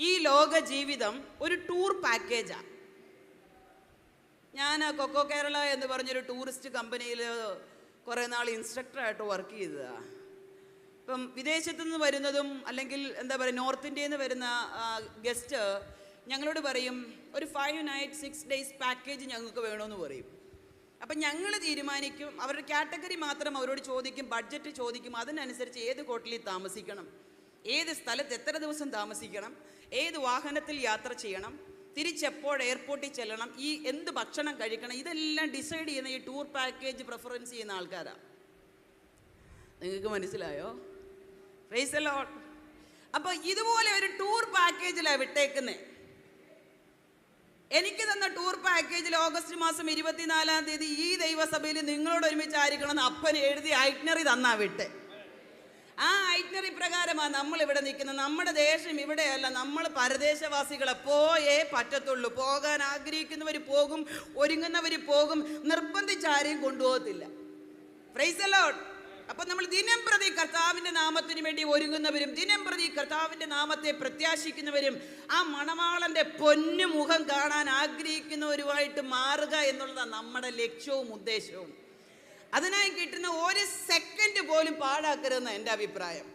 ഈ ലോക ജീവിതം ഒരു ടൂർ പാക്കേജാണ്. ഞാൻ കൊക്കോ കേരള എന്ന് പറഞ്ഞൊരു ടൂറിസ്റ്റ് കമ്പനിയിൽ കുറേ നാൾ ഇൻസ്ട്രക്ടറായിട്ട് വർക്ക് ചെയ്തതാണ്. ഇപ്പം വിദേശത്തു നിന്ന് വരുന്നതും അല്ലെങ്കിൽ എന്താ പറയുക നോർത്ത് ഇന്ത്യയിൽ നിന്ന് വരുന്ന ഗസ്റ്റ് ഞങ്ങളോട് പറയും ഒരു 5 nights 6 days പാക്കേജ് ഞങ്ങൾക്ക് വേണമെന്ന് പറയും. അപ്പം ഞങ്ങൾ തീരുമാനിക്കും, അവരുടെ കാറ്റഗറി മാത്രം അവരോട് ചോദിക്കും, ബഡ്ജറ്റ് ചോദിക്കും, അതിനനുസരിച്ച് ഏത് ഹോട്ടലിൽ താമസിക്കണം, ഏത് സ്ഥലത്ത് എത്ര ദിവസം താമസിക്കണം, ഏത് വാഹനത്തിൽ യാത്ര ചെയ്യണം, തിരിച്ചെപ്പോൾ എയർപോർട്ടിൽ ചെല്ലണം, ഈ എന്ത് ഭക്ഷണം കഴിക്കണം, ഇതെല്ലാം ഡിസൈഡ് ചെയ്യുന്ന ഈ ടൂർ പാക്കേജ് പ്രിഫറൻസ് ചെയ്യുന്ന ആൾക്കാരാണ്. നിങ്ങൾക്ക് മനസ്സിലായോ? Price the Lord. അപ്പോൾ ഇതുപോലെ ഒരു ടൂർ പാക്കേജിലാണ് വിട്ടേക്കുന്നത്. എനിക്ക് തന്ന ടൂർ പാക്കേജിൽ ഓഗസ്റ്റ് മാസം 24-ാം തീയതി ഈ ദൈവസഭയിൽ നിങ്ങളോട് ഒരുമിച്ചായിരിക്കണം എന്ന് അപ്പൻ എഴുതി ഐറ്റ്നറി തന്നാ വിട്ടെ. ആ ഐറ്റ്നറി പ്രകാരമാണ് നമ്മളിവിടെ നിൽക്കുന്നത്. നമ്മുടെ ദേശം ഇവിടെയല്ല, നമ്മൾ പരദേശവാസികളെ പോയേ പറ്റത്തുള്ളൂ. പോകാൻ ആഗ്രഹിക്കുന്നവർ പോകും, ഒരുങ്ങുന്നവർ പോകും, നിർബന്ധിച്ചാരെയും കൊണ്ടുപോകത്തില്ല. Praise the Lord. അപ്പം നമ്മൾ ദിനം പ്രതി കർത്താവിൻ്റെ നാമത്തിന് വേണ്ടി ഒരുങ്ങുന്നവരും ദിനം പ്രതി കർത്താവിൻ്റെ നാമത്തെ പ്രത്യാശിക്കുന്നവരും ആ മണവാളൻ്റെ പൊന്നുമുഖം കാണാൻ ആഗ്രഹിക്കുന്നവരുമായിട്ട് മാറുക എന്നുള്ളതാണ് നമ്മുടെ ലക്ഷ്യവും ഉദ്ദേശവും. അതിനായി കിട്ടുന്ന ഒരു സെക്കൻഡ് പോലും പാഴാക്കരുതെന്ന് എൻ്റെ അഭിപ്രായം.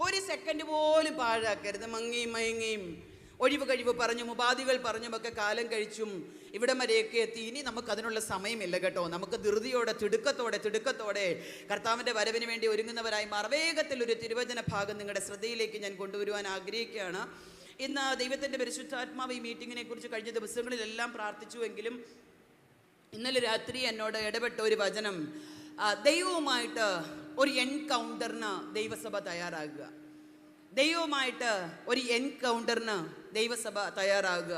ഒരു സെക്കൻഡ് പോലും പാഴാക്കരുത്. മങ്ങിയും മയങ്ങിയും ഒഴിവ് കഴിവ് പറഞ്ഞും ഉപാധികൾ പറഞ്ഞുമൊക്കെ കാലം കഴിച്ചും ഇവിടം വരെയൊക്കെ എത്തി. ഇനി നമുക്കതിനുള്ള സമയമില്ല കേട്ടോ. നമുക്ക് ധൃതിയോടെ തിടുക്കത്തോടെ കർത്താവിൻ്റെ വരവിന് വേണ്ടി ഒരുങ്ങുന്നവരായി മാറും. വേഗത്തിൽ ഒരു തിരുവചന ഭാഗം നിങ്ങളുടെ ശ്രദ്ധയിലേക്ക് ഞാൻ കൊണ്ടുവരുവാൻ ആഗ്രഹിക്കുകയാണ്. ഇന്ന് ദൈവത്തിൻ്റെ പരിശുദ്ധാത്മാവ് ഈ മീറ്റിങ്ങിനെ കുറിച്ച് കഴിഞ്ഞ ദിവസങ്ങളിലെല്ലാം പ്രാർത്ഥിച്ചുവെങ്കിലും ഇന്നലെ രാത്രി എന്നോട് ഇടപെട്ട ഒരു വചനം, ദൈവവുമായിട്ട് ഒരു എൻകൗണ്ടറിന് ദൈവസഭ തയ്യാറാകുക. ദൈവവുമായിട്ട് ഒരു എൻകൗണ്ടറിന് ദൈവസഭ തയ്യാറാകുക.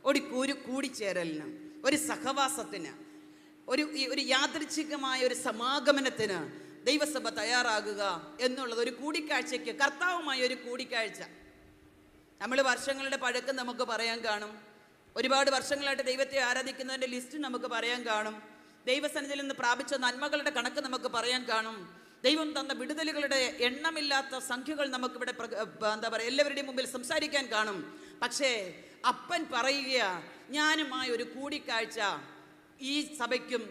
ഒരു കൂടിച്ചേരലിന്, ഒരു സഹവാസത്തിന്, ഒരു യാദൃച്ഛികമായ ഒരു സമാഗമനത്തിന് ദൈവസഭ തയ്യാറാകുക എന്നുള്ളത്, ഒരു കൂടിക്കാഴ്ചയ്ക്ക്, കർത്താവുമായ ഒരു കൂടിക്കാഴ്ച. നമ്മൾ വർഷങ്ങളുടെ പഴക്കം നമുക്ക് പറയാൻ കാണും. ഒരുപാട് വർഷങ്ങളായിട്ട് ദൈവത്തെ ആരാധിക്കുന്നതിൻ്റെ ലിസ്റ്റ് നമുക്ക് പറയാൻ കാണും. ദൈവസന്നിധിയിൽ നിന്ന് പ്രാപിച്ച നന്മകളുടെ കണക്ക് നമുക്ക് പറയാൻ കാണും. ദൈവം തന്ന വിടുതലുകളുടെ എണ്ണമില്ലാത്ത സംഖ്യകൾ നമുക്കിവിടെ എന്താ പറയുക എല്ലാവരുടെയും മുമ്പിൽ സംസാരിക്കാൻ കാണും. പക്ഷേ അപ്പൻ പറയുക, ഞാനുമായ ഒരു കൂടിക്കാഴ്ച ഈ സഭയ്ക്കും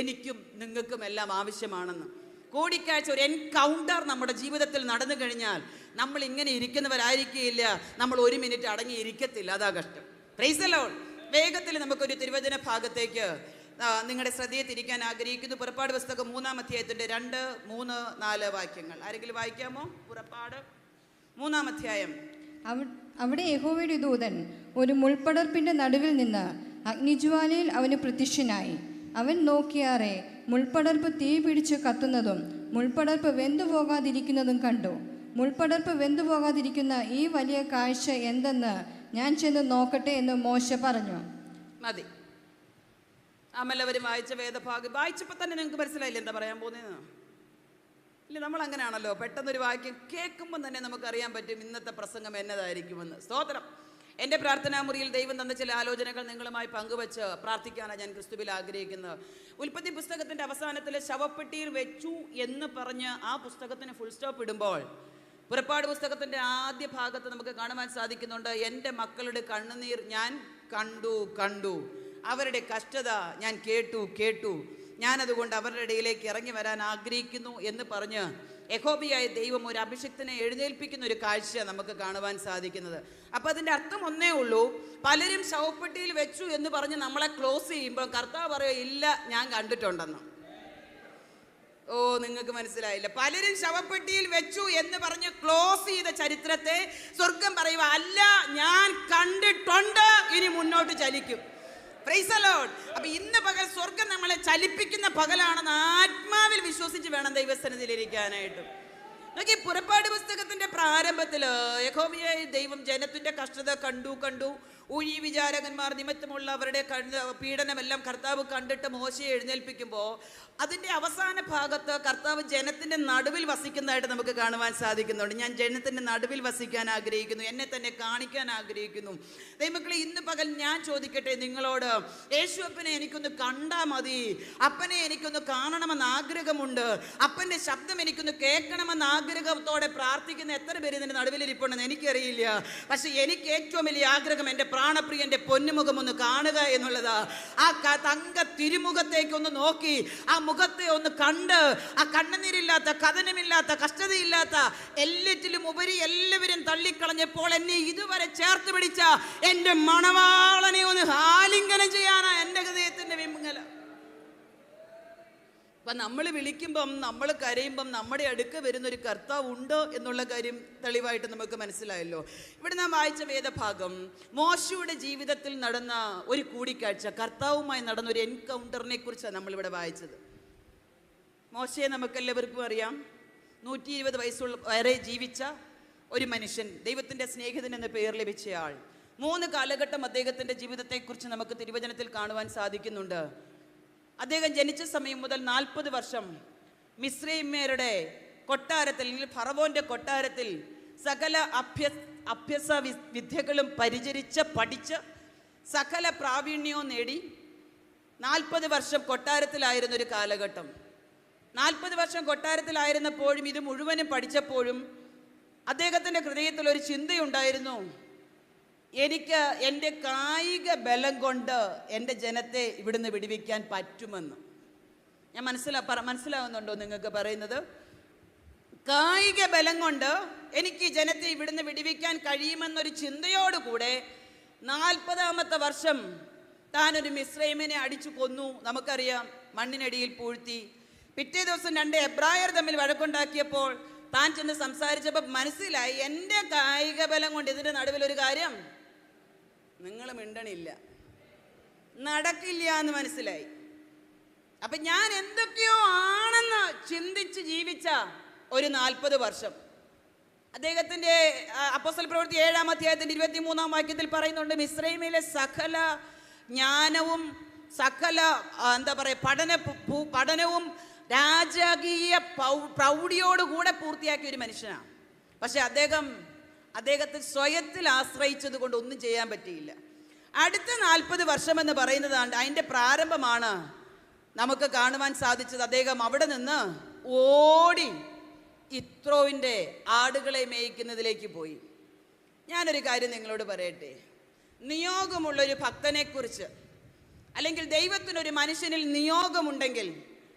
എനിക്കും നിങ്ങൾക്കും എല്ലാം ആവശ്യമാണെന്ന്. കൂടിക്കാഴ്ച, ഒരു എൻകൗണ്ടർ നമ്മുടെ ജീവിതത്തിൽ നടന്നു കഴിഞ്ഞാൽ നമ്മൾ ഇങ്ങനെ ഇരിക്കുന്നവരായിരിക്കില്ല, നമ്മൾ ഒരു മിനിറ്റ് അടങ്ങിയിരിക്കത്തില്ല. അതാ കഷ്ടം. Price the Lord. വേഗത്തിൽ നമുക്കൊരു തിരുവചന ഭാഗത്തേക്ക് നിങ്ങളുടെ ശ്രദ്ധയെ തിരിക്കാൻ ആഗ്രഹിക്കുന്നു. പുറപ്പാട് പുസ്തകം 3-ാം അധ്യായത്തിൻ്റെ 2, 3, 4 വാക്യങ്ങൾ ആരെങ്കിലും വായിക്കാമോ? പുറപ്പാട് 3-ാം അധ്യായം. അവിടെ യഹോവയുടെ ദൂതൻ ഒരു മുൾപ്പടർപ്പിന്റെ നടുവിൽ നിന്ന് അഗ്നിജ്വാലയിൽ അവന് പ്രത്യക്ഷനായി. അവൻ നോക്കിയാറെ മുൾപ്പടർപ്പ് തീ പിടിച്ച് കത്തുന്നതും മുൾപ്പടർപ്പ് വെന്തുപോകാതിരിക്കുന്നതും കണ്ടു. മുൾപ്പടർപ്പ് വെന്തുപോകാതിരിക്കുന്ന ഈ വലിയ കാഴ്ച എന്തെന്ന് ഞാൻ ചെന്ന് നോക്കട്ടെ എന്ന് മോശ പറഞ്ഞു. മതി. അമ്മഎല്ലാവരും വായിച്ച വേദഭാഗം വായിച്ചപ്പോൾ തന്നെ നിങ്ങൾക്ക് മനസ്സിലായില്ല എന്താ പറയാൻ പോകുന്നതെന്ന്? ഇല്ല, നമ്മൾ അങ്ങനെയാണല്ലോ, പെട്ടെന്നൊരു വാക്യം കേൾക്കുമ്പോൾ തന്നെ നമുക്കറിയാൻ പറ്റും ഇന്നത്തെ പ്രസംഗം എന്നതായിരിക്കുമെന്ന്. സ്തോത്രം. എൻ്റെ പ്രാർത്ഥനാ മുറിയിൽ ദൈവം തന്ന ചില ആലോചനകൾ നിങ്ങളുമായി പങ്കുവച്ച് പ്രാർത്ഥിക്കാനാണ് ഞാൻ ക്രിസ്തുവിൽ ആഗ്രഹിക്കുന്നത്. ഉൽപ്പത്തി പുസ്തകത്തിൻ്റെ അവസാനത്തിൽ ശവപ്പെട്ടിയിൽ വെച്ചു എന്ന് പറഞ്ഞ് ആ പുസ്തകത്തിന് ഫുൾ സ്റ്റോപ്പ് ഇടുമ്പോൾ പുറപ്പാട് പുസ്തകത്തിൻ്റെ ആദ്യ ഭാഗത്ത് നമുക്ക് കാണുവാൻ സാധിക്കുന്നുണ്ട്, എൻ്റെ മക്കളുടെ കണ്ണുനീർ ഞാൻ കണ്ടു, അവരുടെ കഷ്ടത ഞാൻ കേട്ടു, ഞാനതുകൊണ്ട് അവരുടെ ഇടയിലേക്ക് ഇറങ്ങി വരാൻ ആഗ്രഹിക്കുന്നു എന്ന് പറഞ്ഞ് യഹോവയായ ദൈവം ഒരു അഭിഷിക്തനെ എഴുന്നേൽപ്പിക്കുന്ന ഒരു കാഴ്ച നമുക്ക് കാണുവാൻ സാധിക്കുന്നത്. അപ്പം അതിൻ്റെ അർത്ഥം ഒന്നേ ഉള്ളൂ, പലരും ശവപ്പെട്ടിയിൽ വെച്ചു എന്ന് പറഞ്ഞ് നമ്മളെ ക്ലോസ് ചെയ്യുമ്പോൾ കർത്താവ് പറയുക, ഇല്ല, ഞാൻ കണ്ടിട്ടുണ്ടെന്ന്. ഓ, നിങ്ങൾക്ക് മനസ്സിലായില്ല. പലരും ശവപ്പെട്ടിയിൽ വെച്ചു എന്ന് പറഞ്ഞ് ക്ലോസ് ചെയ്ത ചരിത്രത്തെ സ്വർഗം പറയുക, അല്ല, ഞാൻ കണ്ടിട്ടുണ്ട്, ഇനി മുന്നോട്ട് ചലിക്കും. Price the Lord. അപ്പൊ ഇന്ന് പകൽ സ്വർഗം നമ്മളെ ചലിപ്പിക്കുന്ന പകലാണെന്ന് ആത്മാവിൽ വിശ്വസിച്ച് വേണം ദൈവസന്നിധിയിൽ ഇരിക്കാനായിട്ട്. നോക്കി, പുറപ്പാട് പുസ്തകത്തിന്റെ പ്രാരംഭത്തിൽ യഹോവയായ ദൈവം ജനത്തിന്റെ കഷ്ടത കണ്ടു. ഊഴി വിചാരകന്മാർ നിമിത്തമുള്ള അവരുടെ പീഡനമെല്ലാം കർത്താവ് കണ്ടിട്ട് മോശയെ എഴുന്നേൽപ്പിക്കുമ്പോൾ അതിൻ്റെ അവസാന ഭാഗത്ത് കർത്താവ് ജനത്തിൻ്റെ നടുവിൽ വസിക്കുന്നതായിട്ട് നമുക്ക് കാണുവാൻ സാധിക്കുന്നുണ്ട്. ഞാൻ ജനത്തിൻ്റെ നടുവിൽ വസിക്കാൻ ആഗ്രഹിക്കുന്നു, എന്നെ തന്നെ കാണിക്കാൻ ആഗ്രഹിക്കുന്നു. ദൈവമക്കളെ, ഇന്ന് പകൽ ഞാൻ ചോദിക്കട്ടെ നിങ്ങളോട്, യേശു അപ്പനെ എനിക്കൊന്ന് കണ്ടാൽ മതി, അപ്പനെ എനിക്കൊന്ന് കാണണമെന്ന് ആഗ്രഹമുണ്ട്, അപ്പൻ്റെ ശബ്ദം എനിക്കൊന്ന് കേൾക്കണമെന്ന് ആഗ്രഹത്തോടെ പ്രാർത്ഥിക്കുന്ന എത്ര പേര് ഇതിൻ്റെ നടുവിലിരിപ്പുണ്ടെന്ന് എനിക്കറിയില്ല. പക്ഷെ എനിക്ക് ഏറ്റവും വലിയ ആഗ്രഹം എൻ്റെ പ്രാണപ്രിയൻ്റെ പൊന്നുമുഖം ഒന്ന് കാണുക എന്നുള്ളതാ. ആ തങ്ക തിരുമുഖത്തേക്ക് ഒന്ന് നോക്കി, ആ മുഖത്തെ ഒന്ന് കണ്ട്, ആ കണ്ണുനീരില്ലാത്ത, കഥനമില്ലാത്ത, കഷ്ടതയില്ലാത്ത, എല്ലാറ്റിലും ഉപരി എല്ലാവരും തള്ളിക്കളഞ്ഞപ്പോൾ എന്നെ ഇതുവരെ ചേർത്ത് പിടിച്ച എൻ്റെ മണവാളനെ ഒന്ന് ആലിംഗനം ചെയ്യാനാ എൻ്റെ ഹൃദയത്തിൻ്റെ വിമങ്ങല. അപ്പം നമ്മൾ വിളിക്കുമ്പം, നമ്മൾ കരയുമ്പം നമ്മുടെ അടുക്ക് വരുന്നൊരു കർത്താവ് ഉണ്ട് എന്നുള്ള കാര്യം തെളിവായിട്ട് നമുക്ക് മനസ്സിലായല്ലോ. ഇവിടെ നാം വായിച്ച വേദഭാഗം മോശയുടെ ജീവിതത്തിൽ നടന്ന ഒരു കൂടിക്കാഴ്ച, കർത്താവുമായി നടന്ന ഒരു എൻകൗണ്ടറിനെ കുറിച്ചാണ് നമ്മളിവിടെ വായിച്ചത്. മോശയെ നമുക്കെല്ലാവർക്കും അറിയാം. 120 വയസ്സുള്ള വരെ ജീവിച്ച ഒരു മനുഷ്യൻ, ദൈവത്തിൻ്റെ സ്നേഹിതൻ എന്ന പേർ ലഭിച്ചയാൾ. 3 കാലഘട്ടം അദ്ദേഹത്തിൻ്റെ ജീവിതത്തെക്കുറിച്ച് നമുക്ക് തിരുവചനത്തിൽ കാണുവാൻ സാധിക്കുന്നുണ്ട്. അദ്ദേഹം ജനിച്ച സമയം മുതൽ 40 വർഷം മിസ്രൈമ്യരുടെ കൊട്ടാരത്തിൽ, ഫറവോന്റെ കൊട്ടാരത്തിൽ സകല അഭ്യസ വിദ്യകളും പരിചരിച്ച് പഠിച്ച് സകല പ്രാവീണ്യവും നേടി 40 വർഷം കൊട്ടാരത്തിലായിരുന്ന ഒരു കാലഘട്ടം. 40 വർഷം കൊട്ടാരത്തിലായിരുന്നപ്പോഴും ഇത് മുഴുവനും പഠിച്ചപ്പോഴും അദ്ദേഹത്തിൻ്റെ ഹൃദയത്തിൽ ഒരു ചിന്തയുണ്ടായിരുന്നു, എനിക്ക് എൻ്റെ കായിക ബലം കൊണ്ട് എൻ്റെ ജനത്തെ ഇവിടുന്ന് വിടുവിക്കാൻ പറ്റുമെന്ന്. ഞാൻ മനസ്സിലാവുന്നുണ്ടോ നിങ്ങൾക്ക് പറയുന്നത്? കായിക ബലം കൊണ്ട് എനിക്ക് ഈ ജനത്തെ ഇവിടുന്ന് വിടുവിക്കാൻ കഴിയുമെന്നൊരു ചിന്തയോടുകൂടെ 40ാമത്തെ വർഷം താനൊരു മിസ്രൈമിനെ അടിച്ചു കൊന്നു. നമുക്കറിയാം, മണ്ണിനടിയിൽ പൂഴ്ത്തി. പിറ്റേ ദിവസം 2 എബ്രായർ തമ്മിൽ വഴക്കുണ്ടാക്കിയപ്പോൾ താൻ ചെന്ന് സംസാരിച്ചപ്പോൾ മനസ്സിലായി, എൻ്റെ കായിക ബലം കൊണ്ട് ഇതിൻ്റെ നടുവിലൊരു കാര്യം നിങ്ങൾ മിണ്ടണില്ല, നടക്കില്ല എന്ന് മനസ്സിലായി. അപ്പം ഞാൻ എന്തൊക്കെയോ ആണെന്ന് ചിന്തിച്ച് ജീവിച്ച ഒരു 40 വർഷം. അദ്ദേഹത്തിൻ്റെ അപ്പോസ്തല പ്രവൃത്തി 7-ാം അധ്യായത്തിൻ്റെ 23-ാം വാക്യത്തിൽ പറയുന്നുണ്ട്, മിസ്രൈമിലെ സകല ജ്ഞാനവും സകല പഠനവും രാജകീയ പ്രൗഢിയോടുകൂടെ പൂർത്തിയാക്കിയ ഒരു മനുഷ്യനാണ്. പക്ഷെ അദ്ദേഹത്തെ സ്വയത്തിൽ ആശ്രയിച്ചത് കൊണ്ട് ഒന്നും ചെയ്യാൻ പറ്റിയില്ല. അടുത്ത 40 വർഷം എന്ന് പറയുന്നതാണ് അതിൻ്റെ പ്രാരംഭമാണ് നമുക്ക് കാണുവാൻ സാധിച്ചത്. അദ്ദേഹം അവിടെ നിന്ന് ഓടി ഇത്രോവിൻ്റെ ആടുകളെ മേയ്ക്കുന്നതിലേക്ക് പോയി. ഞാനൊരു കാര്യം നിങ്ങളോട് പറയട്ടെ, നിയോഗമുള്ളൊരു ഭക്തനെക്കുറിച്ച്, അല്ലെങ്കിൽ ദൈവത്തിനൊരു മനുഷ്യനിൽ നിയോഗമുണ്ടെങ്കിൽ,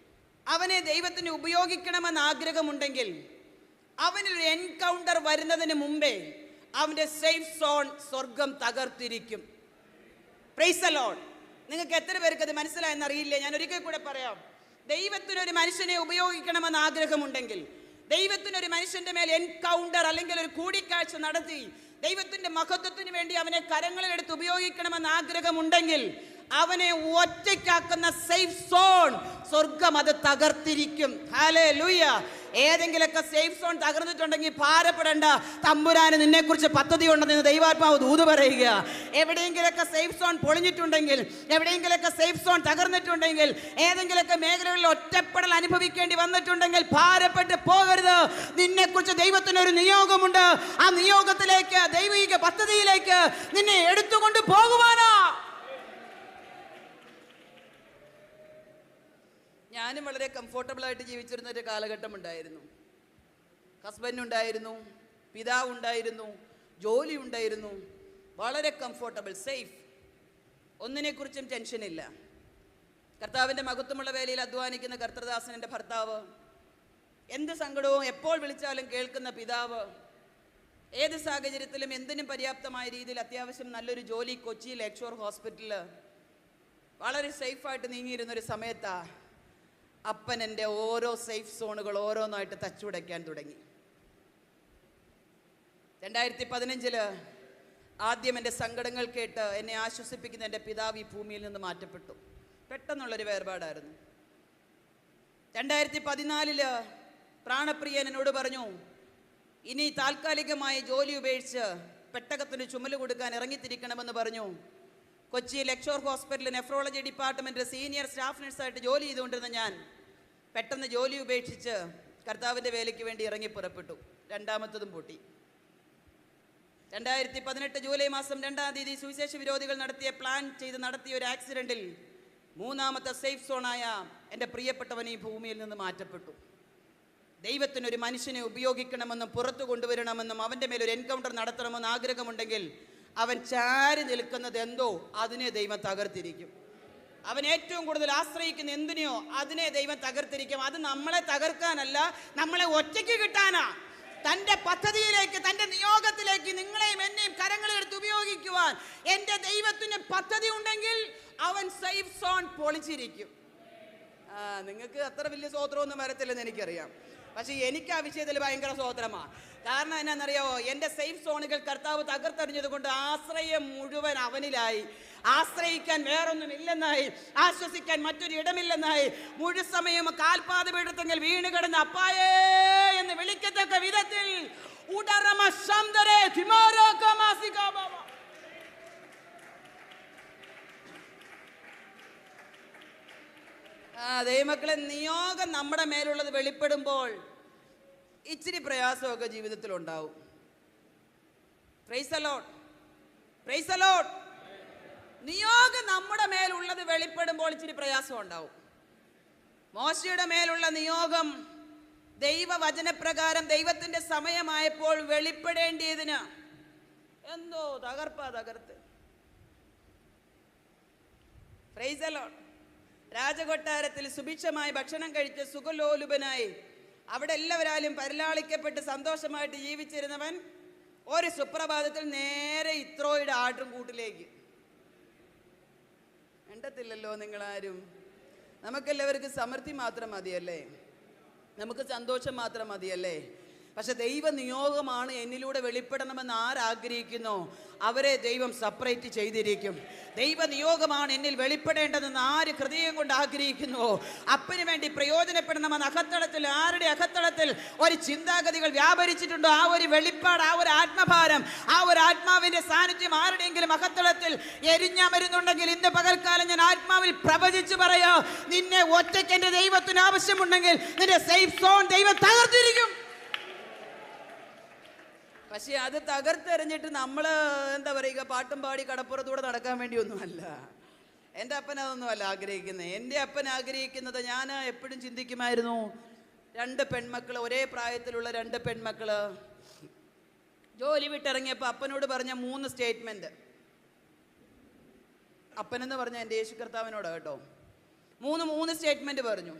അവനെ ദൈവത്തിന് ഉപയോഗിക്കണമെന്ന് ആഗ്രഹമുണ്ടെങ്കിൽ, അവനൊരു എൻകൗണ്ടർ വരുന്നതിന് മുമ്പേ അവൻ്റെ സേഫ് സോൺ സ്വർഗം തകർത്തിരിക്കും. Price the Lord. നിങ്ങൾക്ക് എത്ര പേർക്ക് അത് മനസ്സിലായെന്നറിയില്ല. ഞാൻ ഒരിക്കൽ കൂടെ പറയാം. ദൈവത്തിനൊരു മനുഷ്യനെ ഉപയോഗിക്കണമെന്ന് ആഗ്രഹമുണ്ടെങ്കിൽ, ദൈവത്തിനൊരു മനുഷ്യന്റെ മേൽ എൻകൗണ്ടർ അല്ലെങ്കിൽ ഒരു കൂടിക്കാഴ്ച നടത്തി ദൈവത്തിന്റെ മഹത്വത്തിന് വേണ്ടി അവനെ കരങ്ങളിലെടുത്ത് ഉപയോഗിക്കണമെന്ന് ആഗ്രഹമുണ്ടെങ്കിൽ, അവനെ ഒറ്റയ്ക്കാക്കുന്ന സേഫ് സോൺ സ്വർഗം അത് തകർത്തിരിക്കും. ഹല്ലേലൂയ. ഏതെങ്കിലൊക്കെ സേഫ് സോൺ തകർന്നിട്ടുണ്ടെങ്കിൽ ഭാരപ്പെടേണ്ട, തമ്പുരാന് നിന്നെക്കുറിച്ച് പദ്ധതി ഉണ്ടെന്ന് ദൈവാത്മാവ് ദൂത് പറയുക. എവിടെയെങ്കിലൊക്കെ സേഫ് സോൺ പൊളിഞ്ഞിട്ടുണ്ടെങ്കിൽ, എവിടെയെങ്കിലൊക്കെ സേഫ് സോൺ തകർന്നിട്ടുണ്ടെങ്കിൽ, ഏതെങ്കിലൊക്കെ മേഖലകളിൽ ഒറ്റപ്പെടൽ അനുഭവിക്കേണ്ടി വന്നിട്ടുണ്ടെങ്കിൽ ഭാരപ്പെട്ട് പോകരുത്. നിന്നെക്കുറിച്ച് ദൈവത്തിനൊരു നിയോഗമുണ്ട്. ആ നിയോഗത്തിലേക്ക്, ദൈവിക പദ്ധതിയിലേക്ക് നിന്നെ എടുത്തുകൊണ്ട് പോകുവാനാ. ഞാനും വളരെ കംഫോർട്ടബിളായിട്ട് ജീവിച്ചിരുന്ന ഒരു കാലഘട്ടം ഉണ്ടായിരുന്നു. ഹസ്ബൻഡ് ഉണ്ടായിരുന്നു, പിതാവ് ഉണ്ടായിരുന്നു, ജോലി ഉണ്ടായിരുന്നു. വളരെ കംഫോർട്ടബിൾ, സേഫ്, ഒന്നിനെക്കുറിച്ചും ടെൻഷനില്ല. കർത്താവിൻ്റെ മഹത്വമുള്ള വേലയിൽ അധ്വാനിക്കുന്ന കർത്തൃദാസൻ എൻ്റെ ഭർത്താവ്, എന്ത് സങ്കടവും എപ്പോൾ വിളിച്ചാലും കേൾക്കുന്ന പിതാവ്, ഏത് സാഹചര്യത്തിലും എന്തിനും പര്യാപ്തമായ രീതിയിൽ അത്യാവശ്യം നല്ലൊരു ജോലി കൊച്ചി ലേക്ഷോർ ഹോസ്പിറ്റലിൽ വളരെ സേഫായിട്ട് നീങ്ങിയിരുന്നൊരു സമയത്താണ് അപ്പൻ എൻ്റെ ഓരോ സേഫ് സോണുകൾ ഓരോന്നായിട്ട് തച്ചുടയ്ക്കാൻ തുടങ്ങി. 2015 ആദ്യം എൻ്റെ സങ്കടങ്ങൾ കേട്ട് എന്നെ ആശ്വസിപ്പിക്കുന്ന എൻ്റെ പിതാവ് ഈ ഭൂമിയിൽ നിന്ന് മാറ്റപ്പെട്ടു. പെട്ടെന്നുള്ളൊരു വേർപാടായിരുന്നു. 2014 പ്രാണപ്രിയൻ എന്നോട് പറഞ്ഞു, ഇനി താൽക്കാലികമായി ജോലി ഉപേക്ഷിച്ച് പെട്ടകത്തിന് ചുമല് കൊടുക്കാൻ ഇറങ്ങിത്തിരിക്കണമെന്ന് പറഞ്ഞു. കൊച്ചി ലെക്ഷോർ ഹോസ്പിറ്റലിൽ നെഫ്രോളജി ഡിപ്പാർട്ട്മെൻറ്റിൽ സീനിയർ സ്റ്റാഫ് നഴ്സായിട്ട് ജോലി ചെയ്തുകൊണ്ടിരുന്ന ഞാൻ പെട്ടെന്ന് ജോലി ഉപേക്ഷിച്ച് കർത്താവിൻ്റെ വേലയ്ക്ക് വേണ്ടി ഇറങ്ങി പുറപ്പെട്ടു. രണ്ടാമത്തതും പൂട്ടി. 2018 ജൂലൈ മാസം 2-ാം തീയതി സുവിശേഷ വിരോധികൾ പ്ലാൻ ചെയ്ത് നടത്തിയ ഒരു ആക്സിഡൻറ്റിൽ 3-ാമത്തെ സേഫ് സോണായ എൻ്റെ പ്രിയപ്പെട്ടവൻ ഈ ഭൂമിയിൽ നിന്ന് മാറ്റപ്പെട്ടു. ദൈവത്തിനൊരു മനുഷ്യനെ ഉപയോഗിക്കണമെന്നും പുറത്തു കൊണ്ടുവരണമെന്നും അവൻ്റെ മേലൊരു എൻകൗണ്ടർ നടത്തണമെന്ന് ആഗ്രഹമുണ്ടെങ്കിൽ അവൻ ചാരി നിൽക്കുന്നത് എന്തോ അതിനെ ദൈവം തകർത്തിരിക്കും. അവൻ ഏറ്റവും കൂടുതൽ ആശ്രയിക്കുന്ന എന്തിനെയോ അതിനെ ദൈവം തകർത്തിരിക്കും. അത് നമ്മളെ തകർക്കാനല്ല, നമ്മളെ ഒറ്റയ്ക്ക് കിട്ടാനാ. തൻ്റെ പദ്ധതിയിലേക്ക്, തൻ്റെ നിയോഗത്തിലേക്ക് നിങ്ങളെയും എന്നെയും കരങ്ങളെടുത്ത് ഉപയോഗിക്കുവാൻ എൻ്റെ ദൈവത്തിന് പദ്ധതി ഉണ്ടെങ്കിൽ അവൻ സേഫ് സോൺ പൊളിച്ചിരിക്കും. നിങ്ങൾക്ക് അത്ര വലിയ സ്വോത്രമൊന്നും വരത്തില്ലെന്ന് എനിക്കറിയാം. പക്ഷെ എനിക്ക് ആ വിഷയത്തിൽ ഭയങ്കര സ്വോത്രമാണ്. കാരണം എന്നാണെന്നറിയാമോ, എൻ്റെ സേഫ് സോണുകൾ കർത്താവ് തകർത്തെറിഞ്ഞത് കൊണ്ട് ആശ്രയം മുഴുവൻ അവനിലായി. ആശ്രയിക്കാൻ വേറൊന്നുമില്ലെന്നായി, ആശ്വസിക്കാൻ മറ്റൊരു ഇടമില്ലെന്നായി. മുഴുസമയം കാൽപാത വീഴത്തെങ്കിൽ വീണ് കിടന്ന് അപ്പായേ എന്ന് വിളിക്കത്തക്ക വിധത്തിൽ ദൈവമക്കളെ, നിയോഗം നമ്മുടെ മേലുള്ളത് വെളിപ്പെടുമ്പോൾ ഇച്ചിരി പ്രയാസമൊക്കെ ജീവിതത്തിൽ ഉണ്ടാവും. Price the Lord, price the Lord. നിയോഗം നമ്മുടെ മേലുള്ളത് വെളിപ്പെടുമ്പോൾ ഇച്ചിരി പ്രയാസം ഉണ്ടാവും. മോശയുടെ മേലുള്ള നിയോഗം ദൈവവചനപ്രകാരം ദൈവത്തിന്റെ സമയമായപ്പോൾ വെളിപ്പെടേണ്ടിയതിന് എന്തോ തകർത്ത്. Praise the Lord. രാജകൊട്ടാരത്തിൽ സുഭിക്ഷമായി ഭക്ഷണം കഴിച്ച് സുഖലോലുപനായി അവിടെ എല്ലാവരാലും പരിലാളിക്കപ്പെട്ട് സന്തോഷമായിട്ട് ജീവിച്ചിരുന്നവൻ ഒരു സുപ്രഭാതത്തിൽ നേരെ ഇത്രോയുടെ ആട്ടും കൂട്ടിലേക്ക്. കണ്ടത്തില്ലല്ലോ നിങ്ങളാരും. നമുക്കെല്ലാവർക്കും സമൃദ്ധി മാത്രം മതിയല്ലേ, നമുക്ക് സന്തോഷം മാത്രം മതിയല്ലേ? പക്ഷെ ദൈവ നിയോഗമാണ് എന്നിലൂടെ വെളിപ്പെടണമെന്ന് ആരാഗ്രഹിക്കുന്നോ അവരെ ദൈവം സെപ്പറേറ്റ് ചെയ്തിരിക്കും. ദൈവ നിയോഗമാണ് എന്നിൽ വെളിപ്പെടേണ്ടതെന്ന് ആര് ഹൃദയം കൊണ്ട് ആഗ്രഹിക്കുന്നുവോ അപ്പന് വേണ്ടി പ്രയോജനപ്പെടണമെന്ന് അകത്തളത്തിൽ, ആരുടെ അകത്തളത്തിൽ ഒരു ചിന്താഗതികൾ വ്യാപരിച്ചിട്ടുണ്ടോ ആ ഒരു വെളിപ്പാട്, ആ ഒരു ആത്മഭാരം, ആ ഒരു ആത്മാവിന്റെ സാന്നിധ്യം ആരുടെയെങ്കിലും അകത്തളത്തിൽ എരിഞ്ഞമരുന്നുണ്ടെങ്കിൽ ഇന്ന് പകൽക്കാലം ഞാൻ ആത്മാവിൽ പ്രവചിച്ചു പറയാ, നിന്നെ ഒറ്റയ്ക്ക് എൻ്റെ ദൈവത്തിന് ആവശ്യമുണ്ടെങ്കിൽ നിന്റെ സേഫ് സോൺ ദൈവം തകർത്തിരിക്കും. പക്ഷെ അത് തകർത്തെറിഞ്ഞിട്ട് നമ്മൾ എന്താ പറയുക, പാട്ടും പാടി കടപ്പുറത്തൂടെ നടക്കാൻ വേണ്ടിയൊന്നുമല്ല. എൻ്റെ അപ്പൻ അതൊന്നുമല്ല ആഗ്രഹിക്കുന്നത്. എൻ്റെ അപ്പൻ ആഗ്രഹിക്കുന്നത്, ഞാൻ എപ്പോഴും ചിന്തിക്കുമായിരുന്നു, 2 പെൺമക്കൾ, ഒരേ പ്രായത്തിലുള്ള 2 പെൺമക്കൾ ജോലി വിട്ടിറങ്ങിയപ്പോൾ അപ്പനോട് പറഞ്ഞ 3 സ്റ്റേറ്റ്മെൻറ്റ്. അപ്പനെന്ന് പറഞ്ഞ എൻ്റെ യേശു കർത്താവിനോട് കേട്ടോ, 3 സ്റ്റേറ്റ്മെൻറ്റ് പറഞ്ഞു.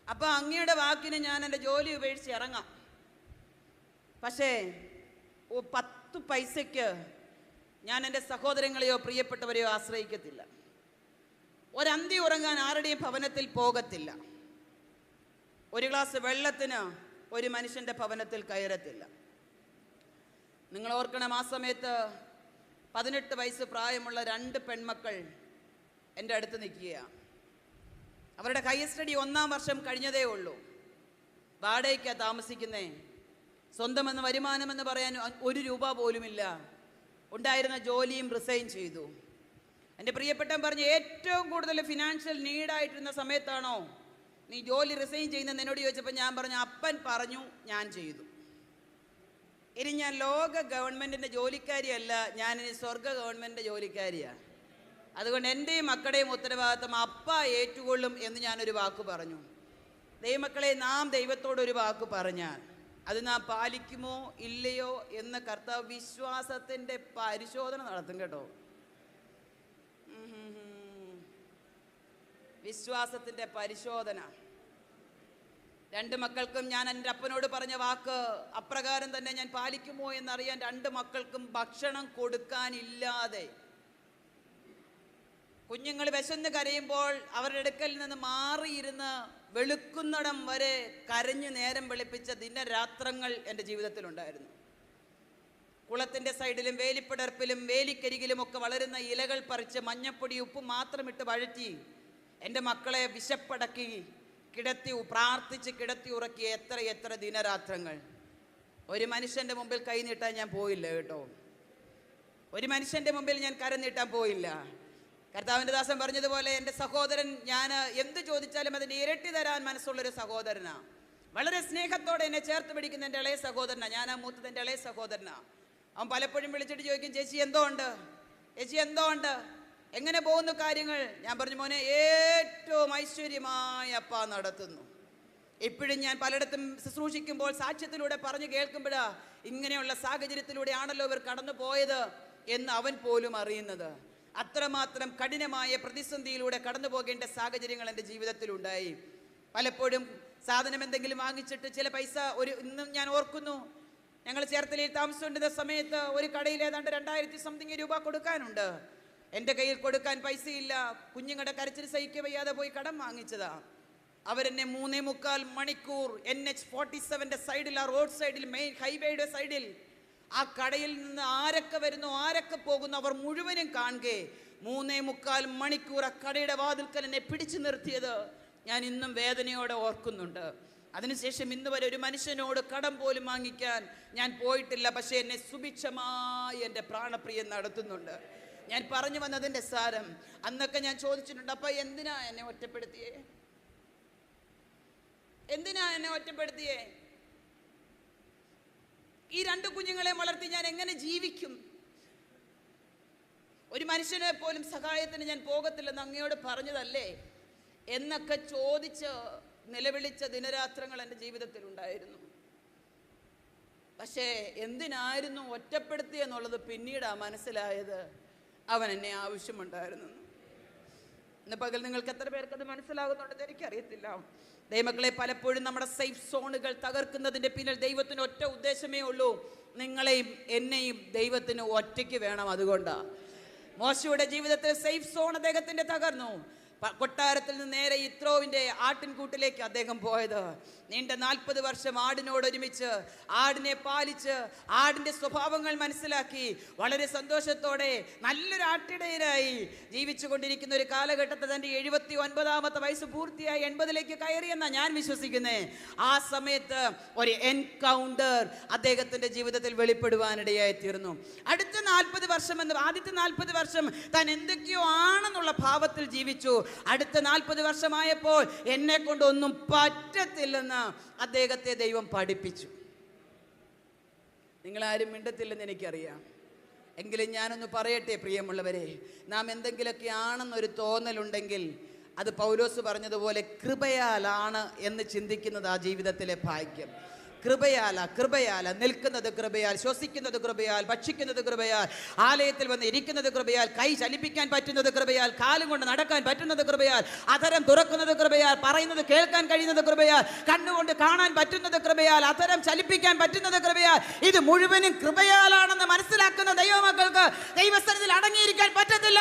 അപ്പോൾ അങ്ങയുടെ വാക്കിന് ഞാൻ എൻ്റെ ജോലി ഉപേക്ഷിച്ച് ഇറങ്ങാം, പക്ഷേ 10 പൈസയ്ക്ക് ഞാൻ എൻ്റെ സഹോദരങ്ങളെയോ പ്രിയപ്പെട്ടവരെയോ ആശ്രയിക്കത്തില്ല. ഒരന്തി ഉറങ്ങാൻ ആരുടെയും ഭവനത്തിൽ പോകത്തില്ല. ഒരു ഗ്ലാസ് വെള്ളത്തിന് ഒരു മനുഷ്യൻ്റെ ഭവനത്തിൽ കയറത്തില്ല. നിങ്ങൾ ഓർക്കണം, ആ സമയത്ത് 18 വയസ്സ് പ്രായമുള്ള 2 പെൺമക്കൾ എൻ്റെ അടുത്ത് നിൽക്കുകയാണ്. അവരുടെ ഹയർ സ്റ്റഡി 1-ാം വർഷം കഴിഞ്ഞതേ ഉള്ളൂ. വാടകയ്ക്കാണ് താമസിക്കുന്നേ. സ്വന്തമെന്ന് വരുമാനമെന്ന് പറയാൻ 1 രൂപ പോലുമില്ല. ഉണ്ടായിരുന്ന ജോലിയും റിസൈൻ ചെയ്തു. എൻ്റെ പ്രിയപ്പെട്ടവൻ പറഞ്ഞു, ഏറ്റവും കൂടുതൽ ഫിനാൻഷ്യൽ നീഡായിട്ടിരുന്ന സമയത്താണോ നീ ജോലി റിസൈൻ ചെയ്യുന്നതെന്ന് എന്നോട് ചോദിച്ചപ്പോൾ ഞാൻ പറഞ്ഞു, അപ്പൻ പറഞ്ഞു, ഞാൻ ചെയ്തു. ഇനി ഞാൻ ലോക ഗവൺമെൻറ്റിൻ്റെ ജോലിക്കാരിയല്ല, ഞാനിനി സ്വർഗ ഗവൺമെൻറ്റിൻ്റെ ജോലിക്കാരിയാണ്. അതുകൊണ്ട് എൻ്റെയും മക്കളുടെയും ഉത്തരവാദിത്വം അപ്പ ഏറ്റുകൊള്ളും എന്ന് ഞാനൊരു വാക്ക് പറഞ്ഞു. ദൈവമക്കളെ, നാം ദൈവത്തോടൊരു വാക്ക് പറഞ്ഞാൽ അത് നാം പാലിക്കുമോ ഇല്ലയോ എന്ന് കർത്താവ് വിശ്വാസത്തിൻ്റെ പരിശോധന നടത്തും കേട്ടോ. വിശ്വാസത്തിൻ്റെ പരിശോധന. 2 മക്കൾക്കും ഞാൻ എൻ്റെ അപ്പനോട് പറഞ്ഞ വാക്ക് അപ്രകാരം തന്നെ ഞാൻ പാലിക്കുമോ എന്നറിയാൻ 2 മക്കൾക്കും ഭക്ഷണം കൊടുക്കാനില്ലാതെ, കുഞ്ഞുങ്ങൾ വിശന്ന് കരയുമ്പോൾ അവരുടെ അടുക്കൽ നിന്ന് മാറിയിരുന്ന് വെളുക്കുന്നിടം വരെ കരഞ്ഞു നേരം വെളുപ്പിച്ച ദിനരാത്രങ്ങൾ എൻ്റെ ജീവിതത്തിലുണ്ടായിരുന്നു. കുളത്തിൻ്റെ സൈഡിലും വേലിപ്പടർപ്പിലും വേലിക്കരികിലും ഒക്കെ വളരുന്ന ഇലകൾ പറിച്ച് മഞ്ഞപ്പൊടി ഉപ്പ് മാത്രമിട്ട് വഴറ്റി എൻ്റെ മക്കളെ വിശപ്പടക്കി പ്രാർത്ഥിച്ച് കിടത്തി ഉറക്കിയ എത്ര ദിനരാത്രങ്ങൾ. ഒരു മനുഷ്യൻ്റെ മുമ്പിൽ കൈ നീട്ടാൻ ഞാൻ പോയില്ല കേട്ടോ. ഒരു മനുഷ്യൻ്റെ മുമ്പിൽ ഞാൻ കരം നീട്ടാൻ പോയില്ല. കർത്താവിൻ്റെ ദാസൻ പറഞ്ഞതുപോലെ എൻ്റെ സഹോദരൻ, ഞാൻ എന്ത് ചോദിച്ചാലും അതിന് ഇരട്ടി തരാൻ മനസ്സുള്ളൊരു സഹോദരനാണ്. വളരെ സ്നേഹത്തോടെ എന്നെ ചേർത്ത് പിടിക്കുന്ന എൻ്റെ ഇളയ സഹോദരനാണ്. ഞാൻ ആ മൂത്തത് എൻ്റെ ഇളയ സഹോദരനാണ്. അവൻ പലപ്പോഴും വിളിച്ചിട്ട് ചോദിക്കും, ചേച്ചി എന്തോ ഉണ്ട്, ചേച്ചി എന്തോ ഉണ്ട്, എങ്ങനെ പോകുന്നു കാര്യങ്ങൾ? ഞാൻ പറഞ്ഞു, മോനെ, ഏറ്റവും ഐശ്വര്യമായ അപ്പ നടത്തുന്നു. ഇപ്പോഴും ഞാൻ പലയിടത്തും ശുശ്രൂഷിക്കുമ്പോൾ സാക്ഷ്യത്തിലൂടെ പറഞ്ഞു കേൾക്കുമ്പോഴാ ഇങ്ങനെയുള്ള സാഹചര്യത്തിലൂടെയാണല്ലോ ഇവർ കടന്നു പോയത് എന്ന് അവൻ പോലും അറിയുന്നത്. അത്രമാത്രം കഠിനമായ പ്രതിസന്ധിയിലൂടെ കടന്നു പോകേണ്ട സാഹചര്യങ്ങൾ എൻ്റെ ജീവിതത്തിലുണ്ടായി. പലപ്പോഴും സാധനം എന്തെങ്കിലും വാങ്ങിച്ചിട്ട് ചില പൈസ ഇന്നും ഞാൻ ഓർക്കുന്നു, ഞങ്ങൾ ചേർത്തലയിൽ താമസിച്ചുകൊണ്ടിരുന്ന സമയത്ത് ഒരു കടയിൽ ഏതാണ്ട് 2000 സംതിങ് രൂപ കൊടുക്കാനുണ്ട്. എൻ്റെ കയ്യിൽ കൊടുക്കാൻ പൈസയില്ല. കുഞ്ഞുങ്ങളുടെ കരച്ചിൽ സഹിക്കുക വയ്യാതെ പോയി കടം വാങ്ങിച്ചതാ. അവരെന്നെ 3.25 മണിക്കൂർ NH-47 സൈഡിൽ, ആ റോഡ് സൈഡിൽ, മെയിൻ ഹൈവേയുടെ സൈഡിൽ, ആ കടയിൽ നിന്ന് ആരൊക്കെ വരുന്നു ആരൊക്കെ പോകുന്നു അവർ മുഴുവനും കാണുകയെ 3.25 മണിക്കൂർ ആ കടയുടെ വാതിൽക്കൽ എന്നെ പിടിച്ചു നിർത്തിയത് ഞാൻ ഇന്നും വേദനയോടെ ഓർക്കുന്നുണ്ട്. അതിനുശേഷം ഇന്ന് വരെ ഒരു മനുഷ്യനോട് കടം പോലും വാങ്ങിക്കാൻ ഞാൻ പോയിട്ടില്ല. പക്ഷേ എന്നെ സുഭിക്ഷമായി എൻ്റെ പ്രാണപ്രിയൻ നടത്തുന്നുണ്ട്. ഞാൻ പറഞ്ഞു വന്നതിൻ്റെ സാരം, അന്നൊക്കെ ഞാൻ ചോദിച്ചിട്ടുണ്ട്, അപ്പം എന്തിനാ എന്നെ ഒറ്റപ്പെടുത്തിയേ? എന്തിനാ എന്നെ ഒറ്റപ്പെടുത്തിയേ? ഈ 2 കുഞ്ഞുങ്ങളെ വളർത്തി ഞാൻ എങ്ങനെ ജീവിക്കും? ഒരു മനുഷ്യനെ പോലും സഹായത്തിന് ഞാൻ പോകത്തില്ലെന്ന് അങ്ങയോട് പറഞ്ഞതല്ലേ എന്നൊക്കെ ചോദിച്ച് നിലവിളിച്ച ദിനരാത്രങ്ങൾ എൻ്റെ ജീവിതത്തിൽ ഉണ്ടായിരുന്നു. പക്ഷേ എന്തിനായിരുന്നു ഒറ്റപ്പെടുത്തിയെന്നുള്ളത് പിന്നീടാണ് മനസ്സിലായത്. അവൻ എന്നെ ആവശ്യമുണ്ടായിരുന്നു. ഇന്ന് പകൽ നിങ്ങൾക്ക് എത്ര പേർക്കത് മനസ്സിലാകുന്നുണ്ടെന്ന് എനിക്കറിയത്തില്ല. ദൈവമക്കളെ, പലപ്പോഴും നമ്മുടെ സേഫ് സോണുകൾ തകർക്കുന്നതിൻ്റെ പിന്നിൽ ദൈവത്തിന് ഒറ്റ ഉദ്ദേശമേ ഉള്ളൂ, നിങ്ങളെയും എന്നെയും ദൈവത്തിന് ഒറ്റയ്ക്ക് വേണം. അതുകൊണ്ടാണ് മോശയുടെ ജീവിതത്തിൽ സേഫ് സോൺ അദ്ദേഹത്തിൻ്റെ തകർന്നു. കൊട്ടാരത്തിൽ നിന്ന് നേരെ യിത്രോവിൻ്റെ ആട്ടിൻകൂട്ടിലേക്ക് അദ്ദേഹം പോയത്. നീണ്ട 40 വർഷം ആടിനോടൊരുമിച്ച്, ആടിനെ പാലിച്ച്, ആടിൻ്റെ സ്വഭാവങ്ങൾ മനസ്സിലാക്കി വളരെ സന്തോഷത്തോടെ നല്ലൊരു ആട്ടിടയനായി ജീവിച്ചു കൊണ്ടിരിക്കുന്ന ഒരു കാലഘട്ടത്തിൽ തൻ്റെ 79ാമത്തെ വയസ്സ് പൂർത്തിയായി 80ലേക്ക് കയറിയെന്നാണ് ഞാൻ വിശ്വസിക്കുന്നത്. ആ സമയത്ത് ഒരു എൻകൗണ്ടർ അദ്ദേഹത്തിൻ്റെ ജീവിതത്തിൽ വെളിപ്പെടുവാനിടയായി തീർന്നു. അടുത്ത 40 വർഷം ആദ്യത്തെ 40 വർഷം താൻ എന്തൊക്കെയോ ആണെന്നുള്ള ഭാവത്തിൽ ജീവിച്ചു. അടുത്ത 40 വർഷമായപ്പോൾ എന്നെ കൊണ്ടൊന്നും പറ്റത്തില്ലെന്ന് അദ്ദേഹത്തെ ദൈവം പഠിപ്പിച്ചു. നിങ്ങളാരും മിണ്ടത്തില്ലെന്ന് എനിക്കറിയാം. എങ്കിലും ഞാനൊന്ന് പറയട്ടെ പ്രിയമുള്ളവരെ, നാം എന്തെങ്കിലുമൊക്കെ ആണെന്നൊരു തോന്നലുണ്ടെങ്കിൽ അത് പൗലോസ് പറഞ്ഞതുപോലെ കൃപയാലാണ് എന്ന് ചിന്തിക്കുന്നത് ആ ജീവിതത്തിലെ ഭാഗ്യം. കൃപയാല നിൽക്കുന്നത് കൃപയാൽ, ശ്വസിക്കുന്നത് കൃപയാൽ, ഭക്ഷിക്കുന്നത് കൃപയാൽ, ആലയത്തിൽ വന്ന് ഇരിക്കുന്നത് കൃപയാൽ, കൈ ചലിപ്പിക്കാൻ പറ്റുന്നത് കൃപയാൽ, കാലും കൊണ്ട് നടക്കാൻ പറ്റുന്നത് കൃപയാൽ, അധരം തുറക്കുന്നത് കൃപയാൽ, പറയുന്നത് കേൾക്കാൻ കഴിയുന്നത് കൃപയാൽ, കണ്ണുകൊണ്ട് കാണാൻ പറ്റുന്നത് കൃപയാൽ, അധരം ചലിപ്പിക്കാൻ പറ്റുന്നത് കൃപയാൽ. ഇത് മുഴുവനും കൃപയാലാണെന്ന് മനസ്സിലാക്കുന്ന ദൈവമക്കൾക്ക് ദൈവസ്ഥലത്തിൽ അടങ്ങിയിരിക്കാൻ പറ്റത്തില്ല.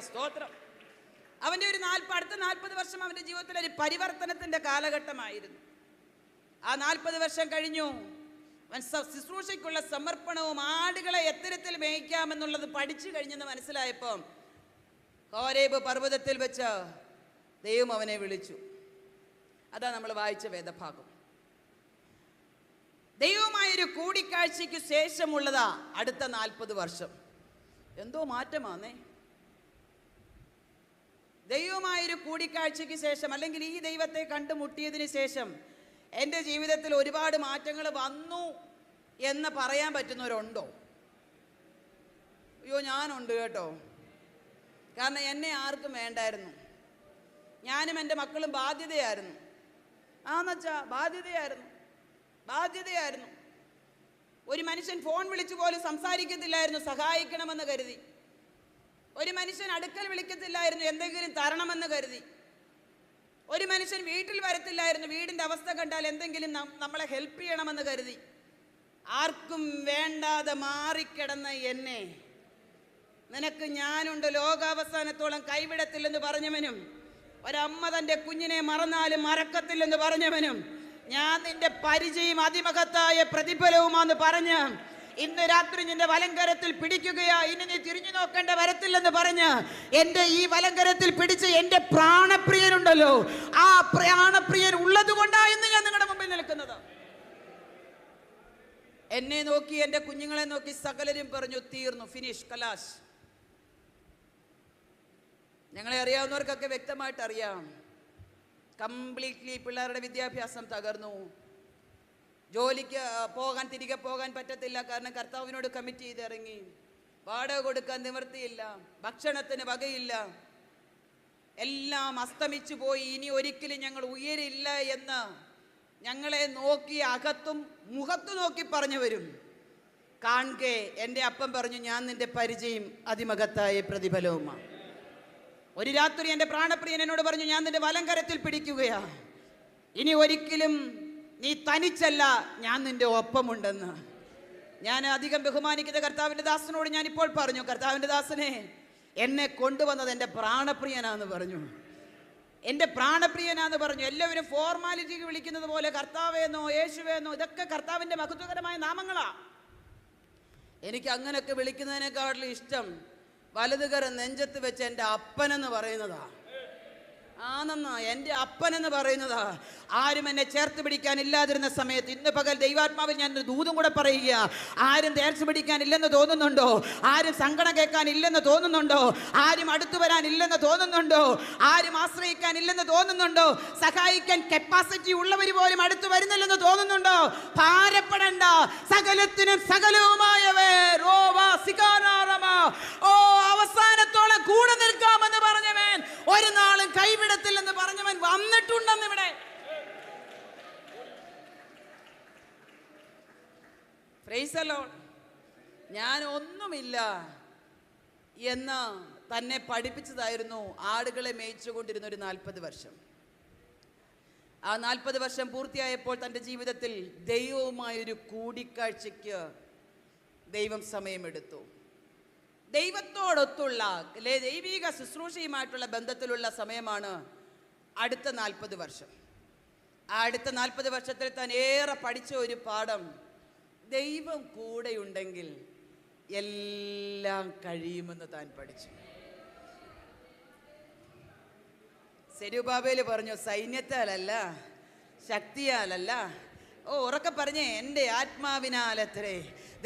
സ്തോത്രം. അവന്റെ ഒരു അടുത്ത 40 വർഷം അവന്റെ ജീവിതത്തിൽ ഒരു പരിവർത്തനത്തിന്റെ കാലഘട്ടമായിരുന്നു. ആ 40 വർഷം കഴിഞ്ഞു. ശുശ്രൂഷയ്ക്കുള്ള സമർപ്പണവും ആടുകളെ എത്തരത്തിൽ മേയ്ക്കാമെന്നുള്ളത് പഠിച്ചു കഴിഞ്ഞെന്ന് മനസ്സിലായപ്പോൾ ഹോരേബ് പർവ്വതത്തിൽ വെച്ച് ദൈവം അവനെ വിളിച്ചു. അതാ നമ്മൾ വായിച്ച വേദഭാഗം. ദൈവവുമായൊരു കൂടിക്കാഴ്ചയ്ക്ക് ശേഷമുള്ളതാ അടുത്ത 40 വർഷം. എന്തോ മാറ്റമാന്നേ. ദൈവവുമായൊരു കൂടിക്കാഴ്ചയ്ക്ക് ശേഷം, അല്ലെങ്കിൽ ഈ ദൈവത്തെ കണ്ടുമുട്ടിയതിന് ശേഷം എൻ്റെ ജീവിതത്തിൽ ഒരുപാട് മാറ്റങ്ങൾ വന്നു എന്ന് പറയാൻ പറ്റുന്നവരുണ്ടോ? അയ്യോ, ഞാനുണ്ട് കേട്ടോ. കാരണം എന്നെ ആർക്കും വേണ്ടായിരുന്നു. ഞാനും എൻ്റെ മക്കളും ബാധ്യതയായിരുന്നു. ആന്നച്ചാ, ബാധ്യതയായിരുന്നു. ഒരു മനുഷ്യൻ ഫോൺ വിളിച്ചു പോലും സംസാരിക്കത്തില്ലായിരുന്നു സഹായിക്കണമെന്ന് കരുതി. ഒരു മനുഷ്യൻ അടുക്കൽ വിളിക്കത്തില്ലായിരുന്നു എന്തെങ്കിലും തരണമെന്ന് കരുതി. ഒരു മനുഷ്യൻ വീട്ടിൽ വരത്തില്ലായിരുന്നു വീടിൻ്റെ അവസ്ഥ കണ്ടാൽ എന്തെങ്കിലും നമ്മളെ ഹെൽപ്പ് ചെയ്യണമെന്ന് കരുതി. ആർക്കും വേണ്ടാതെ മാറിക്കിടന്ന എന്നെ നിനക്ക് ഞാനുണ്ട്, ലോകാവസാനത്തോളം കൈവിടത്തില്ലെന്ന് പറഞ്ഞവനും, ഒരമ്മ തൻ്റെ കുഞ്ഞിനെ മറന്നാലും മറക്കത്തില്ലെന്ന് പറഞ്ഞവനും, ഞാൻ നിന്റെ പരിചയം അതിമഹത്തായ പ്രതിഫലവുമാന്ന് പറഞ്ഞ് ഇന്ന് രാത്രി നിന്റെ വലങ്കരത്തിൽ പിടിക്കുകയാ, ഇനി നീ തിരിഞ്ഞു നോക്കേണ്ട വരത്തില്ലെന്ന് പറഞ്ഞ് എൻ്റെ ഈ വലങ്കരത്തിൽ പിടിച്ച് എൻ്റെ പ്രാണപ്രിയനുണ്ടല്ലോ, ആ പ്രാണപ്രിയൻ ഉള്ളത് കൊണ്ടാ ഇന്ന് ഞാൻ നിങ്ങളുടെ മുമ്പിൽ നിൽക്കുന്നത്. എന്നെ നോക്കി, എൻ്റെ കുഞ്ഞുങ്ങളെ നോക്കി സകലരും പറഞ്ഞു, തീർന്നു, ഫിനിഷ്, കലാശ്. ഞങ്ങളെ അറിയാവുന്നവർക്കൊക്കെ വ്യക്തമായിട്ട് അറിയാം, കംപ്ലീറ്റ്ലി പിള്ളേരുടെ വിദ്യാഭ്യാസം തകർന്നു. ജോലിക്ക് തിരികെ പോകാൻ പറ്റത്തില്ല. കാരണം കർത്താവിനോട് കമ്മിറ്റ് ചെയ്തിറങ്ങി. വാടക കൊടുക്കാൻ നിവൃത്തിയില്ല, ഭക്ഷണത്തിന് വകയില്ല, എല്ലാം അസ്തമിച്ചു പോയി. ഇനി ഒരിക്കലും ഞങ്ങൾ ഉയരില്ല എന്ന് ഞങ്ങളെ നോക്കി അകത്തും മുഖത്തു നോക്കി പറഞ്ഞു വരും. കാൺകെ എൻ്റെ അപ്പം പറഞ്ഞു, ഞാൻ നിന്റെ പരിചയം അതിമകത്തായ പ്രതിഫലവുമാണ്. ഒരു രാത്രി എൻ്റെ പ്രാണപ്രിയൻ എന്നോട് പറഞ്ഞു, ഞാൻ നിന്റെ വലങ്കരത്തിൽ പിടിക്കുകയാ, ഇനി ഒരിക്കലും നീ തനിച്ചല്ല, ഞാൻ നിന്റെ ഒപ്പമുണ്ടെന്ന്. ഞാൻ അധികം ബഹുമാനിക്കുന്ന കർത്താവിൻ്റെ ദാസനോട് ഞാൻ ഇപ്പോൾ പറഞ്ഞു, കർത്താവിൻ്റെ ദാസനെ, എന്നെ കൊണ്ടുവന്നത് എൻ്റെ പ്രാണപ്രിയനാന്ന് പറഞ്ഞു. എൻ്റെ പ്രാണപ്രിയനാന്ന് പറഞ്ഞു. എല്ലാവരും ഫോർമാലിറ്റിക്ക് വിളിക്കുന്നത് പോലെ കർത്താവേന്നോ യേശുവേന്നോ ഇതൊക്കെ കർത്താവിൻ്റെ മഹത്വകരമായ നാമങ്ങളാ. എനിക്ക് അങ്ങനെയൊക്കെ വിളിക്കുന്നതിനേക്കാളും ഇഷ്ടം വലതുകര നെഞ്ചത്ത് വെച്ച് എൻ്റെ അപ്പനെന്ന് പറയുന്നതാ. ആണെന്നാ, എൻ്റെ അപ്പനെന്ന് പറയുന്നതാ. ആരും എന്നെ ചേർത്ത് പിടിക്കാൻ ഇല്ലാതിരുന്ന സമയത്ത് ഇന്ന് പകൽ ദൈവാത്മാവിൽ ഞാൻ ദൂതും കൂടെ പറയുക. ആരും ചേർത്ത് പിടിക്കാൻ ഇല്ലെന്ന് തോന്നുന്നുണ്ടോ? ആരും സങ്കടം കേൾക്കാൻ ഇല്ലെന്ന് തോന്നുന്നുണ്ടോ? ആരും അടുത്തു വരാൻ ഇല്ലെന്ന് തോന്നുന്നുണ്ടോ? ആരും ആശ്രയിക്കാൻ ഇല്ലെന്ന് തോന്നുന്നുണ്ടോ? സഹായിക്കാൻ കപ്പാസിറ്റി ഉള്ളവർ പോലും അടുത്തു വരുന്നില്ലെന്ന് തോന്നുന്നുണ്ടോ? ഭാരപ്പെടണ്ട, സകലത്തിനും സകലവുമായവേ അവസാനത്തോളം കൂടെ നിൽക്കാമെന്ന് പറഞ്ഞവൻ, ഒരു നാളും കൈവിടത്തില്ലെന്ന് പറഞ്ഞവൻ വന്നിട്ടുണ്ടെന്ന് ഇവിടെ. Price the Lord. ഞാൻ ഒന്നുമില്ല എന്ന് തന്നെ പഠിപ്പിച്ചതായിരുന്നു ആടുകളെ മേയിച്ചുകൊണ്ടിരുന്ന ഒരു 40 വർഷം. ആ 40 വർഷം പൂർത്തിയായപ്പോൾ തൻ്റെ ജീവിതത്തിൽ ദൈവവുമായൊരു കൂടിക്കാഴ്ചയ്ക്ക് ദൈവം സമയമെടുത്തു. ദൈവത്തോടൊത്തുള്ള ദൈവിക ശുശ്രൂഷയുമായിട്ടുള്ള ബന്ധത്തിലുള്ള സമയമാണ് അടുത്ത 40 വർഷം. ആ അടുത്ത 40 വർഷത്തിൽ താൻ ഏറെ പഠിച്ച ഒരു പാഠം, ദൈവം കൂടെയുണ്ടെങ്കിൽ എല്ലാം കഴിയുമെന്ന് താൻ പഠിച്ചു. സെരുബാബേൽ പറഞ്ഞു, സൈന്യത്താലല്ല, ശക്തിയാലല്ല, ഉറക്കെ പറഞ്ഞേ, എൻ്റെ ആത്മാവിനാലത്രേ.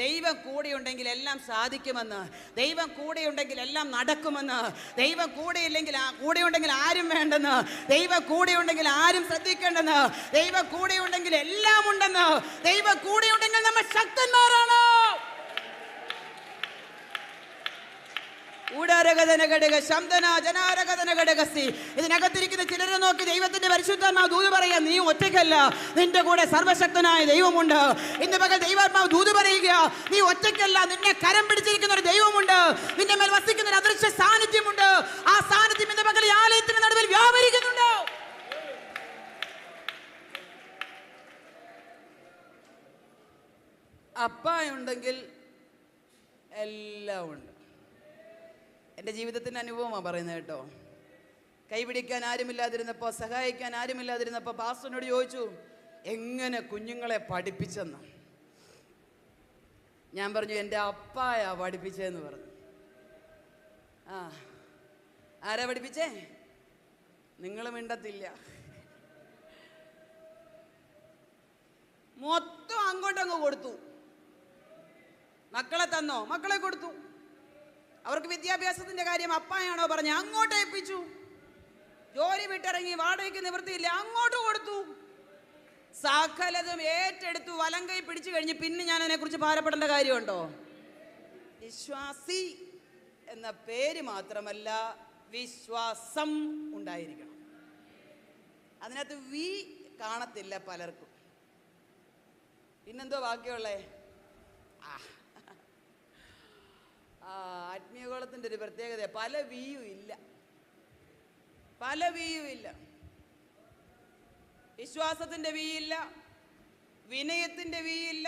ദൈവം കൂടെയുണ്ടെങ്കിൽ എല്ലാം സാധിക്കുമെന്ന്, ദൈവം കൂടെയുണ്ടെങ്കിൽ എല്ലാം നടക്കുമെന്ന്, ദൈവം കൂടെയുണ്ടെങ്കിൽ ആരും വേണ്ടെന്ന്, ദൈവം കൂടെയുണ്ടെങ്കിൽ ആരും ശ്രദ്ധിക്കേണ്ടെന്ന്, ദൈവം കൂടെയുണ്ടെങ്കിൽ എല്ലാം ഉണ്ടെന്ന്, ദൈവം കൂടെയുണ്ടെങ്കിൽ നമ്മൾ ശക്തന്മാരാണ്. ഇതിനകത്തിരിക്കുന്ന ചിലരെ നോക്കി ദൈവത്തിന്റെ പരിശുദ്ധാത്മാവ് ദൂത് പറയാ, നീ ഒറ്റയ്ക്കല്ല, നിന്റെ കൂടെ സർവശക്തനായ ദൈവമുണ്ട്. ഇന്ന് പകൽ ദൈവാത്മാവ് ദൂത് പറയുക, നീ ഒറ്റയ്ക്കല്ല, നിന്നെ കരം പിടിച്ചിരിക്കുന്ന ഒരു ദൈവമുണ്ട്, നിന്റെ മേൽ വസിക്കുന്ന ഒരു അദൃശ്യ സാന്നിധ്യമുണ്ട്. ആ സാന്നിധ്യം ഇന്ന് പകൽ ഈ ആലയത്തിന് നടുവിൽ വ്യാപരിക്കുന്നുണ്ട്. അപ്പായുണ്ടെങ്കിൽ എല്ലാം ഉണ്ട്. എൻ്റെ ജീവിതത്തിൻ്റെ അനുഭവമാണ് പറയുന്നത് കേട്ടോ. കൈപിടിക്കാൻ ആരുമില്ലാതിരുന്നപ്പോൾ, സഹായിക്കാൻ ആരുമില്ലാതിരുന്നപ്പോൾ പാസ്റ്ററിനോട് ചോദിച്ചു, എങ്ങനെ കുഞ്ഞുങ്ങളെ പഠിപ്പിച്ചെന്ന്. ഞാൻ പറഞ്ഞു, എൻ്റെ അപ്പായാ പഠിപ്പിച്ചതെന്ന് പറഞ്ഞു. ആരാ പഠിപ്പിച്ചേ? നിങ്ങൾ മിണ്ടത്തില്ല. മൊത്തം അങ്ങോട്ടങ്ങ് കൊടുത്തു. മക്കളെ തന്നോ? മക്കളെ കൊടുത്തു. അവർക്ക് വിദ്യാഭ്യാസത്തിന്റെ കാര്യം അപ്പായാണോ പറഞ്ഞ് അങ്ങോട്ട് ഏൽപ്പിച്ചു. ജോലി വിട്ടിറങ്ങി, വാടകയ്ക്ക് നിവൃത്തിയില്ല, അങ്ങോട്ട് കൊടുത്തു. സകലതും ഏറ്റെടുത്തു, വലങ്കൈ പിടിച്ചു കഴിഞ്ഞ് പിന്നെ ഞാൻ അതിനെക്കുറിച്ച് ഭാരപ്പെടേണ്ട കാര്യമുണ്ടോ? വിശ്വാസി എന്ന പേര് മാത്രമല്ല, വിശ്വാസം ഉണ്ടായിരിക്കണം. അതിനകത്ത് വി കാണത്തില്ല പലർക്കും. പിന്നെന്തോ ബാക്കിയുള്ളേ? ആത്മീയകോളത്തിൻ്റെ ഒരു പ്രത്യേകത, പല വിയും ഇല്ല. വിശ്വാസത്തിൻ്റെ വിയില്ല, വിനയത്തിൻ്റെ വിയില്ല,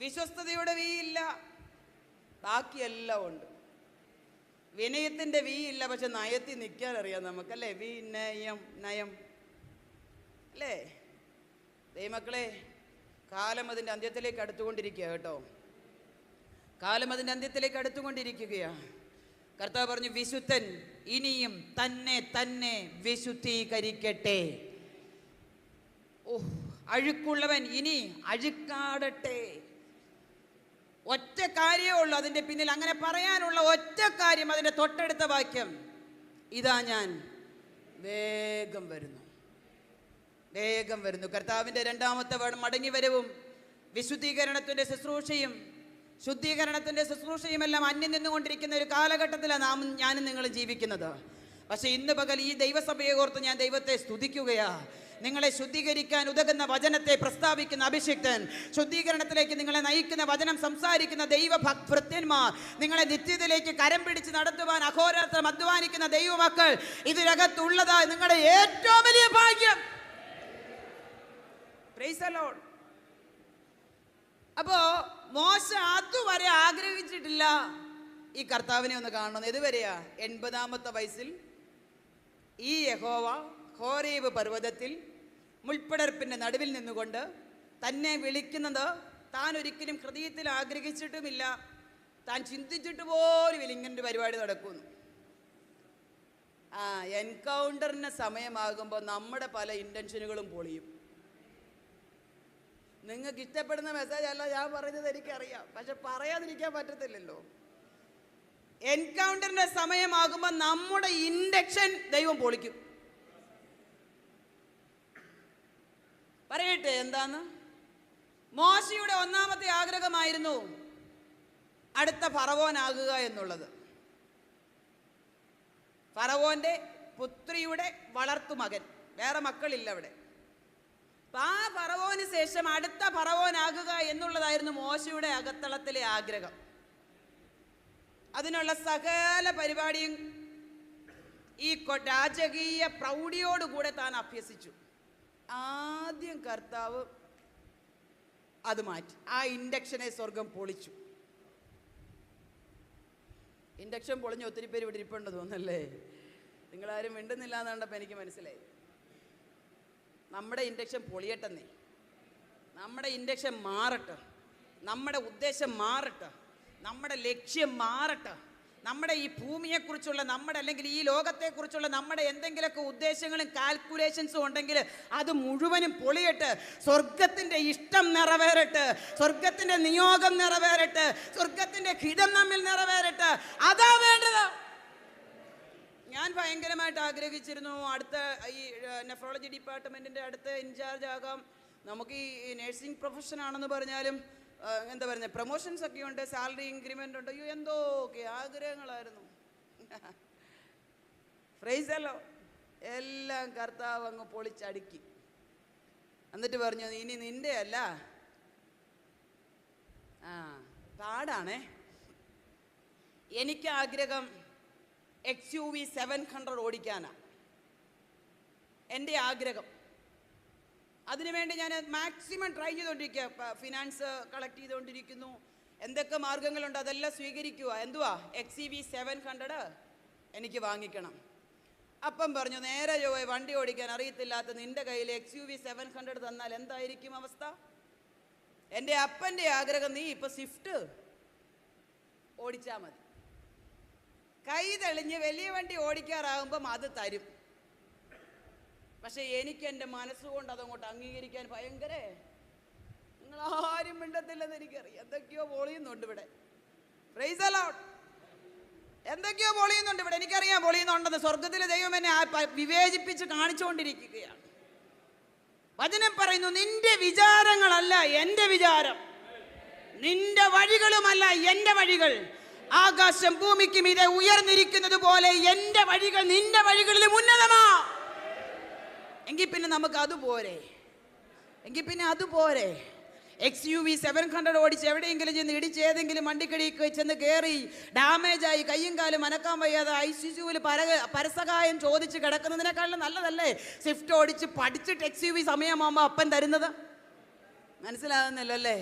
വിശ്വസ്തതയുടെ വിയില്ല, ബാക്കിയെല്ലാം ഉണ്ട്. വിനയത്തിൻ്റെ വിയില്ല, പക്ഷെ നയത്തിൽ നിൽക്കാൻ അറിയാം നമുക്കല്ലേ? വിനയം, നയം അല്ലേ? ദൈവമക്കളെ, കാലം അതിൻ്റെ അന്ത്യത്തിലേക്ക് അടുത്തുകൊണ്ടിരിക്കുക കേട്ടോ. കാലം അതിൻ്റെ അന്ത്യത്തിലേക്ക് അടുത്തുകൊണ്ടിരിക്കുകയാണ്. കർത്താവ് പറഞ്ഞു, വിശുദ്ധൻ ഇനിയും തന്നെ വിശുദ്ധീകരിക്കട്ടെ. അഴുക്കുള്ളവൻ ഇനി അഴുക്കാടട്ടെ. ഒറ്റ കാര്യമേ ഉള്ളൂ അതിൻ്റെ പിന്നിൽ. അങ്ങനെ പറയാനുള്ള ഒറ്റ കാര്യം, അതിൻ്റെ തൊട്ടടുത്ത വാക്യം, ഇതാ ഞാൻ വേഗം വരുന്നു. വേഗം വരുന്നു. കർത്താവിൻ്റെ രണ്ടാമത്തെ മടങ്ങി വരവും വിശുദ്ധീകരണത്തിൻ്റെ ശുദ്ധീകരണത്തിൻ്റെ ശുശ്രൂഷയും എല്ലാം അന്യം നിന്നുകൊണ്ടിരിക്കുന്ന ഒരു കാലഘട്ടത്തിലാണ് ഞാനും നിങ്ങളും ജീവിക്കുന്നത്. പക്ഷെ ഇന്ന് പകൽ ഈ ദൈവസഭയെ ഓർത്ത് ഞാൻ ദൈവത്തെ സ്തുതിക്കുകയാ. നിങ്ങളെ ശുദ്ധീകരിക്കാൻ ഉതകുന്ന വചനത്തെ പ്രസ്താവിക്കുന്ന അഭിഷിക്തൻ, ശുദ്ധീകരണത്തിലേക്ക് നിങ്ങളെ നയിക്കുന്ന വചനം സംസാരിക്കുന്ന ദൈവഭക്തന്മാർ, നിങ്ങളെ നിത്യതയിലേക്ക് കരം പിടിച്ച് നടത്തുവാൻ അഹോരാത്രം അധ്വാനിക്കുന്ന ദൈവമക്കൾ ഇതിനകത്തുള്ളതാ നിങ്ങളുടെ ഏറ്റവും വലിയ ഭാഗ്യം. Price the Lord. അപ്പോ മോശ അതുവരെ ആഗ്രഹിച്ചിട്ടില്ല ഈ കർത്താവിനെ ഒന്ന് കാണണം. ഇതുവരെയാ 80-ാമത്തെ വയസ്സിൽ ഈ യഹോവ ഹോരേബ് പർവ്വതത്തിൽ മുൾപ്പടർപ്പിൻ്റെ നടുവിൽ നിന്നുകൊണ്ട് തന്നെ വിളിക്കുന്നത് താൻ ഒരിക്കലും ഹൃദയത്തിൽ ആഗ്രഹിച്ചിട്ടുമില്ല, താൻ ചിന്തിച്ചിട്ട് പോലും ഇങ്ങനൊരു പരിപാടി നടക്കുന്നു. എൻകൗണ്ടറിന് സമയമാകുമ്പോൾ നമ്മുടെ പല ഇൻറ്റൻഷനുകളും പൊളിയും. നിങ്ങൾക്ക് ഇഷ്ടപ്പെടുന്ന മെസ്സേജ് അല്ല ഞാൻ പറഞ്ഞത്, എനിക്കറിയാം, പക്ഷെ പറയാതിരിക്കാൻ പറ്റത്തില്ലല്ലോ. എൻകൗണ്ടറിന്റെ സമയമാകുമ്പോൾ നമ്മുടെ ഇൻഡക്ഷൻ ദൈവം പൊളിക്കും. പറയട്ടെ എന്താന്ന്? മോശയുടെ ഒന്നാമത്തെ ആഗ്രഹമായിരുന്നു അടുത്ത ഫറവോനാകുക എന്നുള്ളത്. ഫറവോന്റെ പുത്രിയുടെ വളർത്തുമകൻ, വേറെ മക്കളില്ല അവിടെ. ആ ഫറവോന് ശേഷം അടുത്ത ഫറവോനാകുക എന്നുള്ളതായിരുന്നു മോശയുടെ അകത്തളത്തിലെ ആഗ്രഹം. അതിനുള്ള സകല പരിപാടിയും ഈ രാജകീയ പ്രൗഢിയോടുകൂടെ താൻ അഭ്യസിച്ചു. ആദ്യം കർത്താവ് അത് മാറ്റി. ആ ഇൻഡക്ഷനെ സ്വർഗം പൊളിച്ചു. ഇൻഡക്ഷൻ പൊളിഞ്ഞ് ഒത്തിരി പേര് ഇവിടെ ഇരിപ്പുണ്ട് തോന്നല്ലേ? നിങ്ങളാരും മിണ്ടുന്നില്ല എന്ന് കണ്ടപ്പോൾ എനിക്ക് മനസ്സിലായി. നമ്മുടെ ഇൻഡക്ഷൻ പൊളിയട്ടെന്നേ, നമ്മുടെ ഇൻഡക്ഷൻ മാറട്ടെ, നമ്മുടെ ഉദ്ദേശം മാറട്ടെ, നമ്മുടെ ലക്ഷ്യം മാറട്ടെ. നമ്മുടെ ഈ ഭൂമിയെക്കുറിച്ചുള്ള നമ്മുടെ, അല്ലെങ്കിൽ ഈ ലോകത്തെക്കുറിച്ചുള്ള നമ്മുടെ എന്തെങ്കിലുമൊക്കെ ഉദ്ദേശങ്ങളും കാൽക്കുലേഷൻസും ഉണ്ടെങ്കിൽ അത് മുഴുവനും പൊളിയട്ടെ. സ്വർഗത്തിൻ്റെ ഇഷ്ടം നിറവേറട്ടെ, സ്വർഗത്തിൻ്റെ നിയോഗം നിറവേറട്ടെ, സ്വർഗത്തിൻ്റെ ഹിതം നമ്മിൽ നിറവേറട്ടെ. അതാ വേണ്ടത്. ഞാൻ ഭയങ്കരമായിട്ട് ആഗ്രഹിച്ചിരുന്നു അടുത്ത ഈ നെഫ്രോളജി ഡിപ്പാർട്ട്മെൻറ്റിൻ്റെ അടുത്ത ഇൻചാർജ് ആകാം. നമുക്ക് ഈ നഴ്സിംഗ് പ്രൊഫഷൻ ആണെന്ന് പറഞ്ഞാലും എന്താ പറയുക, പ്രൊമോഷൻസ് ഒക്കെ ഉണ്ട്, സാലറി ഇൻക്രിമെൻ്റ് ഉണ്ട്. അയ്യോ എന്തൊക്കെ ആഗ്രഹങ്ങളായിരുന്നു. ഫ്രൈസല്ലോ എല്ലാം കർത്താവ് അങ്ങ് പൊളിച്ചടുക്കി. എന്നിട്ട് പറഞ്ഞു ഇനി നിൻ്റെ അല്ല, പാടാണേ. എനിക്ക് ആഗ്രഹം XUV 700 ഓടിക്കാനാണ് എൻ്റെ ആഗ്രഹം. അതിനുവേണ്ടി ഞാൻ മാക്സിമം ട്രൈ ചെയ്തുകൊണ്ടിരിക്കുക. ഫിനാൻസ് കളക്ട് ചെയ്തുകൊണ്ടിരിക്കുന്നു. എന്തൊക്കെ മാർഗങ്ങളുണ്ട് അതെല്ലാം സ്വീകരിക്കുക. എന്തുവാ XUV 700 എനിക്ക് വാങ്ങിക്കണം. അപ്പം പറഞ്ഞു നേരെ വണ്ടി ഓടിക്കാൻ അറിയത്തില്ലാത്ത നിൻ്റെ കയ്യിൽ XUV 700 തന്നാൽ എന്തായിരിക്കും അവസ്ഥ? എൻ്റെ അപ്പൻ്റെ ആഗ്രഹം നീ ഇപ്പം സ്വിഫ്റ്റ് ഓടിച്ചാൽ മതി. കൈ തെളിഞ്ഞ് വലിയ വണ്ടി ഓടിക്കാറാകുമ്പം അത് തരും. പക്ഷെ എനിക്ക് എൻ്റെ മനസ്സുകൊണ്ട് അതങ്ങോട്ട് അംഗീകരിക്കാൻ ഭയങ്കര, നിങ്ങളാരും മിണ്ടത്തില്ലെന്ന് എനിക്കറിയാം. എന്തൊക്കെയോ പൊളിയുന്നുണ്ട് ഇവിടെ. Price the Lord. എന്തൊക്കെയോ പൊളിയുന്നുണ്ട് ഇവിടെ, എനിക്കറിയാം പൊളിയുന്നുണ്ടെന്ന്. സ്വർഗത്തിലെ ദൈവം എന്നെ വിവേചിപ്പിച്ച് കാണിച്ചുകൊണ്ടിരിക്കുകയാണ്. വചനം പറയുന്നു നിന്റെ വിചാരങ്ങളല്ല എൻ്റെ വിചാരം, നിന്റെ വഴികളുമല്ല എൻ്റെ വഴികൾ. ആകാശം ഭൂമിക്ക് മീതെ ഉയർന്നിരിക്കുന്നത് പോലെ എൻ്റെ വഴികൾ നിന്റെ വഴികളിലും ഉന്നതമാ. എങ്കിൽ പിന്നെ നമുക്ക് അതുപോരെ, XUV 700 ഓടിച്ച് എവിടെയെങ്കിലും ചെന്ന് ഇടിച്ച് ഏതെങ്കിലും വണ്ടിക്കടിക്ക് ചെന്ന് കയറി ഡാമേജായി കയ്യും കാലും അനക്കാൻ വയ്യാതെ ICUവിൽ പരസഹായം ചോദിച്ച് കിടക്കുന്നതിനേക്കാളും നല്ലതല്ലേ സ്വിഫ്റ്റ് ഓടിച്ച് പഠിച്ചിട്ട് XUV സമയമാകുമ്പോൾ അപ്പൻ തരുന്നത്? മനസ്സിലാകുന്നല്ലോ അല്ലേ?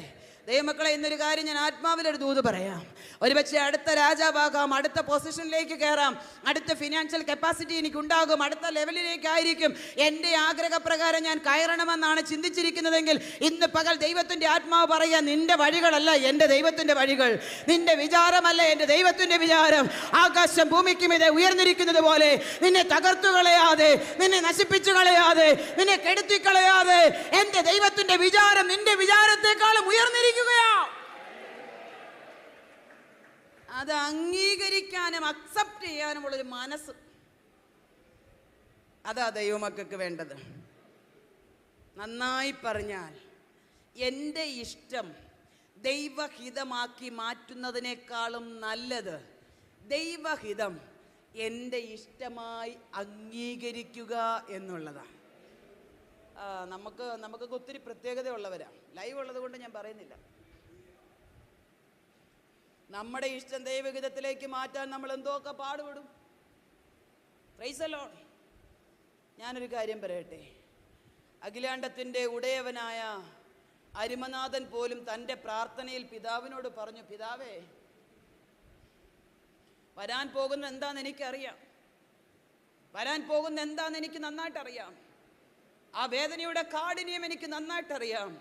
ദൈവമക്കളെ, ഇന്നൊരു കാര്യം ഞാൻ ആത്മാവിലൊരു ദൂത് പറയാം. ഒരുപക്ഷെ അടുത്ത രാജാവാകാം, അടുത്ത പൊസിഷനിലേക്ക് കയറാം, അടുത്ത ഫിനാൻഷ്യൽ കപ്പാസിറ്റി എനിക്കുണ്ടാകും, അടുത്ത ലെവലിലേക്കായിരിക്കും എൻ്റെ ആഗ്രഹപ്രകാരം ഞാൻ കയറണമെന്നാണ് ചിന്തിച്ചിരിക്കുന്നതെങ്കിൽ ഇന്ന് പകൽ ദൈവത്തിൻ്റെ ആത്മാവ് പറയുക, നിന്റെ വഴികളല്ല എൻ്റെ ദൈവത്തിൻ്റെ വഴികൾ, നിന്റെ വിചാരമല്ല എൻ്റെ ദൈവത്തിൻ്റെ വിചാരം. ആകാശം ഭൂമിക്ക് മീതെ ഉയർന്നിരിക്കുന്നത് പോലെ നിന്നെ തകർത്തു കളയാതെ, നിന്നെ നശിപ്പിച്ചു കളയാതെ, നിന്നെ കെടുത്തിക്കളയാതെ എൻ്റെ ദൈവത്തിൻ്റെ വിചാരം നിന്റെ വിചാരത്തെക്കാളും ഉയർന്നിരിക്കും. അത് അംഗീകരിക്കാനും അക്സെപ്റ്റ് ചെയ്യാനുമുള്ളൊരു മനസ്സ്, അതാ ദൈവമക്കൾക്ക് വേണ്ടത്. നന്നായി പറഞ്ഞാൽ എൻ്റെ ഇഷ്ടം ദൈവഹിതമാക്കി മാറ്റുന്നതിനേക്കാളും നല്ലത് ദൈവഹിതം എൻ്റെ ഇഷ്ടമായി അംഗീകരിക്കുക എന്നുള്ളതാണ്. നമുക്കൊക്കെ ഒത്തിരി പ്രത്യേകതയുള്ളവരാണ്. ലൈവ് ഉള്ളത് കൊണ്ട് ഞാൻ പറയുന്നില്ല. നമ്മുടെ ഇഷ്ടം ദൈവഹിതത്തിലേക്ക് മാറ്റാൻ നമ്മൾ എന്തൊക്കെ പാടുപെടും. Price the Lord. ഞാനൊരു കാര്യം പറയട്ടെ. അഖിലാണ്ടത്തിൻ്റെ ഉടയവനായ അരിമനാഥൻ പോലും തൻ്റെ പ്രാർത്ഥനയിൽ പിതാവിനോട് പറഞ്ഞു, പിതാവേ, വരാൻ പോകുന്ന എന്താണെന്ന് എനിക്കറിയാം, വരാൻ പോകുന്ന എന്താണെന്ന് എനിക്ക് നന്നായിട്ടറിയാം, ആ വേദനയുടെ കാഠിന്യം എനിക്ക് നന്നായിട്ടറിയാം.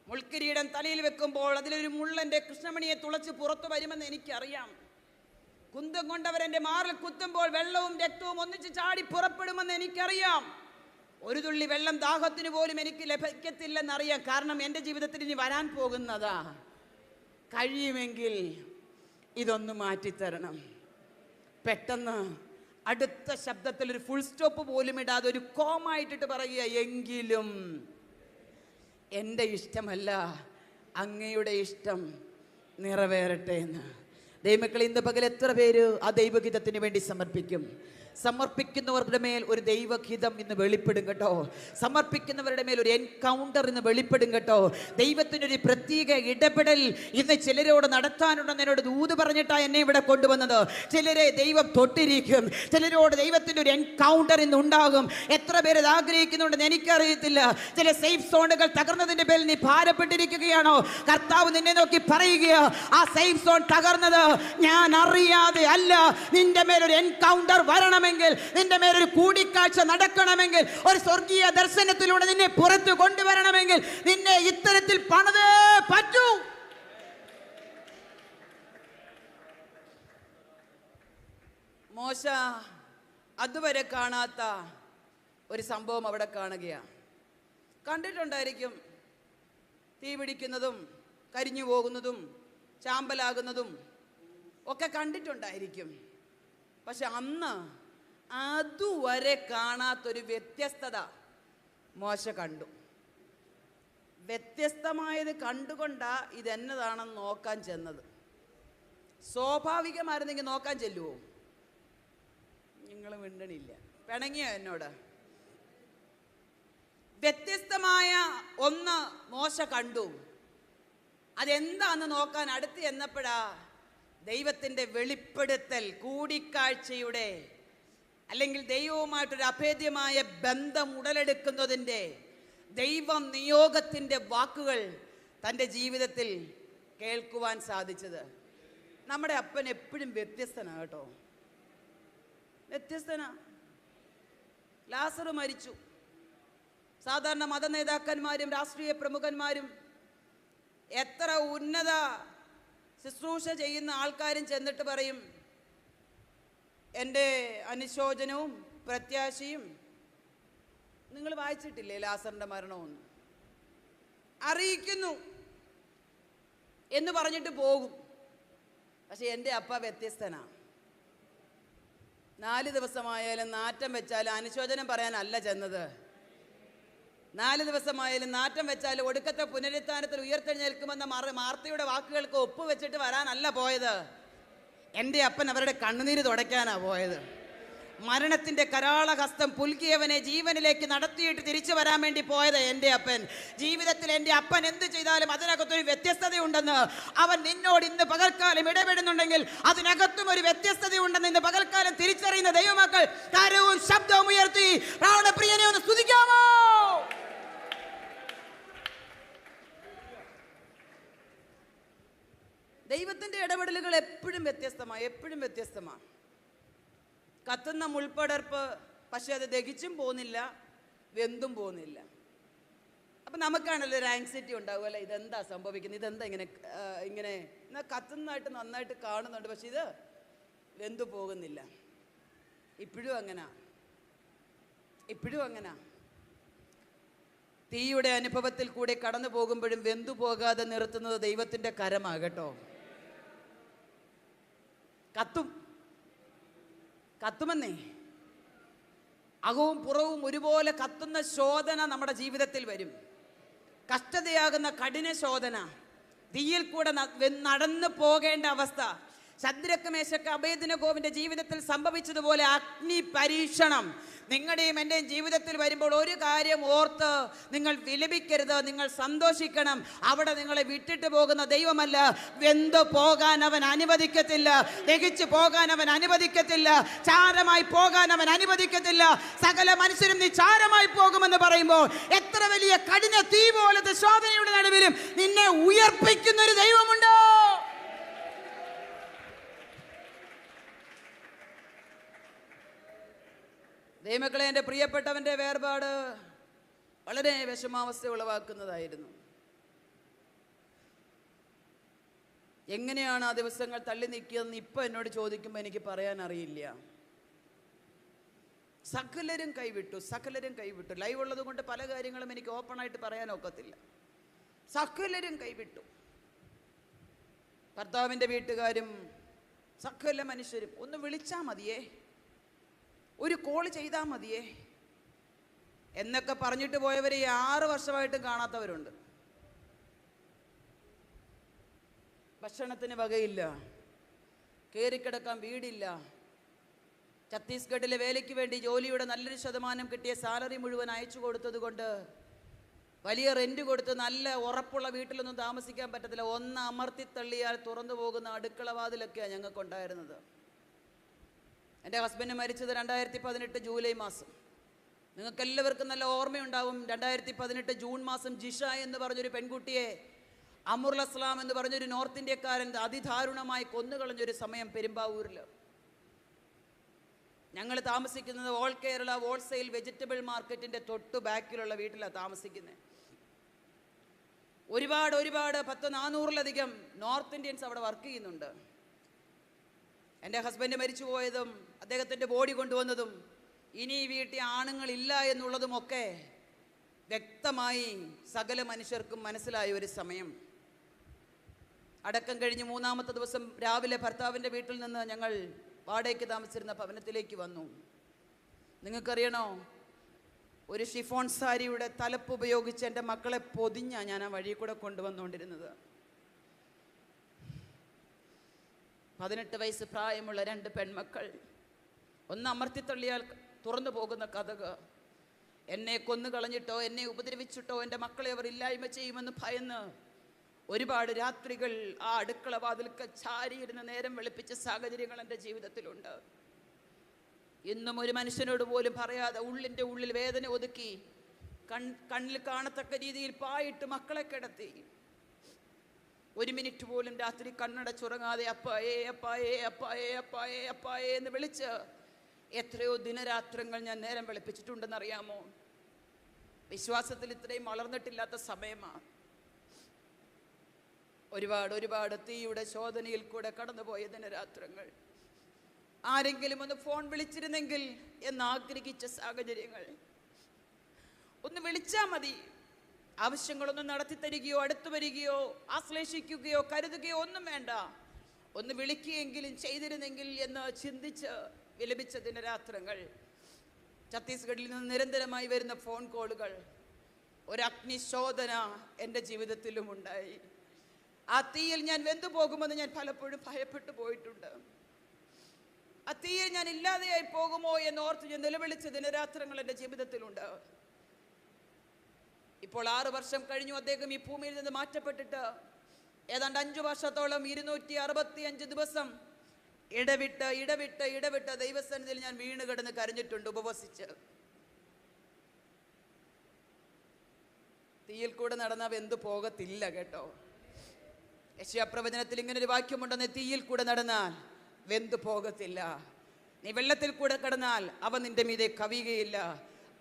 മുൾക്കിരീടം തലയിൽ വെക്കുമ്പോൾ അതിലൊരു മുള്ളൻ്റെ കൃഷ്ണമണിയെ തുളച്ച് പുറത്തു വരുമെന്ന് എനിക്കറിയാം. കുന്തം കൊണ്ടവരെൻ്റെ മാറിൽ കുത്തുമ്പോൾ വെള്ളവും രക്തവും ഒന്നിച്ച് ചാടി പുറപ്പെടുമെന്ന് എനിക്കറിയാം. ഒരു തുള്ളി വെള്ളം ദാഹത്തിന് പോലും എനിക്ക് ലഭിക്കത്തില്ലെന്നറിയാം. കാരണം എൻ്റെ ജീവിതത്തിൽ ഇനി വരാൻ പോകുന്നതാ. കഴിയുമെങ്കിൽ ഇതൊന്ന് മാറ്റിത്തരണം. പെട്ടെന്ന് അടുത്ത ശബ്ദത്തിൽ ഒരു ഫുൾ സ്റ്റോപ്പ് പോലും ഇടാതെ ഒരു കോമായിട്ടിട്ട് പറയുക, എങ്കിലും എൻ്റെ ഇഷ്ടമല്ല അങ്ങയുടെ ഇഷ്ടം നിറവേറട്ടെ എന്ന്. ദൈവമക്കളെ, ഇന്ന് പകൽ എത്ര പേര് ആ ദൈവഹിതത്തിന് വേണ്ടി സമർപ്പിക്കും? സമർപ്പിക്കുന്നവരുടെ മേൽ ഒരു ദൈവഹിതം ഇന്ന് വെളിപ്പെടും കേട്ടോ. സമർപ്പിക്കുന്നവരുടെ മേൽ ഒരു എൻകൗണ്ടർ ഇന്ന് വെളിപ്പെടും കേട്ടോ. ദൈവത്തിനൊരു പ്രത്യേക ഇടപെടൽ ഇന്ന് ചിലരോട് നടത്താനുണ്ടെന്ന് എന്നോട് ദൂത് പറഞ്ഞിട്ടാണ് എന്നെ ഇവിടെ കൊണ്ടുവന്നത്. ചിലരെ ദൈവം തൊട്ടിരിക്കും, ചിലരോട് ദൈവത്തിൻ്റെ ഒരു എൻകൗണ്ടർ ഇന്ന് ഉണ്ടാകും. എത്ര പേര് ഇത് ആഗ്രഹിക്കുന്നുണ്ടെന്ന് എനിക്കറിയത്തില്ല. ചില സേഫ് സോണുകൾ തകർന്നതിൻ്റെ പേരിൽ നീ ഭാരപ്പെട്ടിരിക്കുകയാണോ? കർത്താവ് നിന്നെ നോക്കി പറയുകയോ, ആ സേഫ് സോൺ തകർന്നത് ഞാൻ അറിയാതെ അല്ല. നിന്റെ മേലൊരു എൻകൗണ്ടർ വരണമെങ്കിൽ, നിന്റെ മേലൊരു കൂടിക്കാഴ്ച നടക്കണമെങ്കിൽ, ഒരു സ്വർഗീയ ദർശനത്തിലൂടെ നിന്നെ പുറത്തു കൊണ്ടുവരണമെങ്കിൽ നിന്നെ ഇത്തരത്തിൽ പണിതേ പറ്റൂ. മോശ അതുവരെ കാണാത്ത ഒരു സംഭവം അവിടെ കാണുകയാണ്. കണ്ടിട്ടുണ്ടായിരിക്കും, തീ പിടിക്കുന്നതും കരിഞ്ഞു പോകുന്നതും ചാമ്പലാകുന്നതും ഒക്കെ കണ്ടിട്ടുണ്ടായിരിക്കും. പക്ഷെ അന്ന് അതുവരെ കാണാത്തൊരു വ്യത്യസ്തത മോശ കണ്ടു. വ്യത്യസ്തമായത് കണ്ടുകൊണ്ടാ ഇതെന്നതാണെന്ന് നോക്കാൻ ചെന്നത്. സ്വാഭാവികമായിരുന്നെങ്കിൽ നോക്കാൻ ചെല്ലുവോ? നിങ്ങൾ മിണ്ടണില്ല, പിണങ്ങിയോ എന്നോട്? വ്യത്യസ്തമായ ഒന്ന് മോശ കണ്ടു. അതെന്താന്ന് നോക്കാൻ അടുത്ത് ചെന്നപ്പോഴാ ദൈവത്തിൻ്റെ വെളിപ്പെടുത്തൽ, കൂടിക്കാഴ്ചയുടെ അല്ലെങ്കിൽ ദൈവവുമായിട്ടൊരു അഭേദ്യമായ ബന്ധം ഉടലെടുക്കുന്നതിൻ്റെ ദൈവം നിയോഗത്തിൻ്റെ വാക്കുകൾ തൻ്റെ ജീവിതത്തിൽ കേൾക്കുവാൻ സാധിച്ചത്. നമ്മുടെ അപ്പൻ എപ്പോഴും വ്യത്യസ്തനാ കേട്ടോ, വ്യത്യസ്തനാ. ലാസർ മരിച്ചു. സാധാരണ മത നേതാക്കന്മാരും രാഷ്ട്രീയ പ്രമുഖന്മാരും എത്ര ഉന്നത ശുശ്രൂഷ ചെയ്യുന്ന ആൾക്കാരും ചെന്നിട്ട് പറയും, എൻ്റെ അനുശോചനവും പ്രത്യാശയും. നിങ്ങൾ വായിച്ചിട്ടില്ലേ ലാസറിൻ്റെ മരണമൊന്നും? അറിയിക്കുന്നു എന്ന് പറഞ്ഞിട്ട് പോകും. പക്ഷെ എൻ്റെ അപ്പ വ്യത്യസ്തനാ. 4 ദിവസമായാലും നാറ്റം വെച്ചാലും അനുശോചനം പറയാനല്ല ചെന്നത്. 4 ദിവസമായാലും നാറ്റം വെച്ചാലും ഒടുക്കത്തെ പുനരുത്ഥാനത്തിൽ ഉയർത്തെഴുന്നേൽക്കുമെന്ന മാർത്തയുടെ വാക്കുകൾക്ക് ഒപ്പുവെച്ചിട്ട് വരാനല്ല പോയത്. എൻ്റെ അപ്പൻ അവരുടെ കണ്ണുനീര് തുടയ്ക്കാനാ പോയത്. മരണത്തിൻ്റെ കരാളഹസ്തം പുൽകിയവനെ ജീവനിലേക്ക് നടത്തിയിട്ട് തിരിച്ചു വരാൻ വേണ്ടി പോയത് എൻ്റെ അപ്പൻ. ജീവിതത്തിൽ എൻ്റെ അപ്പൻ എന്ത് ചെയ്താലും അതിനകത്തൊരു വ്യത്യസ്തതയുണ്ടെന്ന് അവൻ നിന്നോട് ഇന്ന് പകൽക്കാലം ഇടപെടുന്നുണ്ടെങ്കിൽ അതിനകത്തും ഒരു വ്യത്യസ്തതയുണ്ടെന്ന് ഇന്ന് പകൽക്കാലം തിരിച്ചറിയുന്ന ദൈവമക്കൾ കരവും ശബ്ദവും ഉയർത്തി പ്രാണപ്രിയനെ ഒന്ന് സ്തുതിക്കാമോ? ദൈവത്തിൻ്റെ ഇടപെടലുകൾ എപ്പോഴും വ്യത്യസ്തമാണ്, എപ്പോഴും വ്യത്യസ്തമാണ്. കത്തുന്ന മുൾപ്പടർപ്പ്, പക്ഷെ അത് ദഹിച്ചും പോകുന്നില്ല, വെന്തും പോകുന്നില്ല. അപ്പം നമുക്കാണല്ലോ ഒരു ആങ്സൈറ്റി ഉണ്ടാവും, അല്ലേ? ഇതെന്താ സംഭവിക്കുന്നത്, ഇതെന്താ ഇങ്ങനെ എന്നാൽ കത്തുന്നതായിട്ട് നന്നായിട്ട് കാണുന്നുണ്ട്, പക്ഷെ ഇത് വെന്തു പോകുന്നില്ല. ഇപ്പോഴും അങ്ങനെ തീയുടെ അനുഭവത്തിൽ കൂടെ കടന്നു പോകുമ്പോഴും വെന്തു പോകാതെ നിർത്തുന്നത് ദൈവത്തിൻ്റെ കരമാകട്ടോ. കത്തുമെന്നേ. അകവും പുറവും ഒരുപോലെ കത്തുന്ന ശോധന നമ്മുടെ ജീവിതത്തിൽ വരും. കഷ്ടതയാകുന്ന കഠിന ശോധന, തീയിൽ കൂടെ നടന്നു പോകേണ്ട അവസ്ഥ. ശദ്രക്ക് മേശക്ക് അബേദ്നെഗോവിന്റെ ജീവിതത്തിൽ സംഭവിച്ചതുപോലെ അഗ്നി പരീക്ഷണം നിങ്ങളുടെയും എൻ്റെയും ജീവിതത്തിൽ വരുമ്പോൾ ഒരു കാര്യം ഓർത്ത് നിങ്ങൾ വിലപിക്കരുത്, നിങ്ങൾ സന്തോഷിക്കണം. അവിടെ നിങ്ങളെ വിട്ടിട്ട് പോകുന്ന ദൈവമല്ല. വെന്തു പോകാൻ അവൻ അനുവദിക്കത്തില്ല, ദഹിച്ചു പോകാൻ അവൻ അനുവദിക്കത്തില്ല, ചാരമായി പോകാൻ അവൻ അനുവദിക്കത്തില്ല. സകല മനുഷ്യരും നീ ചാരമായി പോകുമെന്ന് പറയുമ്പോൾ എത്ര വലിയ കഠിന തീ പോലത്തെ ശോധനയുടെ നടുവിലും നിന്നെ ഉയർപ്പിക്കുന്ന ഒരു ദൈവമുണ്ടോ? ദൈവമക്കളെ, എൻ്റെ പ്രിയപ്പെട്ടവൻ്റെ വേർപാട് വളരെ വിഷമാവസ്ഥ ഉളവാക്കുന്നതായിരുന്നു. എങ്ങനെയാണ് ആ ദിവസങ്ങൾ തള്ളി നീക്കിയതെന്ന് ഇപ്പം എന്നോട് ചോദിക്കുമ്പോൾ എനിക്ക് പറയാൻ അറിയില്ല. സകലരും കൈവിട്ടു. ലൈവ് ഉള്ളത് കൊണ്ട് പല കാര്യങ്ങളും എനിക്ക് ഓപ്പണായിട്ട് പറയാൻ ഒക്കത്തില്ല. സകലരും കൈവിട്ടു. ഭർത്താവിൻ്റെ വീട്ടുകാരും സകല മനുഷ്യരും. ഒന്ന് വിളിച്ചാൽ മതിയേ, ഒരു കോൾ ചെയ്താൽ മതിയേ എന്നൊക്കെ പറഞ്ഞിട്ട് പോയവരെ 6 വർഷമായിട്ടും കാണാത്തവരുണ്ട്. ഭക്ഷണത്തിന് വകയില്ല, കയറിക്കിടക്കാൻ വീടില്ല. ഛത്തീസ്ഗഡിലെ വേലയ്ക്ക് വേണ്ടി ജോലിയുടെ നല്ലൊരു ശതമാനം കിട്ടിയ സാലറി മുഴുവൻ അയച്ചു കൊടുത്തത് കൊണ്ട് വലിയ റെന്റ് കൊടുത്ത് നല്ല ഉറപ്പുള്ള വീട്ടിലൊന്നും താമസിക്കാൻ പറ്റത്തില്ല. ഒന്ന് അമർത്തി തള്ളിയാൽ തുറന്നു പോകുന്ന അടുക്കള വാതിലൊക്കെയാണ് ഞങ്ങൾക്കുണ്ടായിരുന്നത്. എൻ്റെ ഹസ്ബൻഡ് മരിച്ചത് 2018 ജൂലൈ മാസം. നിങ്ങൾക്കെല്ലാവർക്കും നല്ല ഓർമ്മയുണ്ടാവും. 2018 ജൂൺ മാസം ജിഷ എന്ന് പറഞ്ഞൊരു പെൺകുട്ടിയെ അമുറുൽ അസ്ലാം എന്ന് പറഞ്ഞൊരു നോർത്ത് ഇന്ത്യക്കാരൻ അതിദാരുണമായി കൊന്നുകളഞ്ഞൊരു സമയം പെരുമ്പാവൂരിൽ. ഞങ്ങൾ താമസിക്കുന്നത് ഓൾ കേരള ഹോൾസെയിൽ വെജിറ്റബിൾ മാർക്കറ്റിൻ്റെ തൊട്ട് ബാക്കിലുള്ള വീട്ടിലാണ് താമസിക്കുന്നത്. ഒരുപാട് 400-ലധികം നോർത്ത് ഇന്ത്യൻസ് അവിടെ വർക്ക് ചെയ്യുന്നുണ്ട്. എൻ്റെ ഹസ്ബൻഡ് മരിച്ചു പോയതും അദ്ദേഹത്തിൻ്റെ ബോഡി കൊണ്ടുവന്നതും ഇനി ഈ വീട്ടിൽ ആണുങ്ങളില്ല എന്നുള്ളതുമൊക്കെ വ്യക്തമായി സകല മനുഷ്യർക്കും മനസ്സിലായ ഒരു സമയം. അടക്കം കഴിഞ്ഞ് 3-ാമത്തെ ദിവസം രാവിലെ ഭർത്താവിൻ്റെ വീട്ടിൽ നിന്ന് ഞങ്ങൾ വാടകയ്ക്ക് താമസിച്ചിരുന്ന ഭവനത്തിലേക്ക് വന്നു. നിങ്ങൾക്കറിയണോ, ഒരു ഷിഫോൺ സാരിയുടെ തലപ്പ് ഉപയോഗിച്ച് എൻ്റെ മക്കളെ പൊതിഞ്ഞാണ് ഞാൻ ആ വഴി കൂടെ കൊണ്ടുവന്നുകൊണ്ടിരുന്നത്. 18 വയസ്സ് പ്രായമുള്ള 2 പെൺമക്കൾ. ഒന്ന് അമർത്തിത്തള്ളിയാൽ തുറന്നു പോകുന്ന കഥക്. എന്നെ കൊന്നു കളഞ്ഞിട്ടോ എന്നെ ഉപദ്രവിച്ചിട്ടോ എൻ്റെ മക്കളെ അവർ ഇല്ലായ്മ ചെയ്യുമെന്ന് ഭയന്ന് ഒരുപാട് രാത്രികൾ ആ അടുക്കള വാതിൽക്ക് ചാരിയിരുന്ന് നേരം വെളുപ്പിച്ച സാഹചര്യങ്ങൾ എൻ്റെ ജീവിതത്തിലുണ്ട്. ഇന്നും ഒരു മനുഷ്യനോട് പോലും പറയാതെ ഉള്ളിൻ്റെ ഉള്ളിൽ വേദന ഒതുക്കി കണ്ണിൽ കാണത്തക്ക രീതിയിൽ പായിട്ട് മക്കളെ കിടത്തി. 1 മിനിറ്റ് പോലും രാത്രി കണ്ണടച്ചുറങ്ങാതെ അപ്പായേ അപ്പായേ അപ്പായേ അപ്പായേ അപ്പായേ എന്ന് വിളിച്ച് എത്രയോ ദിനരാത്രങ്ങൾ ഞാൻ നേരം വെളുപ്പിച്ചിട്ടുണ്ടെന്നറിയാമോ? വിശ്വാസത്തിൽ ഇത്രയും വളർന്നിട്ടില്ലാത്ത സമയമാണ്. ഒരുപാട് തീയുടെ ശോധനയിൽ കൂടെ കടന്നുപോയ ദിനരാത്രങ്ങൾ. ആരെങ്കിലും ഒന്ന് ഫോൺ വിളിച്ചിരുന്നെങ്കിൽ എന്ന് ആഗ്രഹിച്ച സാഹചര്യങ്ങൾ. ഒന്ന് വിളിച്ചാൽ മതി, ആവശ്യങ്ങളൊന്നും നടത്തി തരികയോ അടുത്തു വരികയോ ആശ്ലേഷിക്കുകയോ കരുതുകയോ ഒന്നും വേണ്ട. ഒന്ന് വിളിക്കുകയെങ്കിലും ചെയ്തിരുന്നെങ്കിൽ എന്ന് ചിന്തിച്ച് വിലപിച്ച ദിനരാത്രങ്ങൾ. ഛത്തീസ്ഗഡിൽ നിന്ന് നിരന്തരമായി വരുന്ന ഫോൺ കോളുകൾ. ഒരു അഗ്നിശോധന എൻ്റെ ജീവിതത്തിലും ഉണ്ടായി. ആ തീയിൽ ഞാൻ വെന്തു പോകുമെന്ന് ഞാൻ പലപ്പോഴും ഭയപ്പെട്ടു പോയിട്ടുണ്ട്. ആ തീയിൽ ഞാൻ ഇല്ലാതെയായി പോകുമോ എന്നോർത്ത് ഞാൻ നിലവിളിച്ച ദിനരാത്രങ്ങൾ എൻ്റെ ജീവിതത്തിലുണ്ട്. ഇപ്പോൾ 6 വർഷം കഴിഞ്ഞു അദ്ദേഹം ഈ ഭൂമിയിൽ നിന്ന് മാറ്റപ്പെട്ടിട്ട്. ഏതാണ്ട് 5 വർഷത്തോളം 265 ദിവസം ഇടവിട്ട് ദൈവസന്നിധിയിൽ ഞാൻ വീണ് കിടന്ന് കരഞ്ഞിട്ടുണ്ട്, ഉപവസിച്ച്. തീയിൽ കൂടെ നടന്ന വെന്തു പോകത്തില്ല കേട്ടോ. യെശയ്യാപ്രവചനത്തിൽ ഇങ്ങനെ ഒരു വാക്യമുണ്ടെന്ന്, തീയിൽ കൂടെ നടന്നാൽ വെന്തു പോകത്തില്ല. നീ വെള്ളത്തിൽ കൂടെ കടന്നാൽ അവ നിന്റെ മീതെ കവിയുകയില്ല.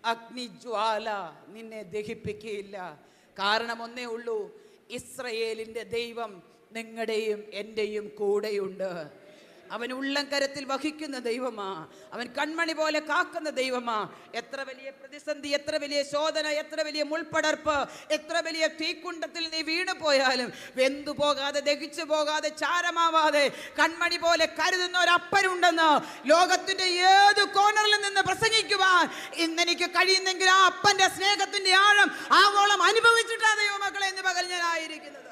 അഗ്നിജ്വാല നിന്നെ ദഹിപ്പിക്കുകയില്ല. കാരണം ഒന്നേ ഉള്ളൂ, ഇസ്രയേലിൻ്റെ ദൈവം നിങ്ങളുടെയും എൻ്റെയും കൂടെയുണ്ട്. അവൻ ഉള്ളം കരത്തിൽ വഹിക്കുന്ന ദൈവമാ. അവൻ കൺമണി പോലെ കാക്കുന്ന ദൈവമാ. എത്ര വലിയ പ്രതിസന്ധി, എത്ര വലിയ ശോധന, എത്ര വലിയ മുൾപ്പടർപ്പ്, എത്ര വലിയ തീക്കുണ്ടത്തിൽ നീ വീണു പോയാലും വെന്തു പോകാതെ, ദഹിച്ചു പോകാതെ, ചാരമാവാതെ കൺമണി പോലെ കരുതുന്ന ഒരപ്പനുണ്ടെന്ന് ലോകത്തിന്റെ ഏത് കോർണറിൽ നിന്ന് പ്രസംഗിക്കുവാൻ ഇന്നെനിക്ക് കഴിയുന്നെങ്കിൽ ആ അപ്പന്റെ സ്നേഹത്തിന്റെ ആഴം ആവോളം അനുഭവിച്ചിട്ടാ ദൈവമക്കളെ ഇന്ന് പകൽ ഞാനായിരിക്കുന്നത്.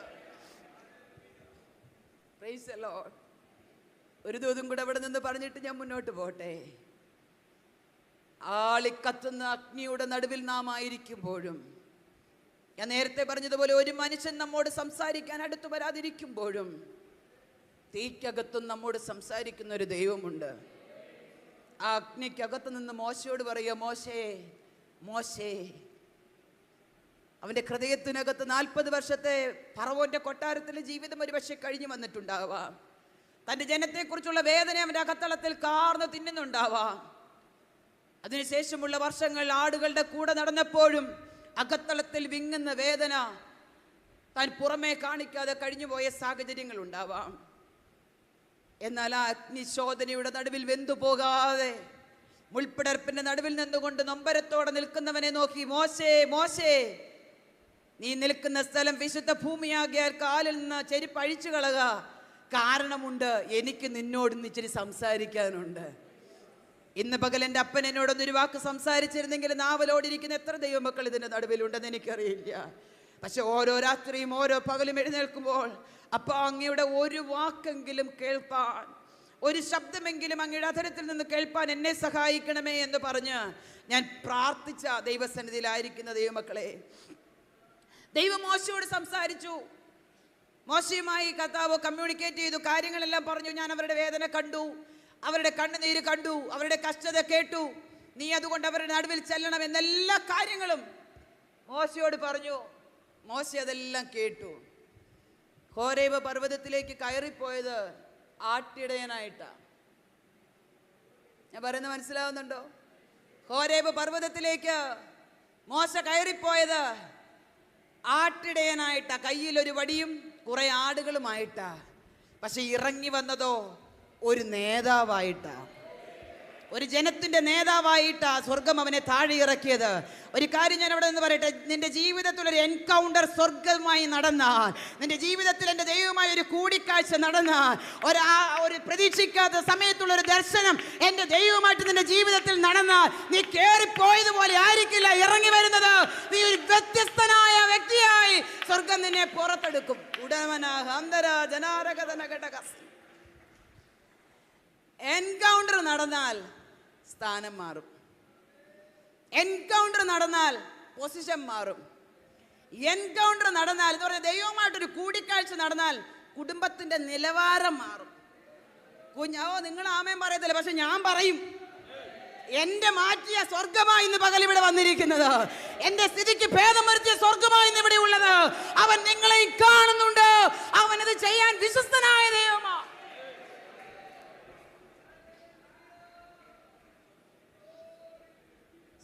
Praise the Lord. ഒരു ദൂതും കൂടെ അവിടെ നിന്ന് പറഞ്ഞിട്ട് ഞാൻ മുന്നോട്ട് പോട്ടെ. ആളിക്കത്തുന്ന അഗ്നിയുടെ നടുവിൽ നാം ആയിരിക്കുമ്പോഴും, ഞാൻ നേരത്തെ പറഞ്ഞതുപോലെ ഒരു മനുഷ്യൻ നമ്മോട് സംസാരിക്കാൻ അടുത്തു വരാതിരിക്കുമ്പോഴും തീക്കകത്തും നമ്മോട് സംസാരിക്കുന്ന ഒരു ദൈവമുണ്ട്. ആ അഗ്നിക്കകത്ത് നിന്ന് മോശയോട് പറയുക, മോശേ മോശേ. അവന്റെ ഹൃദയത്തിനകത്ത് 40 വർഷത്തെ ഫറവോന്റെ കൊട്ടാരത്തിലെ ജീവിതം ഒരു പക്ഷെ കഴിഞ്ഞു വന്നിട്ടുണ്ടാവാം. തൻ്റെ ജനത്തെക്കുറിച്ചുള്ള വേദന അവൻ്റെ അകത്തളത്തിൽ കാർന്ന് തിന്നുന്നുണ്ടാവാം. അതിനുശേഷമുള്ള വർഷങ്ങൾ ആടുകളുടെ കൂടെ നടന്നപ്പോഴും അകത്തളത്തിൽ വിങ്ങുന്ന വേദന താൻ പുറമേ കാണിക്കാതെ കഴിഞ്ഞുപോയ സാഹചര്യങ്ങൾ ഉണ്ടാവാം. എന്നാൽ ആ അഗ്നിശോധനയുടെ നടുവിൽ വെന്തുപോകാതെ മുൾപ്പിടർപ്പിന്റെ നടുവിൽ നിന്നുകൊണ്ട് നൊമ്പരത്തോടെ നിൽക്കുന്നവനെ നോക്കി, മോശേ മോശേ, നീ നിൽക്കുന്ന സ്ഥലം വിശുദ്ധ ഭൂമിയാകിയാൽ കാലിൽ നിന്ന് ചെരുപ്പ് അഴിച്ചു കളക. കാരണമുണ്ട്, എനിക്ക് നിന്നോട് ഇച്ചിരി സംസാരിക്കാനുണ്ട്. ഇന്ന് പകൽ എൻ്റെ അപ്പൻ എന്നോടൊന്നൊരു വാക്ക് സംസാരിച്ചിരുന്നെങ്കിൽ നാവലോടിരിക്കുന്ന എത്ര ദൈവമക്കൾ ഇതിൻ്റെ നടുവിലുണ്ടെന്ന് എനിക്കറിയില്ല. പക്ഷെ ഓരോ രാത്രിയും ഓരോ പകലും എഴുന്നേൽക്കുമ്പോൾ അപ്പ അങ്ങയുടെ ഒരു വാക്കെങ്കിലും കേൾപ്പാൻ, ഒരു ശബ്ദമെങ്കിലും അങ്ങയുടെ അധരത്തിൽ നിന്ന് കേൾപ്പാൻ എന്നെ സഹായിക്കണമേ എന്ന് പറഞ്ഞ് ഞാൻ പ്രാർത്ഥിച്ച ദൈവസന്നിധിയിലായിരിക്കുന്ന ദൈവമക്കളെ, ദൈവം മോശയോട് സംസാരിച്ചു. മോശയുമായി കർത്താവ് കമ്മ്യൂണിക്കേറ്റ് ചെയ്തു, കാര്യങ്ങളെല്ലാം പറഞ്ഞു. ഞാൻ അവരുടെ വേദന കണ്ടു, അവരുടെ കണ്ണുനീര് കണ്ടു, അവരുടെ കഷ്ടത കേട്ടു. നീ അതുകൊണ്ട് അവരുടെ നടുവിൽ ചെല്ലണം എന്നെല്ലാ കാര്യങ്ങളും മോശയോട് പറഞ്ഞു. മോശ അതെല്ലാം കേട്ടു. ഹോരേബ് പർവ്വതത്തിലേക്ക് കയറിപ്പോയത് ആട്ടിടയനായിട്ടാ. ഞാൻ പറയുന്നത് മനസ്സിലാവുന്നുണ്ടോ? ഹോരേബ് പർവ്വതത്തിലേക്ക് മോശ കയറിപ്പോയത് ആട്ടിടയനായിട്ടാ, കയ്യിലൊരു വടിയും കുറെ ആടുകളുമായിട്ടാ. പക്ഷെ ഇറങ്ങി വന്നതോ ഒരു നേതാവായിട്ടാ, ഒരു ജനത്തിന്റെ നേതാവായിട്ടാ സ്വർഗം അവനെ താഴെ ഇറക്കിയത്. ഒരു കാര്യം ഞാൻ അവിടെ നിന്ന് പറയട്ടെ, നിന്റെ ജീവിതത്തിൽ ഒരു എൻകൗണ്ടർ സ്വർഗമായി നടന്നാൽ, നിന്റെ ജീവിതത്തിൽ എൻ്റെ ദൈവമായി ഒരു കൂടിക്കാഴ്ച നടന്നാൽ, ഒരു പ്രതീക്ഷിക്കാത്ത സമയത്തുള്ള ഒരു ദർശനം എൻ്റെ ദൈവമായിട്ട് നിന്റെ ജീവിതത്തിൽ നടന്നാൽ, നീ കയറിപ്പോയതുപോലെ ആയിരിക്കില്ല ഇറങ്ങി വരുന്നത്. നീ ഒരു വ്യത്യസ്തനായ വ്യക്തിയായി സ്വർഗം നിന്നെ പുറത്തെടുക്കും. എൻകൗണ്ടർ നടന്നാൽ സ്ഥാനം മാറും. എൻകൗണ്ടർ നടന്നാൽ പൊസിഷൻ മാറും. എൻകൗണ്ടർ നടന്നാൽ എന്ന് പറഞ്ഞാൽ ദൈവവുമായിട്ടൊരു കൂടിക്കാഴ്ച നടന്നാൽ കുടുംബത്തിന്റെ നിലവാരം മാറും. നിങ്ങൾ ആമേൻ പറയത്തില്ല, പക്ഷെ ഞാൻ പറയും. എന്റെ മാറ്റിയ സ്വർഗമായി ഇന്ന് പകൽ ഇവിടെ വന്നിരിക്കുന്നത്, എന്റെ സ്ഥിതിക്ക് ഭേദം വരുത്തിയ സ്വർഗമായി ഇന്ന് ഇവിടെ ഉള്ളത്. അവൻ നിങ്ങളെയും കാണുന്നുണ്ട്. അവനത് ചെയ്യാൻ വിശ്വസ്തനായ ദൈവമാണ്.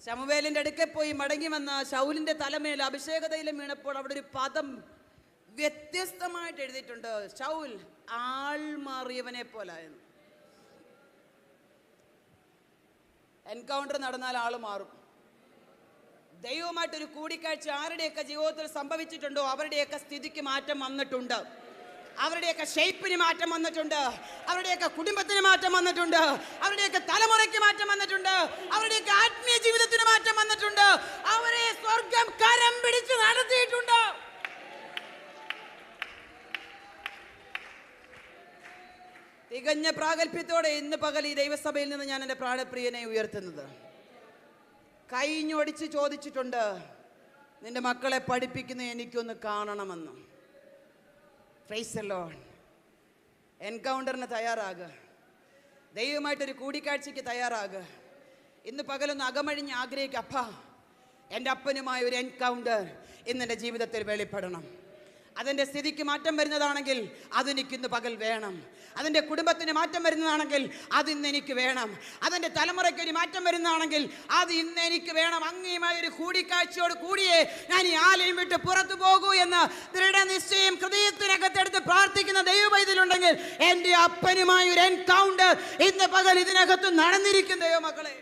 ശമൂവേലിന്റെ അടുക്കൽ പോയി മടങ്ങി വന്ന ശൗലിന്റെ തലമേൽ അഭിഷേക തൈലം വീണപ്പോൾ അവിടെ ഒരു പദം വ്യത്യസ്തമായിട്ട് എഴുതിയിട്ടുണ്ട്. ശൗൽ ആൾ മാറിയവനെ പോലായിരുന്നു. എൻകൗണ്ടർ നടന്നാൽ ആള് മാറും. ദൈവവുമായിട്ടൊരു കൂടിക്കാഴ്ച ആരുടെയൊക്കെ ജീവിതത്തിൽ സംഭവിച്ചിട്ടുണ്ടോ അവരുടെയൊക്കെ സ്ഥിതിക്ക് മാറ്റം വന്നിട്ടുണ്ട്. അവരുടെയൊക്കെ ഷേപ്പിന് മാറ്റം വന്നിട്ടുണ്ട്. അവരുടെയൊക്കെ കുടുംബത്തിന് മാറ്റം വന്നിട്ടുണ്ട്. അവരുടെയൊക്കെ തലമുറയ്ക്ക് മാറ്റം വന്നിട്ടുണ്ട്. അവരുടെയൊക്കെ ആത്മീയ ജീവിതത്തിന് മാറ്റം വന്നിട്ടുണ്ട്. അവരെ സ്വർഗം കരം പിടിച്ച് നടത്തിയിട്ടുണ്ട്. തികഞ്ഞ പ്രാഗൽഭ്യത്തോടെ ഇന്ന് പകൽ ഈ ദൈവസഭയിൽ നിന്ന് ഞാൻ എൻ്റെ പ്രാണപ്രിയനെ ഉയർത്തുന്നത്. കൈഞ്ഞൊടിച്ച് ചോദിച്ചിട്ടുണ്ട്, നിന്റെ മക്കളെ പഠിപ്പിക്കുന്ന എനിക്കൊന്ന് കാണണമെന്ന്. Praise the Lord. എൻകൗണ്ടറിന് തയ്യാറാകുക. ദൈവമായിട്ടൊരു കൂടിക്കാഴ്ചയ്ക്ക് തയ്യാറാകുക. ഇന്ന് പകലൊന്ന് അകമഴിഞ്ഞ് ആഗ്രഹിക്കുക, അപ്പാ എൻ്റെ അപ്പനുമായ ഒരു എൻകൗണ്ടർ ഇന്നെൻ്റെ ജീവിതത്തിൽ വെളിപ്പെടണം. അതിൻ്റെ സ്ഥിതിക്ക് മാറ്റം വരുന്നതാണെങ്കിൽ അതെനിക്കിന്ന് പകൽ വേണം. അതിൻ്റെ കുടുംബത്തിന് മാറ്റം വരുന്നതാണെങ്കിൽ അതിന്ന് എനിക്ക് വേണം. അതിൻ്റെ തലമുറയ്ക്ക് ഒരു മാറ്റം വരുന്നതാണെങ്കിൽ അത് ഇന്ന് എനിക്ക് വേണം. അങ്ങയുമായ ഒരു കൂടിക്കാഴ്ചയോട് കൂടിയേ ഞാൻ ഈ ആലയം വിട്ട് പുറത്തു പോകൂ എന്ന് ദൃഢനിശ്ചയം ഹൃദയത്തിനകത്തെടുത്ത് പ്രാർത്ഥിക്കുന്ന ദൈവവൈദ്യുണ്ടെങ്കിൽ എൻ്റെ അപ്പനുമായ ഒരു എൻകൗണ്ടർ ഇന്ന് പകൽ ഇതിനകത്ത് നടന്നിരിക്കും. ദൈവമക്കളെ,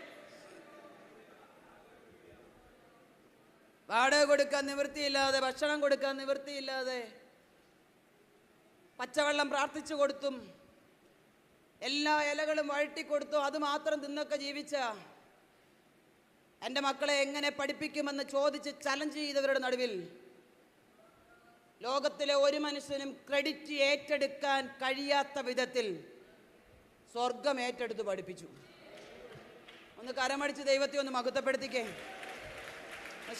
വാടക കൊടുക്കാൻ നിവൃത്തിയില്ലാതെ, ഭക്ഷണം കൊടുക്കാൻ നിവൃത്തിയില്ലാതെ, പച്ചവെള്ളം പ്രാർത്ഥിച്ചു കൊടുത്തും എല്ലാ ഇലകളും വഴട്ടിക്കൊടുത്തും അത് മാത്രം തിന്നൊക്കെ ജീവിച്ച എൻ്റെ മക്കളെ എങ്ങനെ പഠിപ്പിക്കുമെന്ന് ചോദിച്ച് ചലഞ്ച് ചെയ്തവരുടെ നടുവിൽ ലോകത്തിലെ ഒരു മനുഷ്യനും ക്രെഡിറ്റ് ഏറ്റെടുക്കാൻ കഴിയാത്ത വിധത്തിൽ സ്വർഗം ഏറ്റെടുത്ത് പഠിപ്പിച്ചു. ഒന്ന് കരമടിച്ച് ദൈവത്തെ ഒന്ന് മഹത്വപ്പെടുത്തിക്കേ.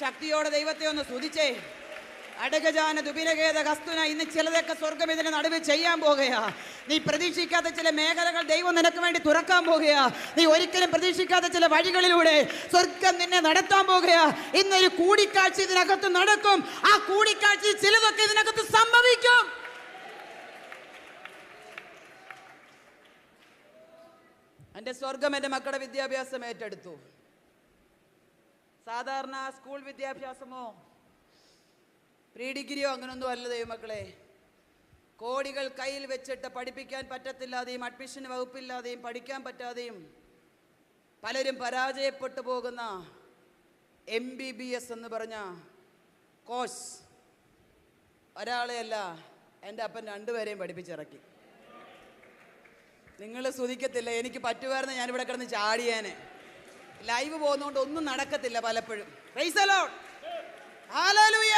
ശക്തിയോടെ ദൈവത്തെ ഒന്ന് സ്തുതിച്ചേ. അടകജാന ദുബിലകേത കസ്തുന. ഇന്ന് ചിലതൊക്കെ സ്വർഗം ഇതിന് നടുവ് ചെയ്യാൻ പോകുകയാ. നീ പ്രതീക്ഷിക്കാത്ത ചില മേഖലകൾ ദൈവം നിനക്ക് വേണ്ടി തുറക്കാൻ പോകുകയാ. നീ ഒരിക്കലും പ്രതീക്ഷിക്കാത്ത ചില വഴികളിലൂടെ സ്വർഗം നിന്നെ നടത്താൻ പോകുകയാ. ഇന്നൊരു കൂടിക്കാഴ്ച ഇതിനകത്ത് നടക്കും. ആ കൂടിക്കാഴ്ചയിൽ ചിലതൊക്കെ ഇതിനകത്ത് സംഭവിക്കും. എൻ്റെ സ്വർഗം എൻ്റെ മക്കളുടെ വിദ്യാഭ്യാസം ഏറ്റെടുത്തു. സാധാരണ സ്കൂൾ വിദ്യാഭ്യാസമോ പ്രീ ഡിഗ്രിയോ അങ്ങനൊന്നും അല്ല ദൈവമക്കളെ. കോടികൾ കയ്യിൽ വെച്ചിട്ട് പഠിപ്പിക്കാൻ പറ്റത്തില്ലാതെയും അഡ്മിഷൻ വകുപ്പില്ലാതെയും പഠിക്കാൻ പറ്റാതെയും പലരും പരാജയപ്പെട്ടു പോകുന്ന MBBS എന്ന് പറഞ്ഞ കോഴ്സ് ഒരാളെയല്ല, എൻ്റെ അപ്പൻ രണ്ടുപേരെയും പഠിപ്പിച്ചിറക്കി. നിങ്ങൾ സ്തുതിക്കത്തില്ല. എനിക്ക് പറ്റുമായിരുന്നു ഞാനിവിടെ കിടന്ന് ചാടിയാനെ. ലൈവ് പോകുന്നതുകൊണ്ട് ഒന്നും നടക്കത്തില്ല പലപ്പോഴും. Price the Lord. ഹല്ലേലൂയ.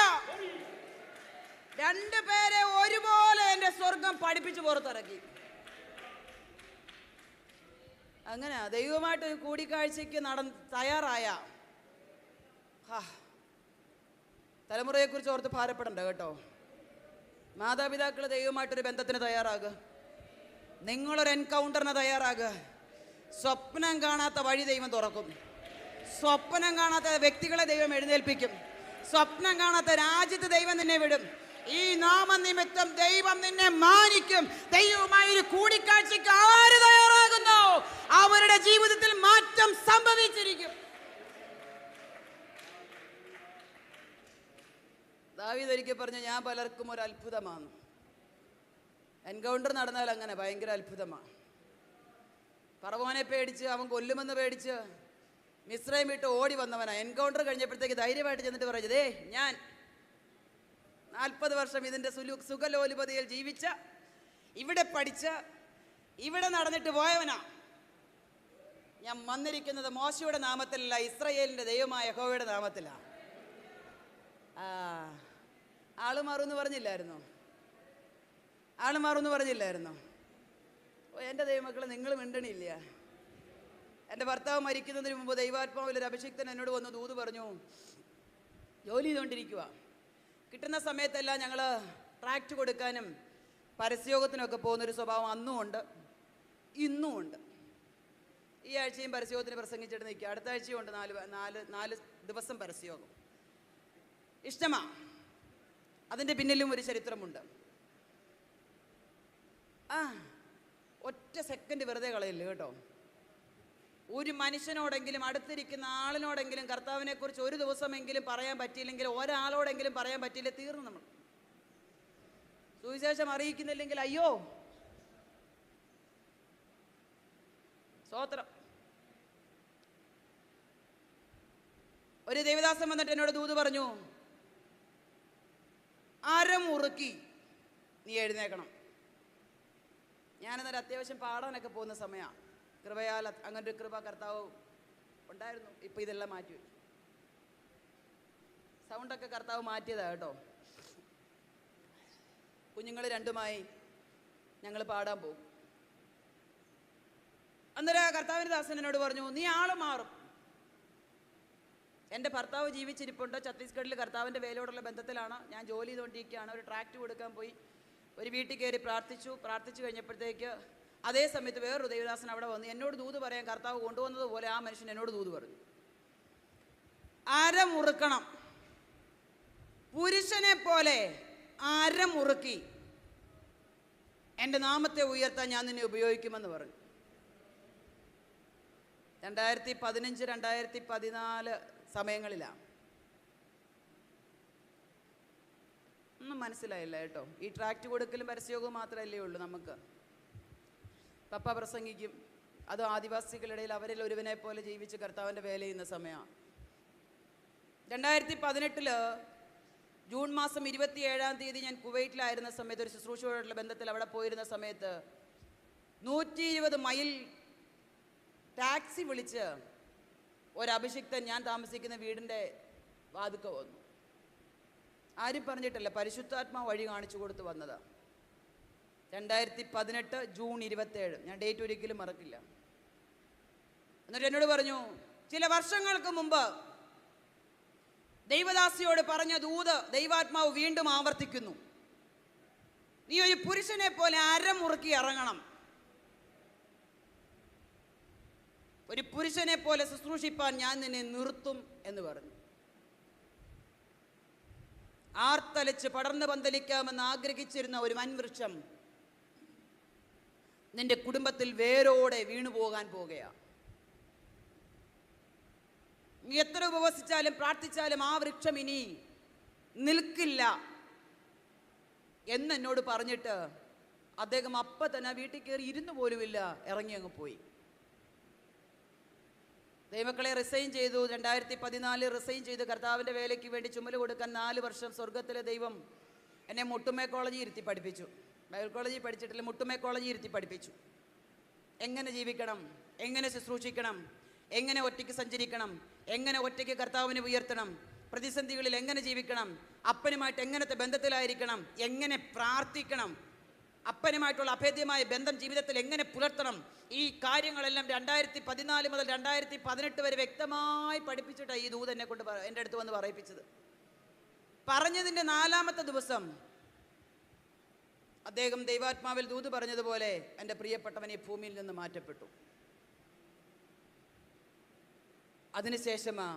രണ്ടുപേരെ ഒരുപോലെ എൻ്റെ സ്വർഗം പഠിപ്പിച്ച് പുറത്തിറക്കി. അങ്ങനെ ദൈവമായിട്ട് കൂടിക്കാഴ്ചയ്ക്ക് തയ്യാറായ തലമുറയെക്കുറിച്ച് ഓർത്ത് ഭാരപ്പെടണ്ട കേട്ടോ. മാതാപിതാക്കൾ ദൈവമായിട്ടൊരു ബന്ധത്തിന് തയ്യാറാകുക. നിങ്ങളൊരു എൻകൗണ്ടറിന് തയ്യാറാകുക. സ്വപ്നം കാണാത്ത വഴി ദൈവം തുറക്കും. സ്വപ്നം കാണാത്ത വ്യക്തികളെ ദൈവം എഴുന്നേൽപ്പിക്കും. സ്വപ്നം കാണാത്ത രാജ്യത്ത് ദൈവം നിന്നെ വിടും. ഈ നാമനിമിത്തം ദൈവം നിന്നെ മാനിക്കും. ദൈവവുമായി ഒരു കൂടിക്കാഴ്ചയ്ക്ക് ആര് തയ്യാറാകുന്നു അവരുടെ ജീവിതത്തിൽ മാറ്റം സംഭവിച്ചിരിക്കും. ദാവീദ് ഒരിക്കൽ പറഞ്ഞു, ഞാൻ പലർക്കും ഒരു അത്ഭുതമാണ്. എൻകൗണ്ടർ നടന്നാൽ അങ്ങനെ ഭയങ്കര അത്ഭുതമാണ്. ഫറവോനെ പേടിച്ച് അവൻ കൊല്ലുമെന്ന് പേടിച്ച് മിസ്രൈം വിട്ട് ഓടി വന്നവനാ. എൻകൗണ്ടർ കഴിഞ്ഞപ്പോഴത്തേക്ക് ധൈര്യമായിട്ട് ചെന്നിട്ട് പറഞ്ഞത്, ഞാൻ 40 വർഷം ഇതിൻ്റെ സുഖലോലുപതയിൽ ജീവിച്ച, ഇവിടെ പഠിച്ച, ഇവിടെ നടന്നിട്ട് പോയവനാ. ഞാൻ വന്നിരിക്കുന്നത് മോശയുടെ നാമത്തിലല്ല, ഇസ്രായേലിൻ്റെ ദൈവമായ യഹോവയുടെ നാമത്തിലാണ്. ആള് മാറുമെന്ന് പറഞ്ഞില്ലായിരുന്നോ? ആള് മാറുമെന്ന് പറഞ്ഞില്ലായിരുന്നോ? എൻ്റെ ദൈവമക്കളെ, നിങ്ങൾ മിണ്ടണില്ല. എൻ്റെ ഭർത്താവ് മരിക്കുന്നതിന് മുമ്പ് ദൈവാത്മാവിലൊരു അഭിഷിക്തൻ എന്നോട് വന്ന് ദൂത് പറഞ്ഞു. ജോലി ചെയ്തുകൊണ്ടിരിക്കുക. കിട്ടുന്ന സമയത്തെല്ലാം ഞങ്ങൾ ട്രാക്റ്റ് കൊടുക്കാനും പരസ്യോഗത്തിനൊക്കെ പോകുന്നൊരു സ്വഭാവം അന്നും ഉണ്ട്, ഇന്നും ഉണ്ട്. ഈ ആഴ്ചയും പരസ്യോഗത്തിന് പ്രസംഗിച്ചിട്ട് നിൽക്കുക. അടുത്ത ആഴ്ചയും ഉണ്ട് 4 ദിവസം പരസ്യോഗം. ഇഷ്ടമാണ്. അതിൻ്റെ പിന്നിലും ഒരു ചരിത്രമുണ്ട്. ഒറ്റ സെക്കൻഡ് വെറുതെ കളയില്ല കേട്ടോ. ഒരു മനുഷ്യനോടെങ്കിലും, അടുത്തിരിക്കുന്ന ആളിനോടെങ്കിലും കർത്താവിനെക്കുറിച്ച് ഒരു ദിവസമെങ്കിലും പറയാൻ പറ്റിയില്ലെങ്കിൽ, ഒരാളോടെങ്കിലും പറയാൻ പറ്റിയില്ല, തീർന്നു നമ്മൾ. സുവിശേഷം അറിയിക്കുന്നില്ലെങ്കിൽ അയ്യോ. സ്തോത്രം. ഒരു ദേവദാസൻ വന്നിട്ട് എന്നോട് ദൂത് പറഞ്ഞു, അരമുറുക്കി നീ എഴുന്നേക്കണം. ഞാനെന്നൊരു അത്യാവശ്യം പാടാനൊക്കെ പോകുന്ന സമയമാണ്. കൃപയാൽ അങ്ങനൊരു കൃപ കർത്താവ് ഉണ്ടായിരുന്നു. ഇപ്പം ഇതെല്ലാം മാറ്റി വെച്ചു. സൗണ്ടൊക്കെ കർത്താവ് മാറ്റിയതാണ് കേട്ടോ. കുഞ്ഞുങ്ങൾ രണ്ടുമായി ഞങ്ങൾ പാടാൻ പോകും. അന്നേരം കർത്താവിൻ്റെ ദാസൻ എന്നോട് പറഞ്ഞു, നീ ആള് മാറും. എൻ്റെ ഭർത്താവ് ജീവിച്ചിരിപ്പുണ്ട്. ഛത്തീസ്ഗഡിൽ കർത്താവിൻ്റെ വേലയോടുള്ള ബന്ധത്തിലാണ്. ഞാൻ ജോലി ചെയ്തുകൊണ്ടിരിക്കുകയാണ്. ഒരു ട്രാക്റ്റ് കൊടുക്കാൻ പോയി. ഒരു വീട്ടിൽ കയറി പ്രാർത്ഥിച്ചു കഴിഞ്ഞപ്പോഴത്തേക്ക് അതേ സമയത്ത് വേറൊരു ദേവദാസൻ അവിടെ വന്ന് എന്നോട് ദൂത് പറയാൻ കർത്താവ് കൊണ്ടുവന്നതുപോലെ ആ മനുഷ്യൻ എന്നോട് ദൂത് പറഞ്ഞു, അരമുറുക്കണം. പുരുഷനെ പോലെ അരമുറുക്കി എൻ്റെ നാമത്തെ ഉയർത്താൻ ഞാൻ നിന്നെ ഉപയോഗിക്കുമെന്ന് പറഞ്ഞു. 2015, 2014 സമയങ്ങളിലാണ്. ഒന്നും മനസ്സിലായില്ല കേട്ടോ. ഈ ട്രാക്റ്റ് കൊടുക്കലും പരസ്യയോഗവും മാത്രമല്ലേ ഉള്ളൂ നമുക്ക്. പപ്പ പ്രസംഗിക്കും. അതും ആദിവാസികളുടെ അവരിൽ ഒരുവനെ പോലെ ജീവിച്ച് കർത്താവിൻ്റെ വേല ചെയ്യുന്ന സമയമാണ്. 2018 ജൂൺ മാസം 27-ാം തീയതി ഞാൻ കുവൈറ്റിലായിരുന്ന സമയത്ത്, ഒരു ശുശ്രൂഷയോടുള്ള ബന്ധത്തിൽ അവിടെ പോയിരുന്ന സമയത്ത് 120 മൈൽ ടാക്സി വിളിച്ച് ഒരഭിഷിക്തൻ ഞാൻ താമസിക്കുന്ന വീടിൻ്റെ വാതുക്ക വന്നു. ആരും പറഞ്ഞിട്ടല്ല, പരിശുദ്ധാത്മാവ് വഴി കാണിച്ചു കൊടുത്ത് വന്നതാ. 2018 ജൂൺ 27, ഞാൻ ഡേറ്റ് ഒരിക്കലും മറക്കില്ല. എന്നിട്ട് എന്നോട് പറഞ്ഞു, ചില വർഷങ്ങൾക്ക് മുമ്പ് ദൈവദാസിയോട് പറഞ്ഞ ദൂത് ദൈവാത്മാവ് വീണ്ടും ആവർത്തിക്കുന്നു. നീ ഒരു പുരുഷനെ പോലെ അരമുറുക്കി ഇറങ്ങണം, ഒരു പുരുഷനെ പോലെ ശുശ്രൂഷിപ്പാൻ ഞാൻ നിന്നെ നിർത്തും എന്ന് പറഞ്ഞു. ആർത്തലച്ച് പടർന്നു പന്തലിക്കാമെന്ന് ആഗ്രഹിച്ചിരുന്ന ഒരു വൻവൃക്ഷം നിന്റെ കുടുംബത്തിൽ വേരോടെ വീണുപോകാൻ പോകുകയാണ്. നീ എത്ര ഉപവസിച്ചാലും പ്രാർത്ഥിച്ചാലും ആ വൃക്ഷം ഇനി നിൽക്കില്ല എന്നോട് പറഞ്ഞിട്ട് അദ്ദേഹം അപ്പം തന്നെ വീട്ടിൽ കയറി ഇരുന്ന് പോലുമില്ല, ഇറങ്ങി അങ്ങ് പോയി. ദൈവമക്കളെ, റിസൈൻ ചെയ്തു. 2014 റിസൈൻ ചെയ്ത് കർത്താവിൻ്റെ വേലയ്ക്ക് വേണ്ടി ചുമല് കൊടുക്കാൻ 4 വർഷം സ്വർഗത്തിലെ ദൈവം എന്നെ മുട്ടുമേ കോളേജിൽ ഇരുത്തി പഠിപ്പിച്ചു. ബൈബിൾ കോളേജിൽ പഠിച്ചിട്ടില്ല, മുട്ടുമേ കോളേജിൽ ഇരുത്തി പഠിപ്പിച്ചു. എങ്ങനെ ജീവിക്കണം, എങ്ങനെ ശുശ്രൂഷിക്കണം, എങ്ങനെ ഒറ്റയ്ക്ക് സഞ്ചരിക്കണം, എങ്ങനെ ഒറ്റയ്ക്ക് കർത്താവിനെ ഉയർത്തണം, പ്രതിസന്ധികളിൽ എങ്ങനെ ജീവിക്കണം, അപ്പനുമായിട്ട് എങ്ങനത്തെ ബന്ധത്തിലായിരിക്കണം, എങ്ങനെ പ്രാർത്ഥിക്കണം, അപ്പനുമായിട്ടുള്ള അഭേദ്യമായ ബന്ധം ജീവിതത്തിൽ എങ്ങനെ പുലർത്തണം, ഈ കാര്യങ്ങളെല്ലാം 2014 മുതൽ 2018 വരെ വ്യക്തമായി പഠിപ്പിച്ചിട്ടാണ് ഈ ദൂത് എന്നെ കൊണ്ട് എൻ്റെ അടുത്ത് വന്ന് പറയിപ്പിച്ചത്. പറഞ്ഞതിൻ്റെ 4ാമത്തെ ദിവസം അദ്ദേഹം ദൈവാത്മാവിൽ ദൂത് പറഞ്ഞതുപോലെ എൻ്റെ പ്രിയപ്പെട്ടവനെ ഭൂമിയിൽ നിന്ന് മാറ്റപ്പെട്ടു. അതിനുശേഷമാ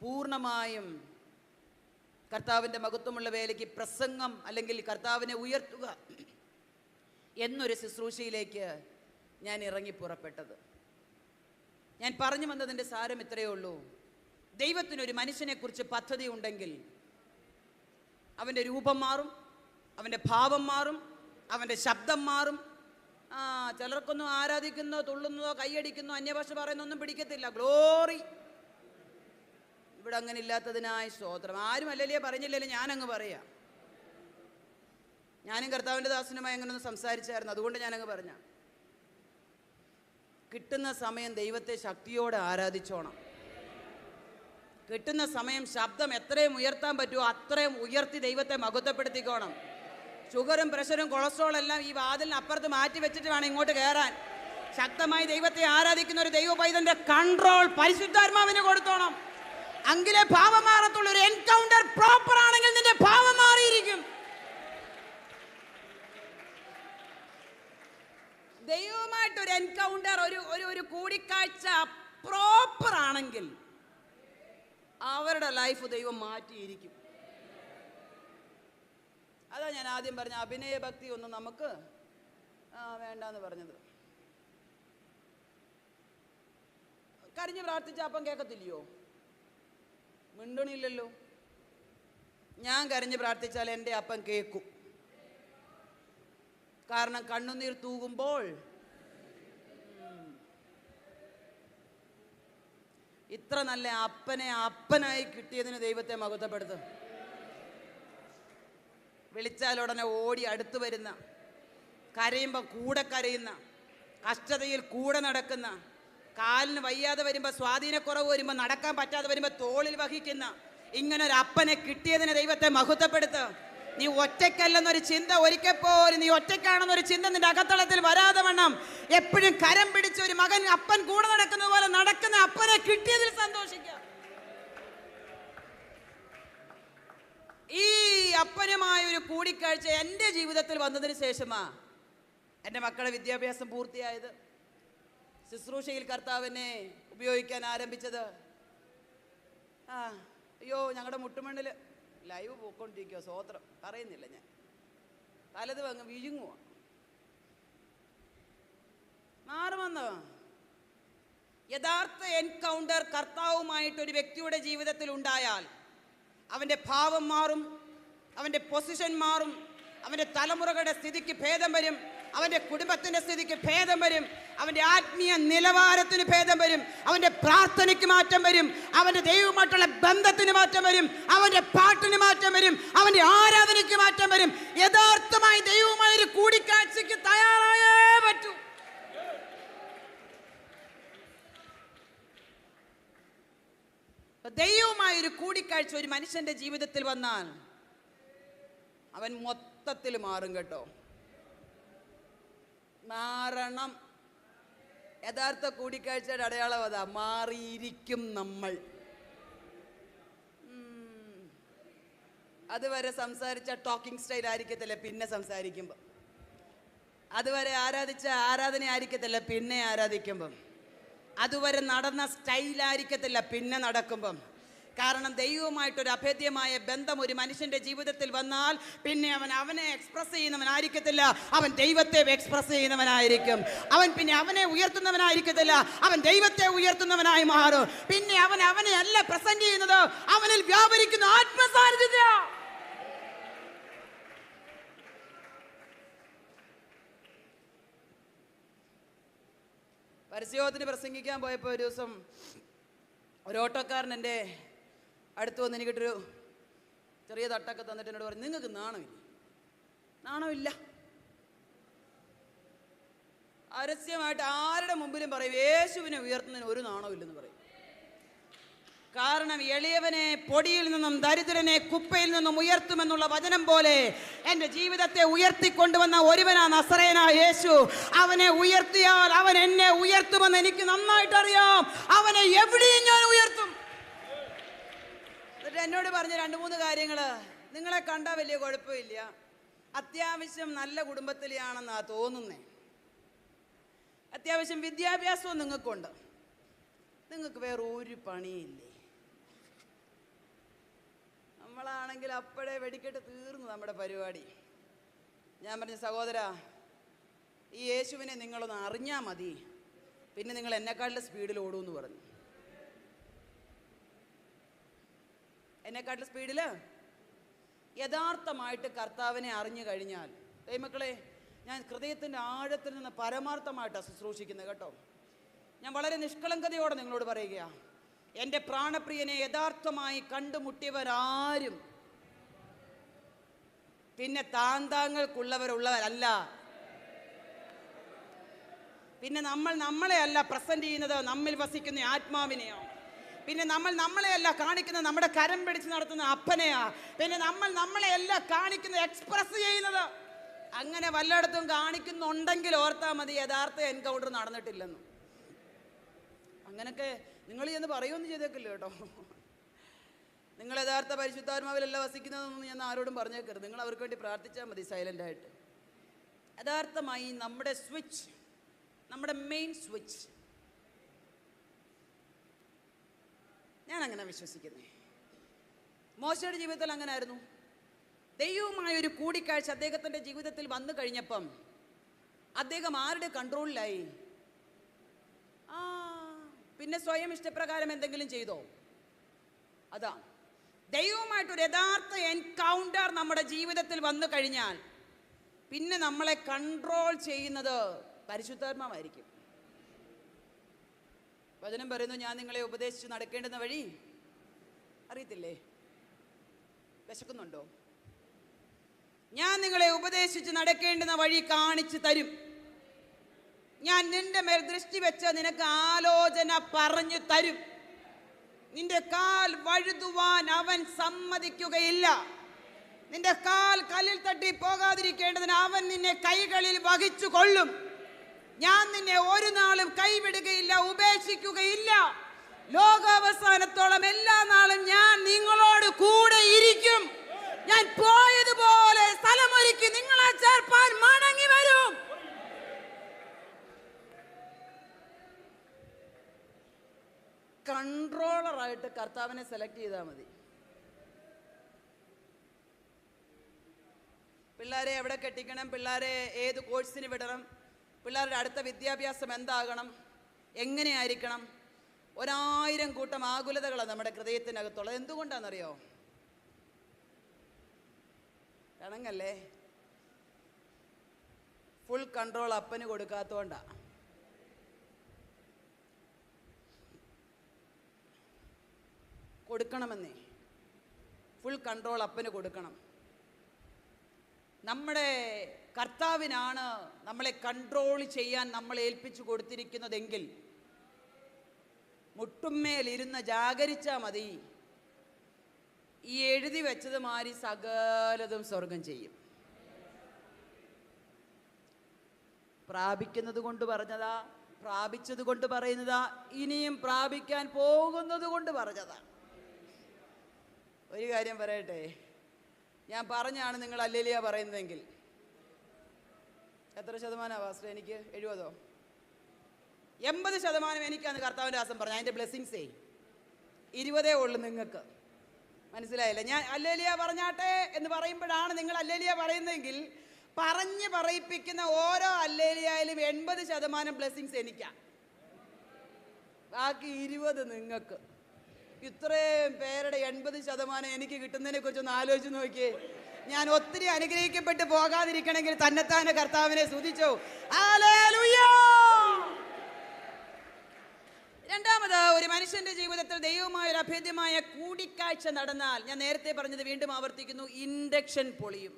പൂർണ്ണമായും കർത്താവിൻ്റെ മഹത്വമുള്ള വേലയ്ക്ക് പ്രസംഗം അല്ലെങ്കിൽ കർത്താവിനെ ഉയർത്തുക എന്നൊരു ശുശ്രൂഷയിലേക്ക് ഞാൻ ഇറങ്ങി പുറപ്പെട്ടത്. ഞാൻ പറഞ്ഞു വന്നതിൻ്റെ സാരം ഇത്രയേ ഉള്ളൂ. ദൈവത്തിനൊരു മനുഷ്യനെക്കുറിച്ച് പദ്ധതി ഉണ്ടെങ്കിൽ അവൻ്റെ രൂപം മാറും, അവൻ്റെ ഭാവം മാറും, അവൻ്റെ ശബ്ദം മാറും. ചിലർക്കൊന്നും ആരാധിക്കുന്നോ തുള്ളുന്നതോ കൈയടിക്കുന്നോ അന്യഭാഷ പറയുന്നൊന്നും പിടിക്കത്തില്ല. ഗ്ലോറി. ഇവിടെ അങ്ങനെ ഇല്ലാത്തതിനായി സ്തോത്രം. ആരും അല്ലല്ലേ പറഞ്ഞില്ലല്ലോ, ഞാനങ്ങ് പറയാം. ഞാനും കർത്താവിൻ്റെ ദാസനുമായി അങ്ങനെ ഒന്ന് സംസാരിച്ചായിരുന്നു, അതുകൊണ്ട് ഞാനങ്ങ് പറഞ്ഞ. കിട്ടുന്ന സമയം ദൈവത്തെ ശക്തിയോടെ ആരാധിച്ചോണം. കിട്ടുന്ന സമയം ശബ്ദം എത്രയും ഉയർത്താൻ പറ്റുമോ അത്രയും ഉയർത്തി ദൈവത്തെ മഹത്വപ്പെടുത്തിക്കോണം. ഷുഗറും പ്രഷറും കൊളസ്ട്രോളും എല്ലാം ഈ വാതിലിന് അപ്പുറത്ത് മാറ്റി വെച്ചിട്ട് വേണം ഇങ്ങോട്ട് കയറാൻ. ശക്തമായി ദൈവത്തെ ആരാധിക്കുന്ന ഒരു ദൈവ പൈതന്റെ കൺട്രോൾ പരിശുദ്ധാത്മാവിന് കൊടുത്തോണം. അങ്കിലെ ഭാവം മാറത്തുള്ളൂ. ഒരു എൻകൗണ്ടർ പ്രോപ്പർ ആണെങ്കിൽ നിന്റെ ഭാവം മാറിയിരിക്കും. ദൈവവുമായിട്ടൊരു എൻകൗണ്ടർ, ഒരു കൂടിക്കാഴ്ച പ്രോപ്പർ ആണെങ്കിൽ അവരുടെ ലൈഫ് ദൈവം മാറ്റിയിരിക്കും. അതാ ഞാൻ ആദ്യം പറഞ്ഞ അഭിനയ ഭക്തി ഒന്നും നമുക്ക് വേണ്ടാന്ന് പറഞ്ഞത്. കരഞ്ഞ് പ്രാർത്ഥിച്ച അപ്പം കേൾക്കത്തില്ലയോ? മിണ്ടണില്ലല്ലോ. ഞാൻ കരഞ്ഞ് പ്രാർത്ഥിച്ചാൽ എൻ്റെ അപ്പം കേൾക്കും. കാരണം കണ്ണുനീർ തൂകുമ്പോൾ ഇത്ര നല്ല അപ്പനായി കിട്ടിയതിന് ദൈവത്തെ മഹത്വപ്പെടുത്തും. വിളിച്ചാൽ ഉടനെ ഓടി അടുത്ത് വരുന്ന, കരയുമ്പോൾ കൂടെ കരയുന്ന, കഷ്ടതയിൽ കൂടെ നടക്കുന്ന, കാലിന് വയ്യാതെ വരുമ്പോൾ സ്വാധീനക്കുറവ് വരുമ്പോൾ നടക്കാൻ പറ്റാതെ വരുമ്പോൾ തോളിൽ വഹിക്കുന്ന ഇങ്ങനൊരു അപ്പനെ കിട്ടിയതിന് ദൈവത്തെ മഹത്വപ്പെടുത്തുക. നീ ഒറ്റയ്ക്കല്ലെന്നൊരു ചിന്ത, ഒരിക്കൽ പോലും നീ ഒറ്റയ്ക്കാണെന്നൊരു ചിന്ത നിന്റെ അകത്തളത്തിൽ വരാതെ വണ്ണം എപ്പോഴും കരം പിടിച്ച ഒരു മകൻ അപ്പൻ കൂടെ നടക്കുന്ന പോലെ നടക്കുന്ന അപ്പനെ കിട്ടിയതിൽ സന്തോഷിക്കുക. ഈ അപ്പനുമായ ഒരു കൂടിക്കാഴ്ച എൻ്റെ ജീവിതത്തിൽ വന്നതിന് ശേഷമാ എൻ്റെ മക്കളുടെ വിദ്യാഭ്യാസം പൂർത്തിയായത്, ശുശ്രൂഷയിൽ കർത്താവിനെ ഉപയോഗിക്കാൻ ആരംഭിച്ചത്. അയ്യോ, ഞങ്ങളുടെ മുട്ടുമണ്ണിൽ ലൈവ് പോയിക്കൊണ്ടിരിക്കുക, സ്വോത്രം പറയുന്നില്ല ഞാൻ, പലതും അങ്ങ് വിഴുങ്ങുക. മാറുമെന്ന് യഥാർത്ഥ എൻകൗണ്ടർ കർത്താവുമായിട്ടൊരു വ്യക്തിയുടെ ജീവിതത്തിൽ ഉണ്ടായാൽ അവൻ്റെ ഭാവം മാറും, അവൻ്റെ പൊസിഷൻ മാറും, അവൻ്റെ തലമുറകളുടെ സ്ഥിതിക്ക് ഭേദം വരും, അവൻ്റെ കുടുംബത്തിൻ്റെ സ്ഥിതിക്ക് ഭേദം വരും, അവൻ്റെ ആത്മീയ നിലവാരത്തിന് ഭേദം വരും, അവൻ്റെ പ്രാർത്ഥനയ്ക്ക് മാറ്റം വരും, അവൻ്റെ ദൈവവുമായിട്ടുള്ള ബന്ധത്തിന് മാറ്റം വരും, അവൻ്റെ പാട്ടിന് മാറ്റം വരും, അവൻ്റെ ആരാധനയ്ക്ക് മാറ്റം വരും. യഥാർത്ഥമായി ദൈവവുമായി ഒരു കൂടിക്കാഴ്ചയ്ക്ക് തയ്യാറായേ പറ്റൂ. ദൈവവുമായൊരു കൂടിക്കാഴ്ച ഒരു മനുഷ്യന്റെ ജീവിതത്തിൽ വന്നാൽ അവൻ മൊത്തത്തിൽ മാറും കേട്ടോ. മാറണം. യഥാർത്ഥ കൂടിക്കാഴ്ചയുടെ അടയാളം അതാ, മാറിയിരിക്കും നമ്മൾ. അതുവരെ സംസാരിച്ച ടോക്കിംഗ് സ്റ്റൈൽ ആയിരിക്കത്തില്ല പിന്നെ സംസാരിക്കുമ്പം. അതുവരെ ആരാധിച്ച ആരാധന ആയിരിക്കത്തില്ല പിന്നെ ആരാധിക്കുമ്പം. അതുവരെ നടന്ന സ്റ്റൈലായിരിക്കത്തില്ല പിന്നെ നടക്കുമ്പം. കാരണം ദൈവവുമായിട്ടൊരു അഭേദ്യമായ ബന്ധം ഒരു മനുഷ്യന്റെ ജീവിതത്തിൽ വന്നാൽ പിന്നെ അവനെ എക്സ്പ്രസ് ചെയ്യുന്നവനായിരിക്കത്തില്ല, അവൻ ദൈവത്തെ എക്സ്പ്രസ് ചെയ്യുന്നവനായിരിക്കും. അവൻ പിന്നെ അവനെ ഉയർത്തുന്നവനായിരിക്കത്തില്ല, അവൻ ദൈവത്തെ ഉയർത്തുന്നവനായി മാറും. പിന്നെ അവനെ അല്ല പ്രസന്റ് ചെയ്യുന്നത്, അവനിൽ വ്യാപരിക്കുന്ന ആത്മസാന്നിധ്യം. പരസ്യോത്തിന് പ്രസംഗിക്കാൻ പോയപ്പോൾ ഒരു ദിവസം ഒരു ഓട്ടോക്കാരൻ എൻ്റെ അടുത്ത് വന്ന് എനിക്കിട്ടൊരു ചെറിയ തട്ടൊക്കെ തന്നിട്ട് എന്നോട് പറഞ്ഞു, നിങ്ങൾക്ക് നാണമില്ല? നാണമില്ല. പരസ്യമായിട്ട് ആരുടെ മുമ്പിലും പറയും യേശുവിനെ ഉയർത്തുന്നതിന് ഒരു നാണമില്ലെന്ന് പറയും. കാരണം എളിയവനെ പൊടിയിൽ നിന്നും ദരിദ്രനെ കുപ്പയിൽ നിന്നും ഉയർത്തുമെന്നുള്ള വചനം പോലെ എൻ്റെ ജീവിതത്തെ ഉയർത്തിക്കൊണ്ടുവന്ന ഒരുവനാ നസറേയനായ യേശു. അവനെ ഉയർത്തിയാൽ അവൻ എന്നെ ഉയർത്തുമെന്ന് എനിക്ക് നന്നായിട്ടറിയാം. അവനെ എവിടെയും ഞാൻ ഉയർത്തും. എന്നിട്ട് എന്നോട് പറഞ്ഞ 2-3 കാര്യങ്ങൾ. നിങ്ങളെ കണ്ടാൽ വലിയ കുഴപ്പമില്ല, അത്യാവശ്യം നല്ല കുടുംബത്തിലാണെന്നാ തോന്നുന്നേ, അത്യാവശ്യം വിദ്യാഭ്യാസവും നിങ്ങൾക്കുണ്ട്, നിങ്ങൾക്ക് വേറെ ഒരു പണിയില്ലേ. നമ്മളാണെങ്കിൽ അപ്പോഴേ വെടിക്കെട്ട് തീർന്നു നമ്മുടെ പരിപാടി. ഞാൻ പറഞ്ഞു, സഹോദരാ, ഈ യേശുവിനെ നിങ്ങളൊന്ന് അറിഞ്ഞാൽ മതി, പിന്നെ നിങ്ങൾ എന്നെക്കാട്ടിലും സ്പീഡിൽ ഓടുമെന്ന് പറഞ്ഞു. എന്നെക്കാട്ടിലും സ്പീഡിൽ യഥാർത്ഥമായിട്ട് കർത്താവിനെ അറിഞ്ഞു കഴിഞ്ഞാൽ, ദൈവമക്കളെ, ഞാൻ ഹൃദയത്തിൻ്റെ ആഴത്തിൽ നിന്ന് പരമാർത്ഥമായിട്ടാണ് ശുശ്രൂഷിക്കുന്നത് കേട്ടോ. ഞാൻ വളരെ നിഷ്കളങ്കതയോടെ നിങ്ങളോട് പറയുകയാണ്, എൻ്റെ പ്രാണപ്രിയനെ യഥാർത്ഥമായി കണ്ടുമുട്ടിയവരാരും പിന്നെ താന്താങ്ങൾക്കുള്ളവരല്ല. പിന്നെ നമ്മളെ അല്ല പ്രസന്റ് ചെയ്യുന്നത്, നമ്മിൽ വസിക്കുന്ന ആത്മാവിനെയോ. പിന്നെ നമ്മളെയല്ല കാണിക്കുന്നത് നമ്മുടെ കരം പിടിച്ച് നടത്തുന്ന അപ്പനെയാ. പിന്നെ നമ്മളെയല്ല കാണിക്കുന്നത്, എക്സ്പ്രസ് ചെയ്യുന്നത്. അങ്ങനെ വല്ലയിടത്തും കാണിക്കുന്നുണ്ടെങ്കിൽ ഓർത്താൽ മതി, യഥാർത്ഥ എൻകൗണ്ടർ നടന്നിട്ടില്ലെന്ന്. അങ്ങനൊക്കെ നിങ്ങൾ ചെന്ന് പറയുമെന്ന് ചെയ്തേക്കില്ല കേട്ടോ. നിങ്ങൾ യഥാർത്ഥ പരിശുദ്ധാത്മാവിലല്ല വസിക്കുന്നതെന്നൊന്നും ഞാൻ ആരോടും പറഞ്ഞേക്കരുത്. നിങ്ങൾ അവർക്ക് വേണ്ടി പ്രാർത്ഥിച്ചാൽ മതി സൈലൻ്റായിട്ട്. യഥാർത്ഥമായി നമ്മുടെ സ്വിച്ച്, നമ്മുടെ മെയിൻ സ്വിച്ച്, ഞാൻ അങ്ങനെ വിശ്വസിക്കുന്നു. മോശയുടെ ജീവിതത്തിൽ അങ്ങനെ ആയിരുന്നു. ദൈവവുമായൊരു കൂടിക്കാഴ്ച അദ്ദേഹത്തിൻ്റെ ജീവിതത്തിൽ വന്നു കഴിഞ്ഞപ്പം അദ്ദേഹം ആരുടെ കൺട്രോളിലായി? പിന്നെ സ്വയം ഇഷ്ടപ്രകാരം എന്തെങ്കിലും ചെയ്തോ? അതാ, ദൈവവുമായിട്ടൊരു യഥാർത്ഥ എൻകൗണ്ടർ നമ്മുടെ ജീവിതത്തിൽ വന്നു കഴിഞ്ഞാൽ പിന്നെ നമ്മളെ കൺട്രോൾ ചെയ്യുന്നത് പരിശുദ്ധാത്മാവായിരിക്കും. വചനം പറയുന്നു, ഞാൻ നിങ്ങളെ ഉപദേശിച്ച് നടക്കേണ്ടുന്ന വഴി അറിയത്തില്ലേ? വിശക്കുന്നുണ്ടോ? ഞാൻ നിങ്ങളെ ഉപദേശിച്ച് നടക്കേണ്ടുന്ന വഴി കാണിച്ചു തരും. ഞാൻ നിന്റെ മേൽ ദൃഷ്ടി വെച്ച് നിനക്ക് ആലോചന പറഞ്ഞു തരും. നിന്റെ കാൽ വഴുതുവാൻ അവൻ സമ്മതിക്കുകയില്ല. നിന്റെ കാൽ കല്ലിൽ തട്ടി പോകാതിരിക്കേണ്ടതിന് അവൻ നിന്നെ കൈകളിൽ വഹിച്ചു കൊള്ളും. ഞാൻ നിന്നെ ഒരു നാളും കൈവിടുകയില്ല, ഉപേക്ഷിക്കുകയില്ല. ലോകാവസാനത്തോളം എല്ലാ നാളും ഞാൻ നിങ്ങളോട് കൂടെ ഇരിക്കും. ഞാൻ പോയതുപോലെ സ്ഥലമൊരുക്കി നിങ്ങളെ ചേർപ്പാൻ മടങ്ങി വരും. കൺട്രോളറായിട്ട് കർത്താവിനെ സെലക്ട് ചെയ്താൽ മതി. പിള്ളേരെ എവിടെ കെട്ടിക്കണം, പിള്ളേരെ ഏത് കോഴ്സിന് വിടണം, പിള്ളേരുടെ അടുത്ത വിദ്യാഭ്യാസം എന്താകണം, എങ്ങനെയായിരിക്കണം, 1000 കൂട്ടം ആകുലതകളാണ് നമ്മുടെ ഹൃദയത്തിനകത്തുള്ളത്. എന്തുകൊണ്ടാണെന്നറിയോ? കണങ്ങല്ലേ? ഫുൾ കൺട്രോൾ അപ്പന് കൊടുക്കാത്തതുകൊണ്ടാണ്. കൊടുക്കണമെന്നേ, ഫുൾ കൺട്രോൾ അപ്പന് കൊടുക്കണം. നമ്മുടെ കർത്താവിനാണ് നമ്മളെ കൺട്രോൾ ചെയ്യാൻ നമ്മളെ ഏൽപ്പിച്ചു കൊടുത്തിരിക്കുന്നതെങ്കിൽ മുട്ടുമ്മേലിരുന്ന് ജാഗരിച്ചാ മതി, ഈ എഴുതി വെച്ചത് മാറി സകലതും സ്വർഗം ചെയ്യും. പ്രാപിക്കുന്നത് കൊണ്ട് പറഞ്ഞതാ, പ്രാപിച്ചത് കൊണ്ട് പറയുന്നതാ, ഇനിയും പ്രാപിക്കാൻ പോകുന്നത് കൊണ്ട് പറഞ്ഞതാ. ഒരു കാര്യം പറയട്ടെ, ഞാൻ പറഞ്ഞാണ് നിങ്ങൾ ഹല്ലേലൂയ പറയുന്നതെങ്കിൽ എത്ര ശതമാനമാണ് പാസ്റ്റർ? എനിക്ക് 70 80% എനിക്കാണ് കർത്താവിൻ്റെ ദാസൻ പറഞ്ഞു. അതിൻ്റെ ബ്ലെസ്സിങ്സേ 20 ഉള്ളൂ നിങ്ങൾക്ക്. മനസ്സിലായില്ല? ഞാൻ ഹല്ലേലൂയ പറഞ്ഞാട്ടെ എന്ന് പറയുമ്പോഴാണ് നിങ്ങൾ ഹല്ലേലൂയ പറയുന്നതെങ്കിൽ പറഞ്ഞ് പറയിപ്പിക്കുന്ന ഓരോ ഹല്ലേലൂയയിലും 80% ബ്ലെസ്സിങ്സ് എനിക്കാണ്, ബാക്കി 20 നിങ്ങൾക്ക്. ഇത്രയും പേരുടെ 80% എനിക്ക് കിട്ടുന്നതിനെ കുറിച്ചൊന്ന് ആലോചിച്ച് നോക്കിയേ. ഞാൻ ഒത്തിരി അനുഗ്രഹിക്കപ്പെട്ട് പോകാതിരിക്കണമെങ്കിൽ തന്നെത്താനെ കർത്താവിനെ സ്തുതിച്ചോ. ഹല്ലേലൂയ. രണ്ടാമത്, ഒരു മനുഷ്യന്റെ ജീവിതത്തിൽ ദൈവമായ ഒരു അഭേദ്യമായ കൂടിക്കാഴ്ച നടന്നാൽ, ഞാൻ നേരത്തെ പറഞ്ഞത് വീണ്ടും ആവർത്തിക്കുന്നു, ഇൻഡക്ഷൻ പൊളിയും.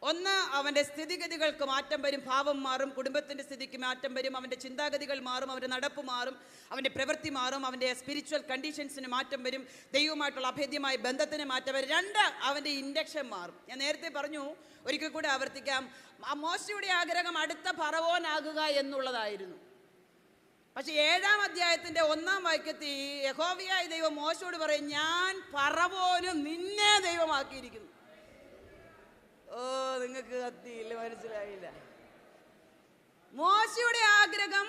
ഒന്ന്, അവൻ്റെ സ്ഥിതിഗതികൾക്ക് മാറ്റം വരും, ഭാവം മാറും, കുടുംബത്തിൻ്റെ സ്ഥിതിക്ക് മാറ്റം വരും, അവൻ്റെ ചിന്താഗതികൾ മാറും, അവൻ്റെ നടപ്പ് മാറും, അവൻ്റെ പ്രവൃത്തി മാറും, അവൻ്റെ സ്പിരിച്വൽ കണ്ടീഷൻസിന് മാറ്റം വരും, ദൈവവുമായിട്ടുള്ള അഭേദ്യമായ ബന്ധത്തിന് മാറ്റം വരും. 2, അവൻ്റെ ഇൻഡക്ഷൻ മാറും. ഞാൻ നേരത്തെ പറഞ്ഞു, ഒരിക്കൽ കൂടെ ആവർത്തിക്കാം. മോശയുടെ ആഗ്രഹം അടുത്ത ഫറവോനാകുക എന്നുള്ളതായിരുന്നു. പക്ഷെ 7-ാം അധ്യായത്തിൻ്റെ 1-ാം വാക്യത്തിൽ യഹോവയായ ദൈവം മോശയോട് പറയും, ഞാൻ ഫറവോന് നിന്നെ ദൈവമാക്കിയിരിക്കുന്നു. ഓ, നിങ്ങൾക്ക് കത്തിയില്ല, മനസ്സിലായില്ല. മോശയുടെ ആഗ്രഹം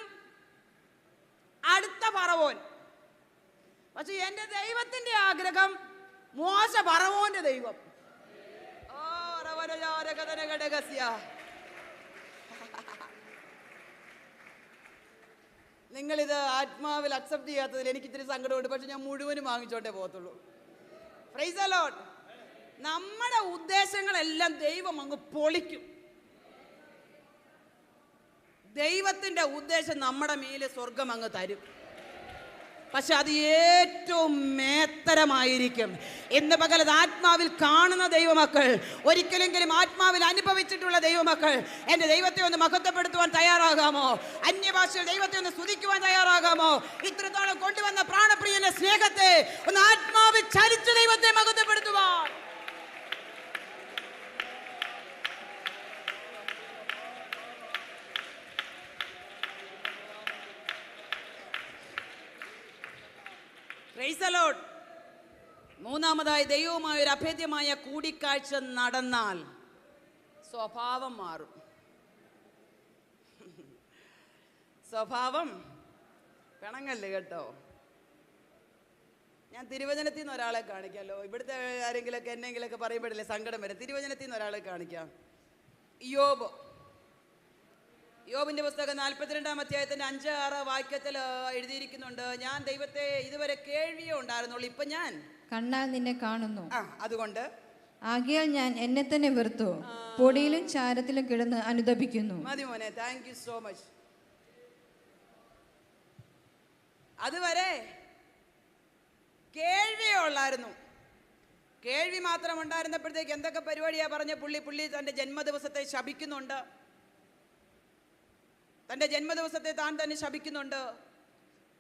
അടുത്ത ഫറവോൻ, പക്ഷെ എന്റെ ദൈവത്തിന്റെ ആഗ്രഹം മോശ ഫറവോന്റെ ദൈവം. നിങ്ങളിത് ആത്മാവിൽ അക്സെപ്റ്റ് ചെയ്യാത്തതിൽ എനിക്ക് ഇത്തിരി സങ്കടമുണ്ട്. പക്ഷെ ഞാൻ മുഴുവനും വാങ്ങിച്ചോണ്ടേ പോകത്തുള്ളൂ. Price the Lord. നമ്മുടെ ഉദ്ദേശങ്ങളെല്ലാം ദൈവം അങ്ങ് പൊളിക്കും. ദൈവത്തിന്റെ ഉദ്ദേശം നമ്മുടെ മേലെ സ്വർഗം അങ്ങ് തരും. പക്ഷെ അത് ഏറ്റവും മേത്തരമായിരിക്കും. ഇന്ന് പകലത് ആത്മാവിൽ കാണുന്ന ദൈവമക്കൾ, ഒരിക്കലെങ്കിലും ആത്മാവിൽ അനുഭവിച്ചിട്ടുള്ള ദൈവമക്കൾ, എൻ്റെ ദൈവത്തെ ഒന്ന് മഹത്വപ്പെടുത്തുവാൻ തയ്യാറാകാമോ? അന്യഭാഷയിൽ ദൈവത്തെ ഒന്ന് സ്തുതിക്കുവാൻ തയ്യാറാകാമോ? ഇത്രത്തോളം കൊണ്ടുവന്ന പ്രാണപ്രിയന്റെ സ്നേഹത്തെ ഒന്ന് ആത്മാവിൽ ചലിച്ച് ദൈവത്തെ മഹത്വപ്പെടുത്തുവാൻ. Price the Lord. മൂന്നാമതായി, ദൈവവുമായ ഒരു അഭേദ്യമായ കൂടിക്കാഴ്ച നടന്നാൽ സ്വഭാവം മാറും. സ്വഭാവം പിണങ്ങല്ലേ കേട്ടോ. ഞാൻ തിരുവചനത്തിൽ നിന്ന് ഒരാളെ കാണിക്കാമല്ലോ. ഇവിടുത്തെ ആരെങ്കിലൊക്കെ എന്നെങ്കിലൊക്കെ പറയുമ്പോഴല്ലേ സങ്കടം വരും. തിരുവചനത്തിൽ നിന്ന് ഒരാളെ കാണിക്കാം. യോബിന്റെ പുസ്തകം 42-ാം അധ്യായത്തിന്റെ 5-6 വാക്യത്തിൽ എഴുതിയിരിക്കുന്നുണ്ട്, ഞാൻ ദൈവത്തെ ഇതുവരെ കേൾവിയോ ഉണ്ടായിരുന്നുള്ളൂ, ഇപ്പൊ ഞാൻ കണ്ണാൽ നിന്നെ കാണുന്നു. അതുകൊണ്ട് ആകയാൽ ഞാൻ എന്നെ തന്നെ വെറുത്തു, പൊടിയിലും ചാരത്തിലും കിടന്ന് അനുതപിക്കുന്നു. മതി മോനെ, താങ്ക് യു സോ മച്ച്. അതുവരെ കേൾവിയോ ഉള്ളായിരുന്നു. കേൾവി മാത്രം ഉണ്ടായിരുന്നപ്പോഴത്തേക്ക് എന്തൊക്കെ പരിപാടിയാ പറഞ്ഞ പുള്ളി തൻ്റെ ജന്മദിവസത്തെ ശപിക്കുന്നുണ്ട്. തൻ്റെ ജന്മദിവസത്തെ താൻ തന്നെ ശപിക്കുന്നുണ്ട്.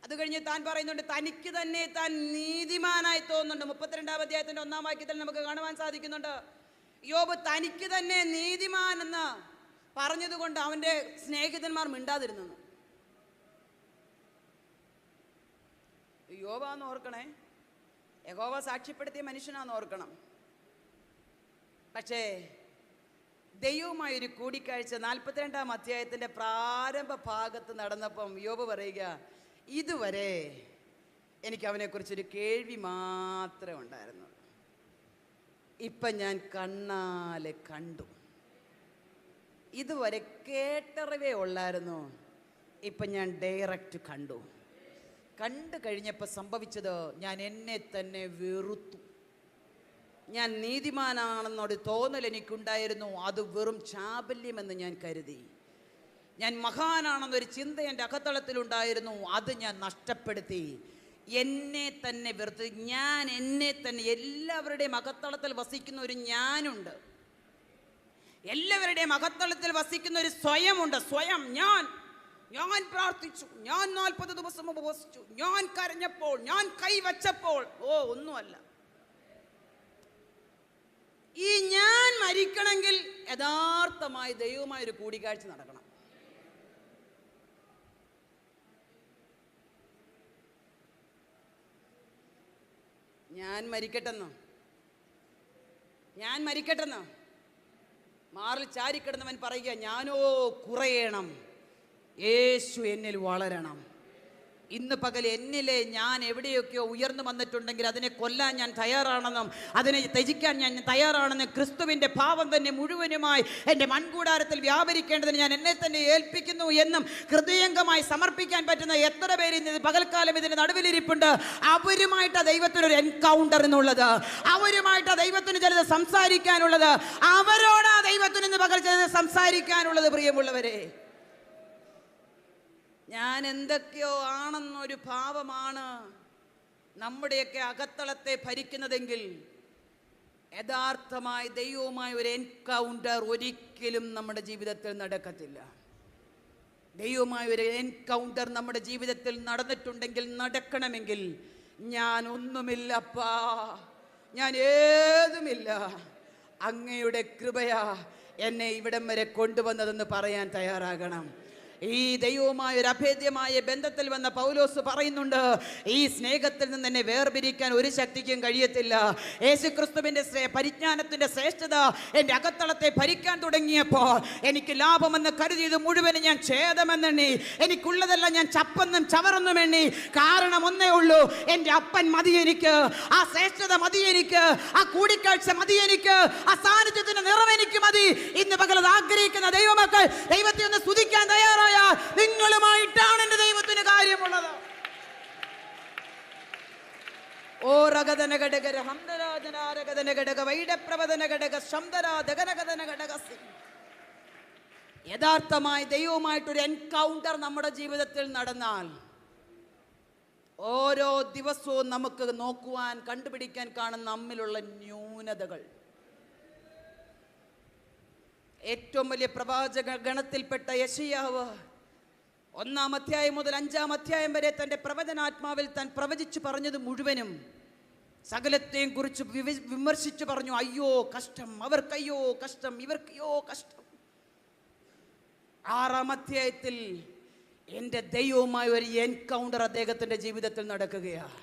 അത് കഴിഞ്ഞ് താൻ പറയുന്നുണ്ട്, തനിക്ക് തന്നെ താൻ നീതിമാനായി തോന്നുന്നുണ്ട്. 32-ാം അധ്യായത്തിന്റെ 1-ാം വാക്യത്തിൽ നമുക്ക് കാണുവാൻ സാധിക്കുന്നുണ്ട്, യോബ് തനിക്ക് തന്നെ നീതിമാൻ എന്ന് പറഞ്ഞതുകൊണ്ട് അവൻ്റെ സ്നേഹിതന്മാർ മിണ്ടാതിരുന്നു. യോബാന്ന് ഓർക്കണേ, യഹോവ സാക്ഷ്യപ്പെടുത്തിയ മനുഷ്യനാന്ന് ഓർക്കണം. പക്ഷേ ദൈവവുമായൊരു കൂടിക്കാഴ്ച 42-ാം അധ്യായത്തിന്റെ പ്രാരംഭ ഭാഗത്ത് നടന്നപ്പം യോബ് പറയുക, ഇതുവരെ എനിക്ക് അവനെക്കുറിച്ചൊരു കേൾവി മാത്രമേ ഉണ്ടായിരുന്നുള്ളൂ, ഇപ്പം ഞാൻ കണ്ണാലെ കണ്ടു. ഇതുവരെ കേട്ടറിവേ ഉള്ളായിരുന്നു, ഇപ്പം ഞാൻ ഡയറക്റ്റ് കണ്ടു. കണ്ടു കഴിഞ്ഞപ്പോൾ സംഭവിച്ചത്, ഞാൻ എന്നെ തന്നെ വെറുത്തു. ഞാൻ നീതിമാനാണെന്നൊരു തോന്നൽ എനിക്കുണ്ടായിരുന്നു, അത് വെറും ചാബല്യമെന്ന് ഞാൻ കരുതി. ഞാൻ മഹാനാണെന്നൊരു ചിന്ത എൻ്റെ അകത്തളത്തിലുണ്ടായിരുന്നു, അത് ഞാൻ നഷ്ടപ്പെടുത്തി. എന്നെ തന്നെ വെറുത്ത്, ഞാൻ എന്നെ തന്നെ, എല്ലാവരുടെയും അകത്തളത്തിൽ വസിക്കുന്ന ഒരു ഞാനുണ്ട്, എല്ലാവരുടെയും അകത്തളത്തിൽ വസിക്കുന്ന ഒരു സ്വയമുണ്ട്. സ്വയം ഞാൻ ഞാൻ പ്രാർത്ഥിച്ചു, ഞാൻ 40 ദിവസം ഉപവസിച്ചു, ഞാൻ കരഞ്ഞപ്പോൾ, ഞാൻ കൈവച്ചപ്പോൾ. ഒന്നുമല്ല. ഈ ഞാൻ മരിക്കണമെങ്കിൽ യഥാർത്ഥമായി ദൈവമായ ഒരു കൂടിക്കാഴ്ച നടക്കണം. ഞാൻ മരിക്കട്ടെന്നോ മാറിൽ ചാരിക്കിടന്നവൻ പറയുക, ഞാനോ കുറയണം, യേശു എന്നിൽ വളരണം. ഇന്ന് പകൽ എന്നിലെ ഞാൻ എവിടെയൊക്കെയോ ഉയർന്നു വന്നിട്ടുണ്ടെങ്കിൽ അതിനെ കൊല്ലാൻ ഞാൻ തയ്യാറാണെന്നും അതിനെ ത്യജിക്കാൻ ഞാൻ തയ്യാറാണെന്നും ക്രിസ്തുവിൻ്റെ ഭാവം തന്നെ മുഴുവനുമായി എൻ്റെ മൺകൂടാരത്തിൽ വ്യാപരിക്കേണ്ടതിന് ഞാൻ എന്നെ തന്നെ ഏൽപ്പിക്കുന്നു എന്നും ഹൃദയംഗമായി സമർപ്പിക്കാൻ പറ്റുന്ന എത്ര പേര് ഇന്ന് പകൽക്കാലം ഇതിന് നടുവിലിരിപ്പുണ്ട്. അവരുമായിട്ടാണ് ദൈവത്തിനൊരു എൻകൗണ്ടർ എന്നുള്ളത്, അവരുമായിട്ടാണ് ദൈവത്തിന് ചിലത് സംസാരിക്കാനുള്ളത്, അവരോടാ ദൈവത്തിന് ഇന്ന് പകൽ ചിലത് സംസാരിക്കാനുള്ളത്. പ്രിയമുള്ളവരെ, ഞാൻ എന്തൊക്കെയോ ആണെന്നൊരു ഭാവമാണ് നമ്മുടെയൊക്കെ അകത്തളത്തെ ഭരിക്കുന്നതെങ്കിൽ യഥാർത്ഥമായി ദൈവവുമായി ഒരു എൻകൗണ്ടർ ഒരിക്കലും നമ്മുടെ ജീവിതത്തിൽ നടക്കത്തില്ല. ദൈവവുമായി ഒരു എൻകൗണ്ടർ നമ്മുടെ ജീവിതത്തിൽ നടന്നിട്ടുണ്ടെങ്കിൽ, നടക്കണമെങ്കിൽ, ഞാൻ ഒന്നുമില്ലപ്പാ, ഞാൻ ഏതുമില്ല, അങ്ങയുടെ കൃപയാ എന്നെ ഇവിടം വരെ കൊണ്ടുവന്നതെന്ന് പറയാൻ തയ്യാറാകണം. ഈ ദൈവവുമായ ഒരു അഭേദ്യമായ ബന്ധത്തിൽ വന്ന പൗലോസ് പറയുന്നുണ്ട്, ഈ സ്നേഹത്തിൽ നിന്ന് എന്നെ വേർപിരിക്കാൻ ഒരു ശക്തിക്കും കഴിയത്തില്ല. യേശുക്രിസ്തുവിൻ്റെ പരിജ്ഞാനത്തിൻ്റെ ശ്രേഷ്ഠത എൻ്റെ അകത്തളത്തെ ഭരിക്കാൻ തുടങ്ങിയപ്പോൾ എനിക്ക് ലാഭമെന്ന് കരുതിയത് മുഴുവനും ഞാൻ ഛേദമെന്നെണ്ണി, എനിക്കുള്ളതെല്ലാം ഞാൻ ചപ്പെന്നും ചവറെന്നും എണ്ണി. കാരണം ഒന്നേ ഉള്ളൂ, എൻ്റെ അപ്പൻ മതി എനിക്ക്, ആ ശ്രേഷ്ഠത മതി എനിക്ക്, ആ കൂടിക്കാഴ്ച മതി എനിക്ക്, ആ സാന്നിധ്യത്തിന്റെ നിറവെനിക്ക് മതി. ഇന്ന് പകലത് ആഗ്രഹിക്കുന്ന ദൈവമക്കൾ ദൈവത്തെ ഒന്ന് സ്തുതിക്കാൻ തയ്യാറായി നിങ്ങളുമായിട്ടാണ് എന്റെ ദൈവത്തിന് കാര്യമുള്ളത്. യഥാർത്ഥമായി ദൈവവുമായിട്ടൊരു എൻകൗണ്ടർ നമ്മുടെ ജീവിതത്തിൽ നടന്നാൽ ഓരോ ദിവസവും നമുക്ക് നോക്കുവാൻ, കണ്ടുപിടിക്കാൻ കാണുന്ന നമ്മിലുള്ള ന്യൂനതകൾ. ഏറ്റവും വലിയ പ്രവാചക ഗണത്തിൽപ്പെട്ട യെശയ്യാവ് 1-ാം അധ്യായം മുതൽ 5-ാം അധ്യായം വരെ തൻ്റെ പ്രവചനാത്മാവിൽ താൻ പ്രവചിച്ചു പറഞ്ഞത് മുഴുവനും സകലത്തെയും കുറിച്ച് വിമർശിച്ചു പറഞ്ഞു. അയ്യോ കഷ്ടം, അവർക്കയ്യോ കഷ്ടം, ഇവർക്കയ്യോ കഷ്ടം. 6-ാം അധ്യായത്തിൽ എൻ്റെ ദൈവവുമായ ഒരു എൻകൗണ്ടർ അദ്ദേഹത്തിൻ്റെ ജീവിതത്തിൽ നടക്കുകയാണ്.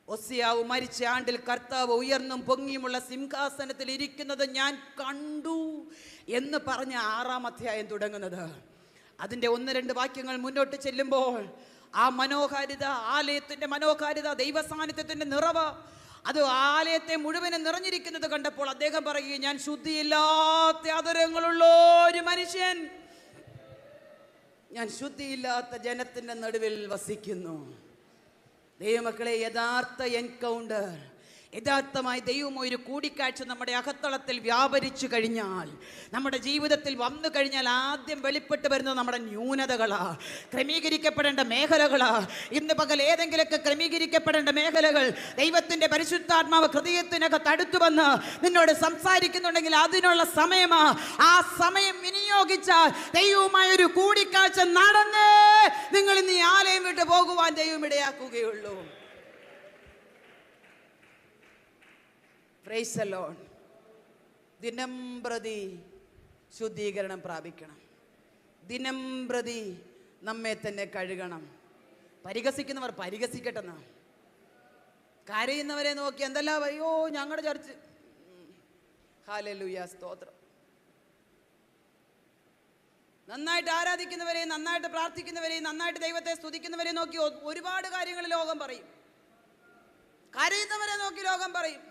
ഒസിയാവ് മരിച്ച ആണ്ടിൽ കർത്താവ് ഉയർന്നും പൊങ്ങിയുമുള്ള സിംഹാസനത്തിൽ ഇരിക്കുന്നത് ഞാൻ കണ്ടു എന്ന് പറഞ്ഞ 6-ാം അധ്യായം തുടങ്ങുന്നത്. അതിൻ്റെ 1-2 വാക്യങ്ങൾ മുന്നോട്ട് ചെല്ലുമ്പോൾ ആ മനോഹാരിത, ആലയത്തിൻ്റെ മനോഹാരിത, ദൈവസാന്നിധ്യത്തിൻ്റെ നിറവ്, അത് ആലയത്തെ മുഴുവനും നിറഞ്ഞിരിക്കുന്നത് കണ്ടപ്പോൾ അദ്ദേഹം പറയുകയും, ഞാൻ ശുദ്ധിയില്ലാത്ത അധരങ്ങളുള്ള ഒരു മനുഷ്യൻ, ഞാൻ ശുദ്ധിയില്ലാത്ത ജനത്തിൻ്റെ നടുവിൽ വസിക്കുന്നു. ദൈവമക്കളെ, യഥാർത്ഥ എൻകൗണ്ടർ, യഥാർത്ഥമായി ദൈവവുമായി ഒരു കൂടിക്കാഴ്ച നമ്മുടെ അകത്തളത്തിൽ വ്യാപരിച്ചു കഴിഞ്ഞാൽ, നമ്മുടെ ജീവിതത്തിൽ വന്നു കഴിഞ്ഞാൽ ആദ്യം വെളിപ്പെട്ട് വരുന്നത് നമ്മുടെ ന്യൂനതകളാ, ക്രമീകരിക്കപ്പെടേണ്ട മേഖലകളാ. ഇന്ന് പകൽ ഏതെങ്കിലുമൊക്കെ ക്രമീകരിക്കപ്പെടേണ്ട മേഖലകൾ ദൈവത്തിൻ്റെ പരിശുദ്ധാത്മാവ് ഹൃദയത്തിനകത്ത് അടുത്തു വന്ന് നിന്നോട് സംസാരിക്കുന്നുണ്ടെങ്കിൽ അതിനുള്ള സമയമാ. ആ സമയം വിനിയോഗിച്ചാൽ ദൈവവുമായ ഒരു കൂടിക്കാഴ്ച നടന്നേ നിങ്ങൾ ഇന്ന് ഈ ആലയം വിട്ട് പോകുവാൻ ദൈവം ഇടയാക്കുകയുള്ളൂ. Price the Lord. ദിനം പ്രതി ശുദ്ധീകരണം പ്രാപിക്കണം, ദിനം പ്രതി നമ്മെ തന്നെ കഴുകണം. പരിഹസിക്കുന്നവർ പരിഹസിക്കട്ടെന്ന്, കരയുന്നവരെ നോക്കി എന്തെല്ലാം, അയ്യോ ഞങ്ങളുടെ ചർച്ച്, ഹല്ലേലൂയ, സ്തോത്രം. നന്നായിട്ട് ആരാധിക്കുന്നവരെയും നന്നായിട്ട് പ്രാർത്ഥിക്കുന്നവരെയും നന്നായിട്ട് ദൈവത്തെ സ്തുതിക്കുന്നവരെ നോക്കി ഒരുപാട് കാര്യങ്ങൾ ലോകം പറയും. കരയുന്നവരെ നോക്കി ലോകം പറയും.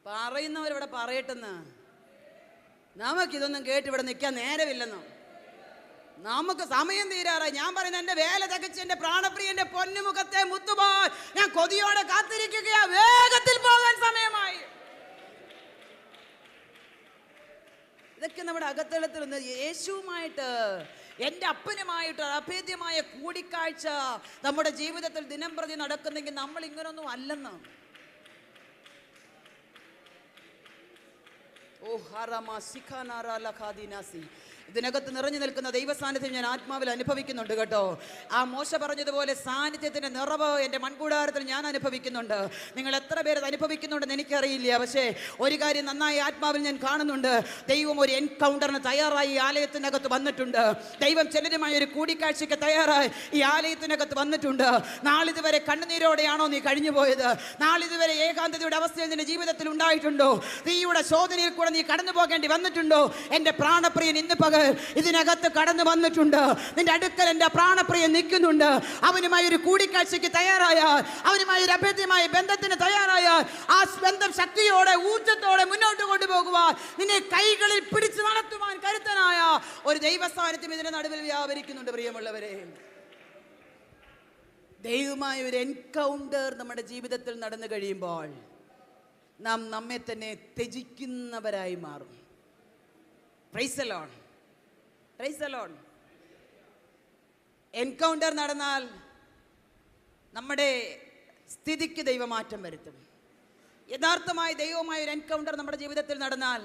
പറയുന്നവരിവിടെ പറയട്ടെന്ന്, നമുക്കിതൊന്നും കേട്ട് ഇവിടെ നിൽക്കാൻ നേരമില്ലെന്നോ, നമുക്ക് സമയം തീരാറായി. ഞാൻ പറയുന്നത്, എൻ്റെ വേല തകച്ച് എൻ്റെ പ്രാണപ്രിയന്റെ പൊന്നുമുഖത്തെ മുത്തുപോൽ ഞാൻ കൊതിയോടെ കാത്തിരിക്കുകയാ, വേഗത്തിൽ പോകാൻ സമയമായി. ഇതൊക്കെ നമ്മുടെ അകത്തളത്തിൽ നിന്ന് യേശുവുമായിട്ട്, എൻ്റെ അപ്പനുമായിട്ട് അഭേദ്യമായ കൂടിക്കാഴ്ച നമ്മുടെ ജീവിതത്തിൽ ദിനം പ്രതി നടക്കുന്നെങ്കിൽ നമ്മൾ ഇങ്ങനൊന്നും അല്ലെന്ന്. ഇതിനകത്ത് നിറഞ്ഞു നിൽക്കുന്ന ദൈവ സാന്നിധ്യം ഞാൻ ആത്മാവിൽ അനുഭവിക്കുന്നുണ്ട് കേട്ടോ. ആ മോശ പറഞ്ഞതുപോലെ സാന്നിധ്യത്തിന്റെ നിറവ് എൻ്റെ മൺകൂടാരത്തിൽ ഞാൻ അനുഭവിക്കുന്നുണ്ട്. നിങ്ങൾ എത്ര പേര് അനുഭവിക്കുന്നുണ്ടെന്ന് എനിക്കറിയില്ല. പക്ഷേ ഒരു കാര്യം നന്നായി ആത്മാവിൽ ഞാൻ കാണുന്നുണ്ട്. ദൈവം ഒരു എൻകൗണ്ടറിന് തയ്യാറായി ഈ ആലയത്തിനകത്ത് വന്നിട്ടുണ്ട്. ദൈവം ചിലരുമായി ഒരു കൂടിക്കാഴ്ചയ്ക്ക് തയ്യാറായി ഈ ആലയത്തിനകത്ത് വന്നിട്ടുണ്ട്. നാളിതുവരെ കണ്ണുനീരോടെയാണോ നീ കഴിഞ്ഞു പോയത്? നാളിതുവരെ ഏകാന്തതയുടെ അവസ്ഥയിൽ നിന്റെ ജീവിതത്തിൽ ഉണ്ടായിട്ടുണ്ടോ? തീയുടെ ശോധനയിൽ കൂടെ നീ കടന്നു പോകേണ്ടി വന്നിട്ടുണ്ടോ? എൻ്റെ പ്രാണപ്രിയൻ ഇന്ന് പകൽ ഇതിനകത്ത് കടന്നു വന്നിട്ടുണ്ട്. നിന്റെ അടുക്കൽ എൻ്റെ പ്രാണപ്രിയൻ നിൽക്കുന്നുണ്ട്. അവനുമായി ഒരു കൂടിക്കാഴ്ചയ്ക്ക് തയ്യാറായാൽ, അവനുമായി ഒരു അഭേദ്യമായ ബന്ധത്തിന് തയ്യാറായാൽ, ആ ബന്ധം ശക്തിയോടെ ഊർജ്ജത്തോടെ മുന്നോട്ട് കൊണ്ടുപോകുവാൻ, നിന്നെ കൈകളിൽ പിടിച്ചു നടത്തുവാൻ കരുത്തനായ ഒരു ദൈവ സാന്നിധ്യം ഇതിന്റെ നടുവിൽ വ്യാപരിക്കുന്നുണ്ട്. പ്രിയമുള്ളവരെ, ദൈവമായ ഒരു എൻകൗണ്ടർ നമ്മുടെ ജീവിതത്തിൽ നടന്നു കഴിയുമ്പോൾ നാം നമ്മെ തന്നെ ത്യജിക്കുന്നവരായി മാറും. Price the Lord, price the Lord. Encounter നടന്നാൽ നമ്മുടെ സ്ഥിതിക്ക് ദൈവമാറ്റം വരുത്തും. യഥാർത്ഥമായി ദൈവമായ ഒരു എൻകൗണ്ടർ നമ്മുടെ ജീവിതത്തിൽ നടന്നാൽ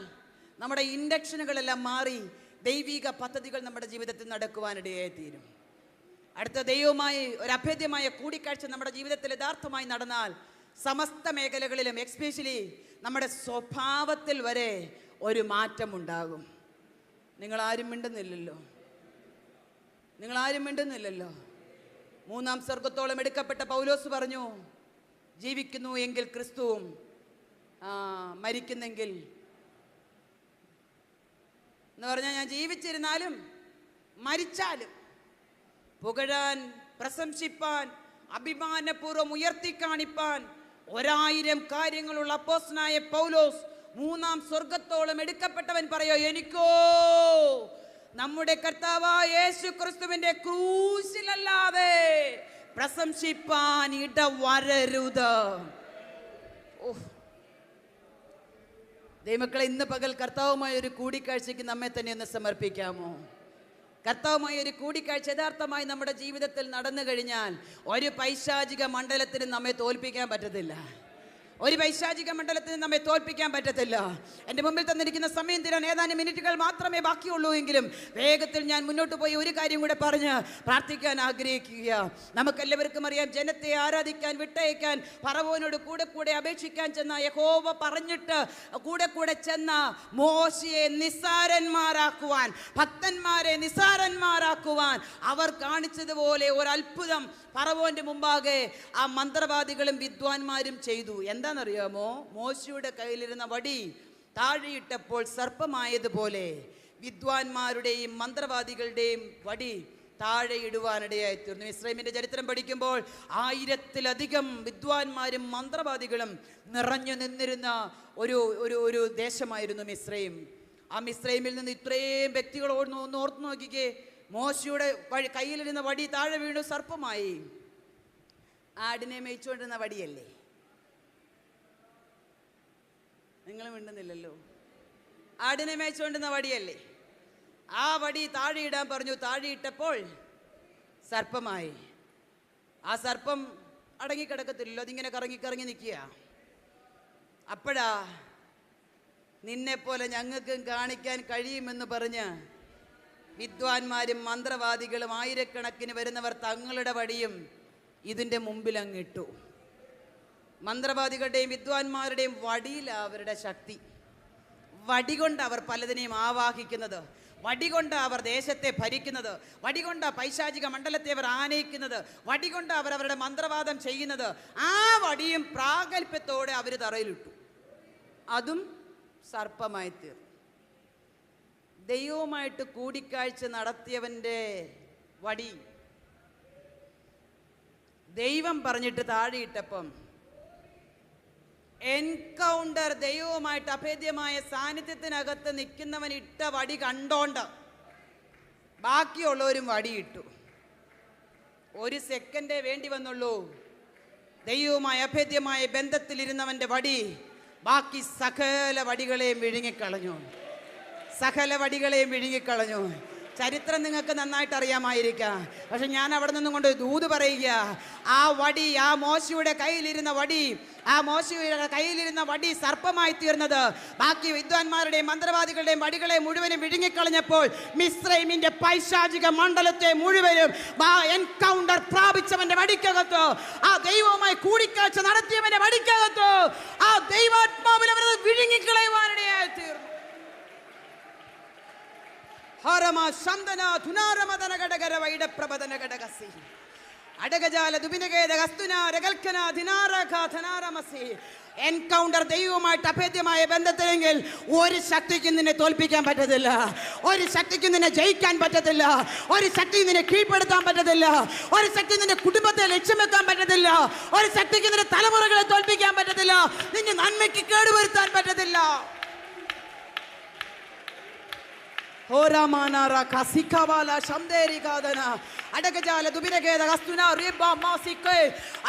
നമ്മുടെ ഇൻഡക്ഷനുകളെല്ലാം മാറി ദൈവിക പദ്ധതികൾ നമ്മുടെ ജീവിതത്തിൽ നടക്കുവാനിടയായി തീരും. അടുത്ത ദൈവവുമായി ഒരു അഭേദ്യമായ കൂടിക്കാഴ്ച നമ്മുടെ ജീവിതത്തിൽ യഥാർത്ഥമായി നടന്നാൽ സമസ്ത മേഖലകളിലും, എക്സ്പെഷ്യലി നമ്മുടെ സ്വഭാവത്തിൽ വരെ ഒരു മാറ്റം ഉണ്ടാകും. നിങ്ങളാരും മിണ്ടുന്നില്ലല്ലോ, നിങ്ങളാരും മിണ്ടുന്നില്ലല്ലോ. 3-ാം സ്വർഗത്തോളം എടുക്കപ്പെട്ട പൗലോസ് പറഞ്ഞു, ജീവിക്കുന്നു എങ്കിൽ ക്രിസ്തുവും, മരിക്കുന്നെങ്കിൽ എന്ന് പറഞ്ഞാൽ ഞാൻ ജീവിച്ചിരുന്നാലും മരിച്ചാലും പുകഴാൻ, പ്രശംസിപ്പാൻ, അഭിമാനപൂർവ്വം ഉയർത്തിക്കാണിപ്പാൻ 1000 കാര്യങ്ങളുള്ള അപ്പോസ്തലനായ പൗലോസ് 3-ാം സ്വർഗത്തോളം എടുക്കപ്പെട്ടവൻ പറയോ, എനിക്കോ നമ്മുടെ കർത്താവായ യേശു ക്രിസ്തുവിന്റെ ക്രൂശിലല്ലാതെ പ്രശംസിപ്പാൻ ഇടവരരുത്. ദൈവമക്കളെ, ഇന്ന് പകൽ കർത്താവുമായ ഒരു കൂടിക്കാഴ്ചയ്ക്ക് നമ്മെ തന്നെ ഒന്ന് സമർപ്പിക്കാമോ? കർത്താവുമായ ഒരു കൂടിക്കാഴ്ച യഥാർത്ഥമായി നമ്മുടെ ജീവിതത്തിൽ നടന്നു കഴിഞ്ഞാൽ ഒരു പൈശാചിക മണ്ഡലത്തിന് നമ്മെ തോൽപ്പിക്കാൻ പറ്റത്തില്ല. ഒരു പൈശാചിക മണ്ഡലത്തിന് നമ്മെ തോൽപ്പിക്കാൻ പറ്റത്തില്ല. എൻ്റെ മുമ്പിൽ തന്നിരിക്കുന്ന സമയം തീരാൻ ഏതാനും മിനിറ്റുകൾ മാത്രമേ ബാക്കിയുള്ളൂ എങ്കിലും വേഗത്തിൽ ഞാൻ മുന്നോട്ട് പോയി ഒരു കാര്യം കൂടെ പറഞ്ഞ് പ്രാർത്ഥിക്കാൻ ആഗ്രഹിക്കുക. നമുക്കെല്ലാവർക്കും അറിയാം, ജനത്തെ ആരാധിക്കാൻ വിട്ടയക്കാൻ ഫറവോനോട് കൂടെ കൂടെ അപേക്ഷിക്കാൻ ചെന്ന യഹോവ പറഞ്ഞിട്ട് കൂടെ കൂടെ ചെന്ന മോശയെ നിസ്സാരന്മാരാക്കുവാൻ, ഭക്തന്മാരെ നിസ്സാരന്മാരാക്കുവാൻ അവർ കാണിച്ചതുപോലെ ഒരു അത്ഭുതം ഫറവോന്റെ മുമ്പാകെ ആ മന്ത്രവാദികളും വിദ്വാൻമാരും ചെയ്തു. എന്താണെന്നറിയാമോ? മോശയുടെ കയ്യിലിരുന്ന വടി താഴെയിട്ടപ്പോൾ സർപ്പമായതുപോലെ വിദ്വാൻമാരുടെയും മന്ത്രവാദികളുടെയും വടി താഴെ ഇടുവാനിടയായി തീർന്നു. മിസ്രൈമിന്റെ ചരിത്രം പഠിക്കുമ്പോൾ 1000-ലധികം വിദ്വാൻമാരും മന്ത്രവാദികളും നിറഞ്ഞു നിന്നിരുന്ന ഒരു ദേശമായിരുന്നു മിസ്രൈം. ആ മിസ്രൈമിൽ നിന്ന് ഇത്രയും വ്യക്തികൾ ഒന്ന് ഓർത്തു നോക്കിക്കേ. മോശയുടെ കയ്യിലിരുന്ന വടി താഴെ വീണു, സർപ്പമായി. ആടിനെ മേയിച്ചുകൊണ്ടിരുന്ന വടിയല്ലേ? നിങ്ങൾ മിണ്ടുന്നില്ലല്ലോ. ആടിനെ മേയിച്ചുകൊണ്ടിരുന്ന വടിയല്ലേ? ആ വടി താഴെയിടാൻ പറഞ്ഞു. താഴെയിട്ടപ്പോൾ സർപ്പമായി. ആ സർപ്പം അടങ്ങിക്കിടക്കത്തില്ലല്ലോ, അതിങ്ങനെ കറങ്ങി കറങ്ങി നിൽക്കുക. അപ്പോഴാ നിന്നെപ്പോലെ ഞങ്ങൾക്കും കാണിക്കാൻ കഴിയുമെന്ന് പറഞ്ഞ് വിദ്വാൻമാരും മന്ത്രവാദികളും 1000-കണക്കിന് വരുന്നവർ തങ്ങളുടെ വടിയും ഇതിൻ്റെ മുമ്പിൽ അങ്ങിട്ടു. മന്ത്രവാദികളുടെയും വിദ്വാൻമാരുടെയും വടിയിൽ അവരുടെ ശക്തി. വടികൊണ്ട് അവർ പലതിനെയും ആവാഹിക്കുന്നത്, വടികൊണ്ട് അവർ ദേശത്തെ ഭരിക്കുന്നത്, വടികൊണ്ട് പൈശാചിക മണ്ഡലത്തെ അവർ ആനയിക്കുന്നത്, വടികൊണ്ട് അവർ അവരുടെ മന്ത്രവാദം ചെയ്യുന്നത്. ആ വടിയും പ്രാഗൽഭ്യത്തോടെ അവർ തറയിലിട്ടു. അതും സർപ്പമായി തീർന്നു. ദൈവവുമായിട്ട് കൂടിക്കാഴ്ച നടത്തിയവൻ്റെ വടി ദൈവം പറഞ്ഞിട്ട് താഴെയിട്ടപ്പം എൻകൗണ്ടർ, ദൈവവുമായിട്ട് അഭേദ്യമായ സാന്നിധ്യത്തിനകത്ത് നിൽക്കുന്നവൻ ഇട്ട വടി കണ്ടോണ്ട് ബാക്കിയുള്ളവരും വടിയിട്ടു. 1 സെക്കൻഡേ വേണ്ടി വന്നുള്ളൂ. ദൈവവുമായി അഭേദ്യമായ ബന്ധത്തിലിരുന്നവൻ്റെ വടി ബാക്കി സകല വടികളെയും വിഴുങ്ങിക്കളഞ്ഞു. സകല വടികളെയും വിഴുങ്ങിക്കളഞ്ഞു. ചരിത്രം നിങ്ങൾക്ക് നന്നായിട്ട് അറിയാമായിരിക്കാം. പക്ഷെ ഞാൻ അവിടെ നിന്നും കൊണ്ട് ദൂത് പറയുക, ആ വടി, ആ മോശയുടെ കയ്യിലിരുന്ന വടി സർപ്പമായി തീർന്നത് ബാക്കി വിദ്വാൻമാരുടെയും മന്ത്രവാദികളുടെയും വടികളെ മുഴുവനും വിഴുങ്ങിക്കളഞ്ഞപ്പോൾ മിസ്രൈമിന്റെ പൈശാചിക മണ്ഡലത്തെ മുഴുവനും എൻകൗണ്ടർ പ്രാപിച്ചവന്റെ വടിക്കകത്ത്, ആ ദൈവവുമായി കൂടിക്കാഴ്ച നടത്തിയവന്റെ വടിക്കകത്ത്, ആ ദൈവാത്മാവിൽ അവരത് വിഴുങ്ങിക്കളയുവാനിടയായി തീർന്നു. എൻകൗണ്ടർ ദൈവവുമായിട്ട് അഭേദ്യമായ ബന്ധത്തിലെങ്കിൽ ഒരു ശക്തിക്കും നിന്നെ തോൽപ്പിക്കാൻ പറ്റത്തില്ല, ഒരു ശക്തിക്കും നിന്നെ ജയിക്കാൻ പറ്റത്തില്ല, ഒരു ശക്തിക്കും നിന്നെ കീഴ്പ്പെടുത്താൻ പറ്റത്തില്ല, ഒരു ശക്തി നിന്റെ കുടുംബത്തെ ലക്ഷ്യം വെക്കാൻ പറ്റത്തില്ല, ഒരു ശക്തിക്ക് നിന്റെ തലമുറകളെ തോൽപ്പിക്കാൻ പറ്റത്തില്ല, നിന്റെ നന്മയ്ക്ക് കേടുവരുത്താൻ പറ്റത്തില്ല. Horamanara kasikavala shamderi kadana adagajala dubinageda gastuna riba masike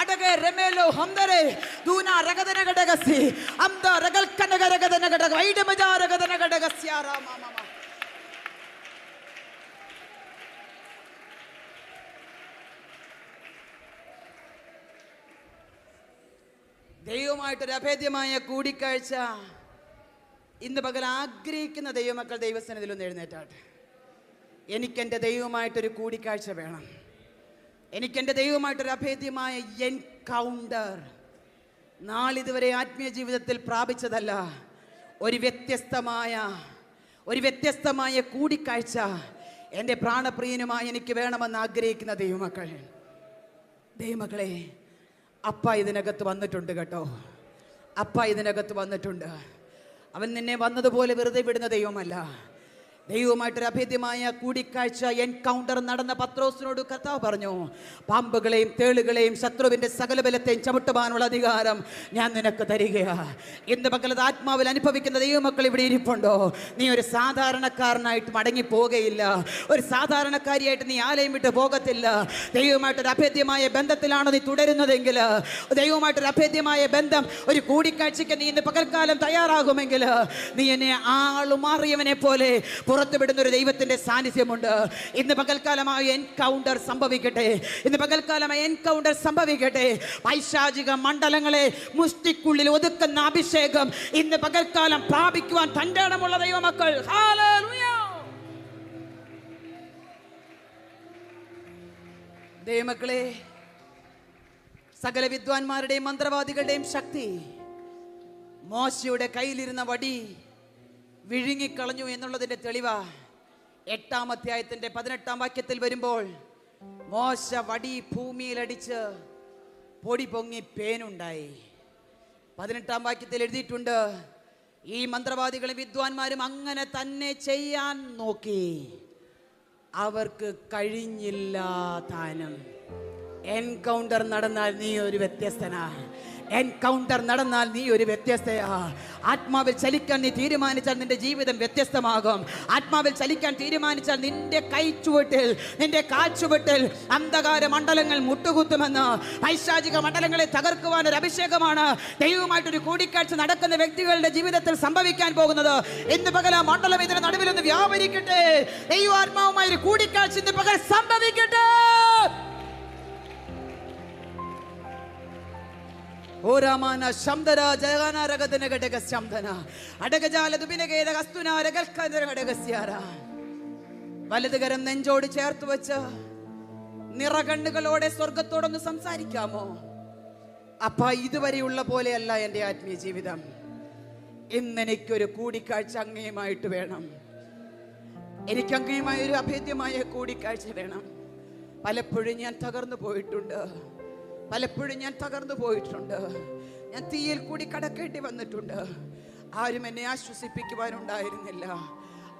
adage remelo hamdare duna ragadana gadagasi amda ragal kanaga gadana gadaga ide majara gadana gadagasyara mama. ദൈവമായിട്ടൊരു അഭേദ്യമായ കൂടിക്കാഴ്ച ഇന്ന് പകൽ ആഗ്രഹിക്കുന്ന ദൈവമക്കൾ ദൈവസന്നിധിയിൽ എഴുന്നേറ്റാട്ടെ. എനിക്കെൻ്റെ ദൈവമായിട്ടൊരു കൂടിക്കാഴ്ച വേണം. എനിക്കെൻ്റെ ദൈവമായിട്ടൊരു അഭേദ്യമായ എൻകൗണ്ടർ നാളിതുവരെ ആത്മീയ ജീവിതത്തിൽ പ്രാപിച്ചതല്ല. ഒരു വ്യത്യസ്തമായ കൂടിക്കാഴ്ച എൻ്റെ പ്രാണപ്രിയനുമായി എനിക്ക് വേണമെന്ന് ആഗ്രഹിക്കുന്ന ദൈവമക്കളെ, അപ്പ ഇതിനകത്ത് വന്നിട്ടുണ്ട് കേട്ടോ. അപ്പ ഇതിനകത്ത് വന്നിട്ടുണ്ട്. അവൻ നിന്നെ വന്നതുപോലെ വെറുതെ വിടുന്ന ദൈവമല്ല. ദൈവവുമായിട്ടൊരു അഭേദ്യമായ കൂടിക്കാഴ്ച എൻകൗണ്ടർ നടന്ന പത്രോസിനോട് കർത്താവ് പറഞ്ഞു, പാമ്പുകളെയും തേളുകളെയും ശത്രുവിൻ്റെ സകല ബലത്തെയും ചവിട്ടുവാനുള്ള അധികാരം ഞാൻ നിനക്ക് തരികയാ. ഇന്ന് പകലത് ആത്മാവിൽ അനുഭവിക്കുന്ന ദൈവമക്കൾ ഇവിടെ ഇരിപ്പുണ്ടോ? നീ ഒരു സാധാരണക്കാരനായിട്ട് മടങ്ങി പോകുകയില്ല, ഒരു സാധാരണക്കാരിയായിട്ട് നീ ആലയം വിട്ട് പോകത്തില്ല. ദൈവവുമായിട്ടൊരു അഭേദ്യമായ ബന്ധത്തിലാണ് നീ തുടരുന്നതെങ്കിൽ, ദൈവവുമായിട്ടൊരു അഭേദ്യമായ ബന്ധം, ഒരു കൂടിക്കാഴ്ചയ്ക്ക് നീ ഇന്ന് പകൽക്കാലം തയ്യാറാകുമെങ്കിൽ, നീ എന്നെ ആളുമാറിയവനെ പോലെ പുറത്തുവിടുന്ന ഒരു ദൈവത്തിന്റെ സാന്നിധ്യമുണ്ട്. ഇന്ന് പകൽക്കാലമായി എൻകൗണ്ടർ സംഭവിക്കട്ടെ. പൈശാചിക മണ്ഡലങ്ങളെ മുഷ്ടിക്കുള്ളിൽ ഒതുക്കുന്ന അഭിഷേകം ഇന്ന് പകൽക്കാലം പ്രാപിക്കുവാൻ തന്റെ ഇടമുള്ള ദൈവമക്കൾ, ഹല്ലേലൂയ. ദൈവമക്കളെ, സകല വിദ്വാൻമാരുടെയും മന്ത്രവാദികളുടെയും ശക്തി മോശയുടെ കയ്യിലിരുന്ന വടി വിഴുങ്ങിക്കളഞ്ഞു എന്നുള്ളതിന്റെ തെളിവാ 8-ാം അധ്യായത്തിന്റെ 18-ാം വാക്യത്തിൽ വരുമ്പോൾ, മോശ വടി ഭൂമിയിലടിച്ച് പൊടി പൊങ്ങി പേനുണ്ടായി. 18-ാം വാക്യത്തിൽ എഴുതിയിട്ടുണ്ട്, ഈ മന്ത്രവാദികളും വിദ്വാൻമാരും അങ്ങനെ തന്നെ ചെയ്യാൻ നോക്കി, അവർക്ക് കഴിഞ്ഞില്ല താനും. എൻകൗണ്ടർ നടന്നാൽ നീ ഒരു വ്യത്യസ്തനാ. എൻകൗണ്ടർ നടന്നാൽ നീ ഒരു വ്യത്യസ്തയാ. ആത്മാവിൽ ചലിക്കാൻ നീ തീരുമാനിച്ചാൽ നിന്റെ ജീവിതം വ്യത്യസ്തമാകും. ആത്മാവിൽ ചലിക്കാൻ തീരുമാനിച്ചാൽ നിന്റെ കൈച്ചുവട്ടിൽ, നിന്റെ കാൽച്ചുവട്ടിൽ അന്ധകാര മണ്ഡലങ്ങൾ മുട്ടുകുത്തുമെന്ന്. പൈശാചിക മണ്ഡലങ്ങളെ തകർക്കുവാൻ ഒരു അഭിഷേകമാണ് ദൈവവുമായിട്ടൊരു കൂടിക്കാഴ്ച നടക്കുന്ന വ്യക്തികളുടെ ജീവിതത്തിൽ സംഭവിക്കാൻ പോകുന്നത്. ഇന്ന് പകൽ ആ മണ്ഡലം ഇതിന്റെ നടുവിലൊന്ന് വ്യാപരിക്കട്ടെ. ദൈവാത്മാവുമായി ഒരു കൂടിക്കാഴ്ച ഇന്ന് പകൽ സംഭവിക്കട്ടെ. ഓരാമാന ശംദന ജഗന രഗദന ഗടക ശംദന അടഗജാല ദുബിനഗേദ ഗസ്തുന രഗൽഖദര ഗടഗസ്യാര. വലതുകരം നെഞ്ചോട് ചേർത്ത് വെച്ച് നിറകണ്ണുകളോടെ സ്വർഗത്തോടൊന്ന് സംസാരിക്കാമോ? അപ്പ ഇതുവരെയുള്ള പോലെയല്ല എൻ്റെ ആത്മീയ ജീവിതം. ഇന്നെനിക്കൊരു കൂടിക്കാഴ്ച അങ്ങയുമായിട്ട് വേണം. എനിക്ക് അങ്ങയുമായ ഒരു അഭേദ്യമായ കൂടിക്കാഴ്ച വേണം. പലപ്പോഴും ഞാൻ തകർന്നു പോയിട്ടുണ്ട്. ഞാൻ തീയിൽ കൂടി കടക്കേണ്ടി വന്നിട്ടുണ്ട്. ആരും എന്നെ ആശ്വസിപ്പിക്കുവാനുണ്ടായിരുന്നില്ല.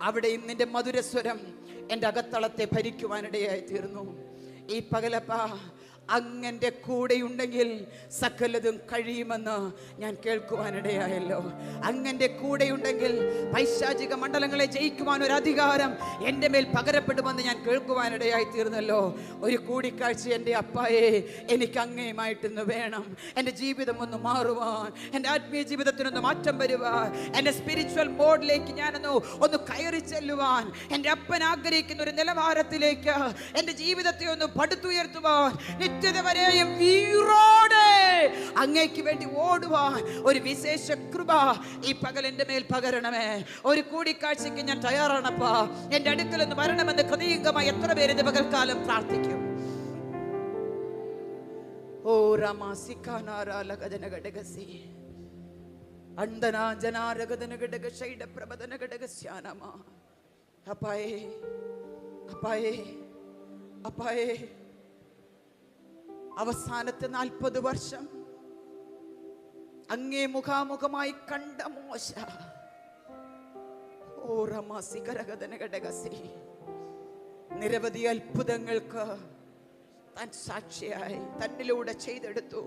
അവിടെയും നിന്റെ മധുരസ്വരം എൻ്റെ അകത്തളത്തെ ഭരിക്കുവാനിടയായി തീർന്നു. ഈ പകലപ്പ അങ്ങന്റെ കൂടെയുണ്ടെങ്കിൽ സകലതും കഴിയുമെന്ന് ഞാൻ കേൾക്കുവാനിടയായല്ലോ. അങ്ങന്റെ കൂടെയുണ്ടെങ്കിൽ പൈശാചിക മണ്ഡലങ്ങളെ ജയിക്കുവാൻ ഒരു അധികാരം എൻ്റെ മേൽ പകരപ്പെടുമെന്ന് ഞാൻ കേൾക്കുവാനിടയായി തീർന്നല്ലോ. ഒരു കൂടിക്കാഴ്ച എൻ്റെ അപ്പായെ എനിക്ക് അങ്ങയുമായിട്ടൊന്ന് വേണം. എൻ്റെ ജീവിതം ഒന്ന് മാറുവാൻ, എൻ്റെ ആത്മീയ ജീവിതത്തിനൊന്ന് മാറ്റം വരുവാൻ, എൻ്റെ സ്പിരിച്വൽ മോഡിലേക്ക് ഞാനൊന്ന് കയറി ചെല്ലുവാൻ, എൻ്റെ അപ്പൻ ആഗ്രഹിക്കുന്ന ഒരു നിലവാരത്തിലേക്ക് എൻ്റെ ജീവിതത്തെ ഒന്ന് പടുത്തുയർത്തുവാൻ, നിത്യത വരെയും വീറോടെ അങ്ങേക്ക് വേണ്ടി ഓടുവാൻ ഒരു വിശേഷ കൃപ ഈ പകൽ എൻ്റെ മേൽ പകരണമേ. ഒരു കൂടിക്കാഴ്ചയ്ക്ക് ഞാൻ തയ്യാറാണപ്പാ. എൻ്റെ അടുക്കൽ ഒന്ന് വരണമെന്ന് ഹൃദയംഗമായി എത്ര പേര് ഇത് പകൽക്കാലം പ്രാർത്ഥിക്കും. ഓ രാമാസിക്കാനാരാലഗദനഗഡഗസി അണ്ടനാജനാരഗദനഗഡഗശൈഡപ്രബദനഗഡഗസ്യാനമാ. അപ്പായേ അപ്പായേ അപ്പായേ, അവസാനത്തെ 40 വർഷം അങ്ങേ മുഖാമുഖമായി കണ്ട മോശ നിരവധി അത്ഭുതങ്ങൾക്ക് താൻ സാക്ഷിയായി തന്നിലൂടെ ചെയ്തെടുത്തു.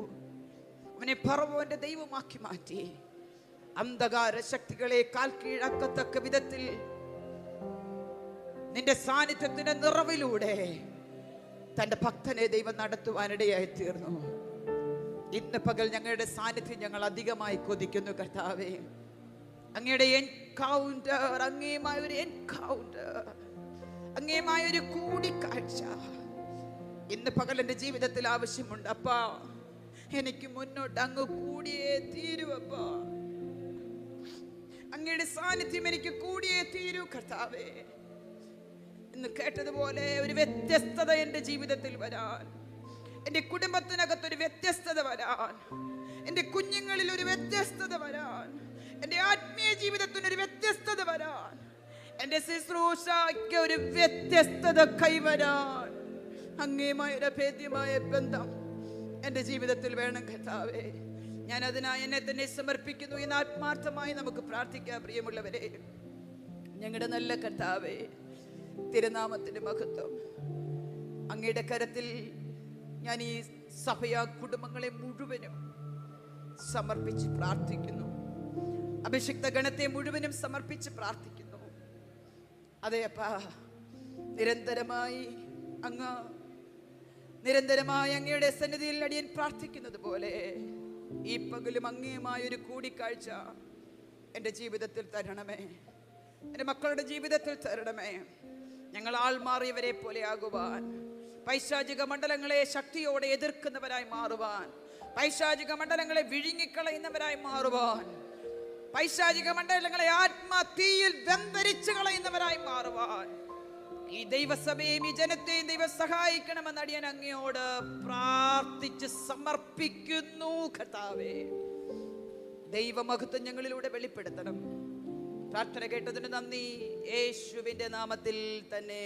അവനെ ഫറവോന്റെ ദൈവമാക്കി മാറ്റി. അന്ധകാര ശക്തികളെ കാൽ കീഴാക്കത്തക്ക വിധത്തിൽ നിന്റെ സാന്നിധ്യത്തിന്റെ നിറവിലൂടെ തന്റെ ഭക്തനെ ദൈവം നടത്തുവാനിടയായി തീർന്നു. ഇന്ന് പകൽ ഞങ്ങളുടെ സാന്നിധ്യം ഞങ്ങൾ അധികമായി കൊതിക്കുന്നു കർത്താവേ. അങ്ങയുടെ എൻകൗണ്ടർ, അങ്ങേമായ ഒരു എൻകൗണ്ടർ, അങ്ങേമായ ഒരു കൂടിക്കാഴ്ച ഇന്ന് പകൽ എൻ്റെ ജീവിതത്തിൽ ആവശ്യമുണ്ട്. അപ്പാ, എനിക്ക് മുന്നോട്ട് അങ്ങ് കൂടിയേ തീരുവപ്പാ. അങ്ങയുടെ സാന്നിധ്യം എനിക്ക് കൂടിയേ തീരൂ കർത്താവേ. ഇന്ന് കേട്ടതുപോലെ ഒരു വ്യത്യസ്തത എൻ്റെ ജീവിതത്തിൽ വരാൻ, എൻ്റെ കുടുംബത്തിനകത്തൊരു വ്യത്യസ്തത വരാൻ, എൻ്റെ കുഞ്ഞുങ്ങളിൽ ഒരു വ്യത്യസ്തത വരാൻ, എൻ്റെ ആത്മീയ ജീവിതത്തിനൊരു വ്യത്യസ്തത വരാൻ, എൻ്റെ ശുശ്രൂഷയ്ക്ക് ഒരു വ്യത്യസ്തത കൈവരാൻ അങ്ങേമായ ഒരു അഭേദ്യമായ ബന്ധം എൻ്റെ ജീവിതത്തിൽ വേണം കർത്താവേ. ഞാൻ അതിനായി എന്നെ തന്നെ സമർപ്പിക്കുന്നു എന്ന് ആത്മാർത്ഥമായി നമുക്ക് പ്രാർത്ഥിക്കാം. പ്രിയമുള്ളവരെ, ഞങ്ങളുടെ നല്ല കർത്താവേ, തിരുനാമത്തിന്റെ മഹത്വം. അങ്ങയുടെ കരത്തിൽ ഞാൻ ഈ സഭയാ കുടുംബങ്ങളെ മുഴുവനും സമർപ്പിച്ച് പ്രാർത്ഥിക്കുന്നു. അഭിഷിക്ത ഗണത്തെ മുഴുവനും സമർപ്പിച്ച് പ്രാർത്ഥിക്കുന്നു. അതെ അപ്പാ, നിരന്തരമായി അങ്ങയുടെ സന്നിധിയിൽ അടിയൻ പ്രാർത്ഥിക്കുന്നത് പോലെ ഈ പകലും അങ്ങേയുമായ ഒരു കൂടിക്കാഴ്ച എൻ്റെ ജീവിതത്തിൽ തരണമേ, എൻ്റെ മക്കളുടെ ജീവിതത്തിൽ തരണമേ. ഞങ്ങൾ ആൾമാറിയവരെ പോലെ ആകുവാൻ, പൈശാചിക മണ്ഡലങ്ങളെ ശക്തിയോടെ എതിർക്കുന്നവരായി മാറുവാൻ, പൈശാചിക മണ്ഡലങ്ങളെ വിഴുങ്ങിക്കളയുന്നവരായി മാറുവാൻ, പൈശാചിക മണ്ഡലങ്ങളെ ആത്മതീയിൽ വെന്തരിച്ചു കളയുന്നവരായി മാറുവാൻ ഈ ദൈവസഭയെയും ഈ ജനത്തെയും ദൈവം സഹായിക്കണമെന്ന് അടിയൻ അങ്ങയോട് പ്രാർത്ഥിച്ച് സമർപ്പിക്കുന്നു കർത്താവേ. ദൈവമഹത്വം ഞങ്ങളിലൂടെ വെളിപ്പെടുത്തണം. പ്രാർത്ഥന കേട്ടതിന് നന്ദി. യേശുവിന്റെ നാമത്തിൽ തന്നെ.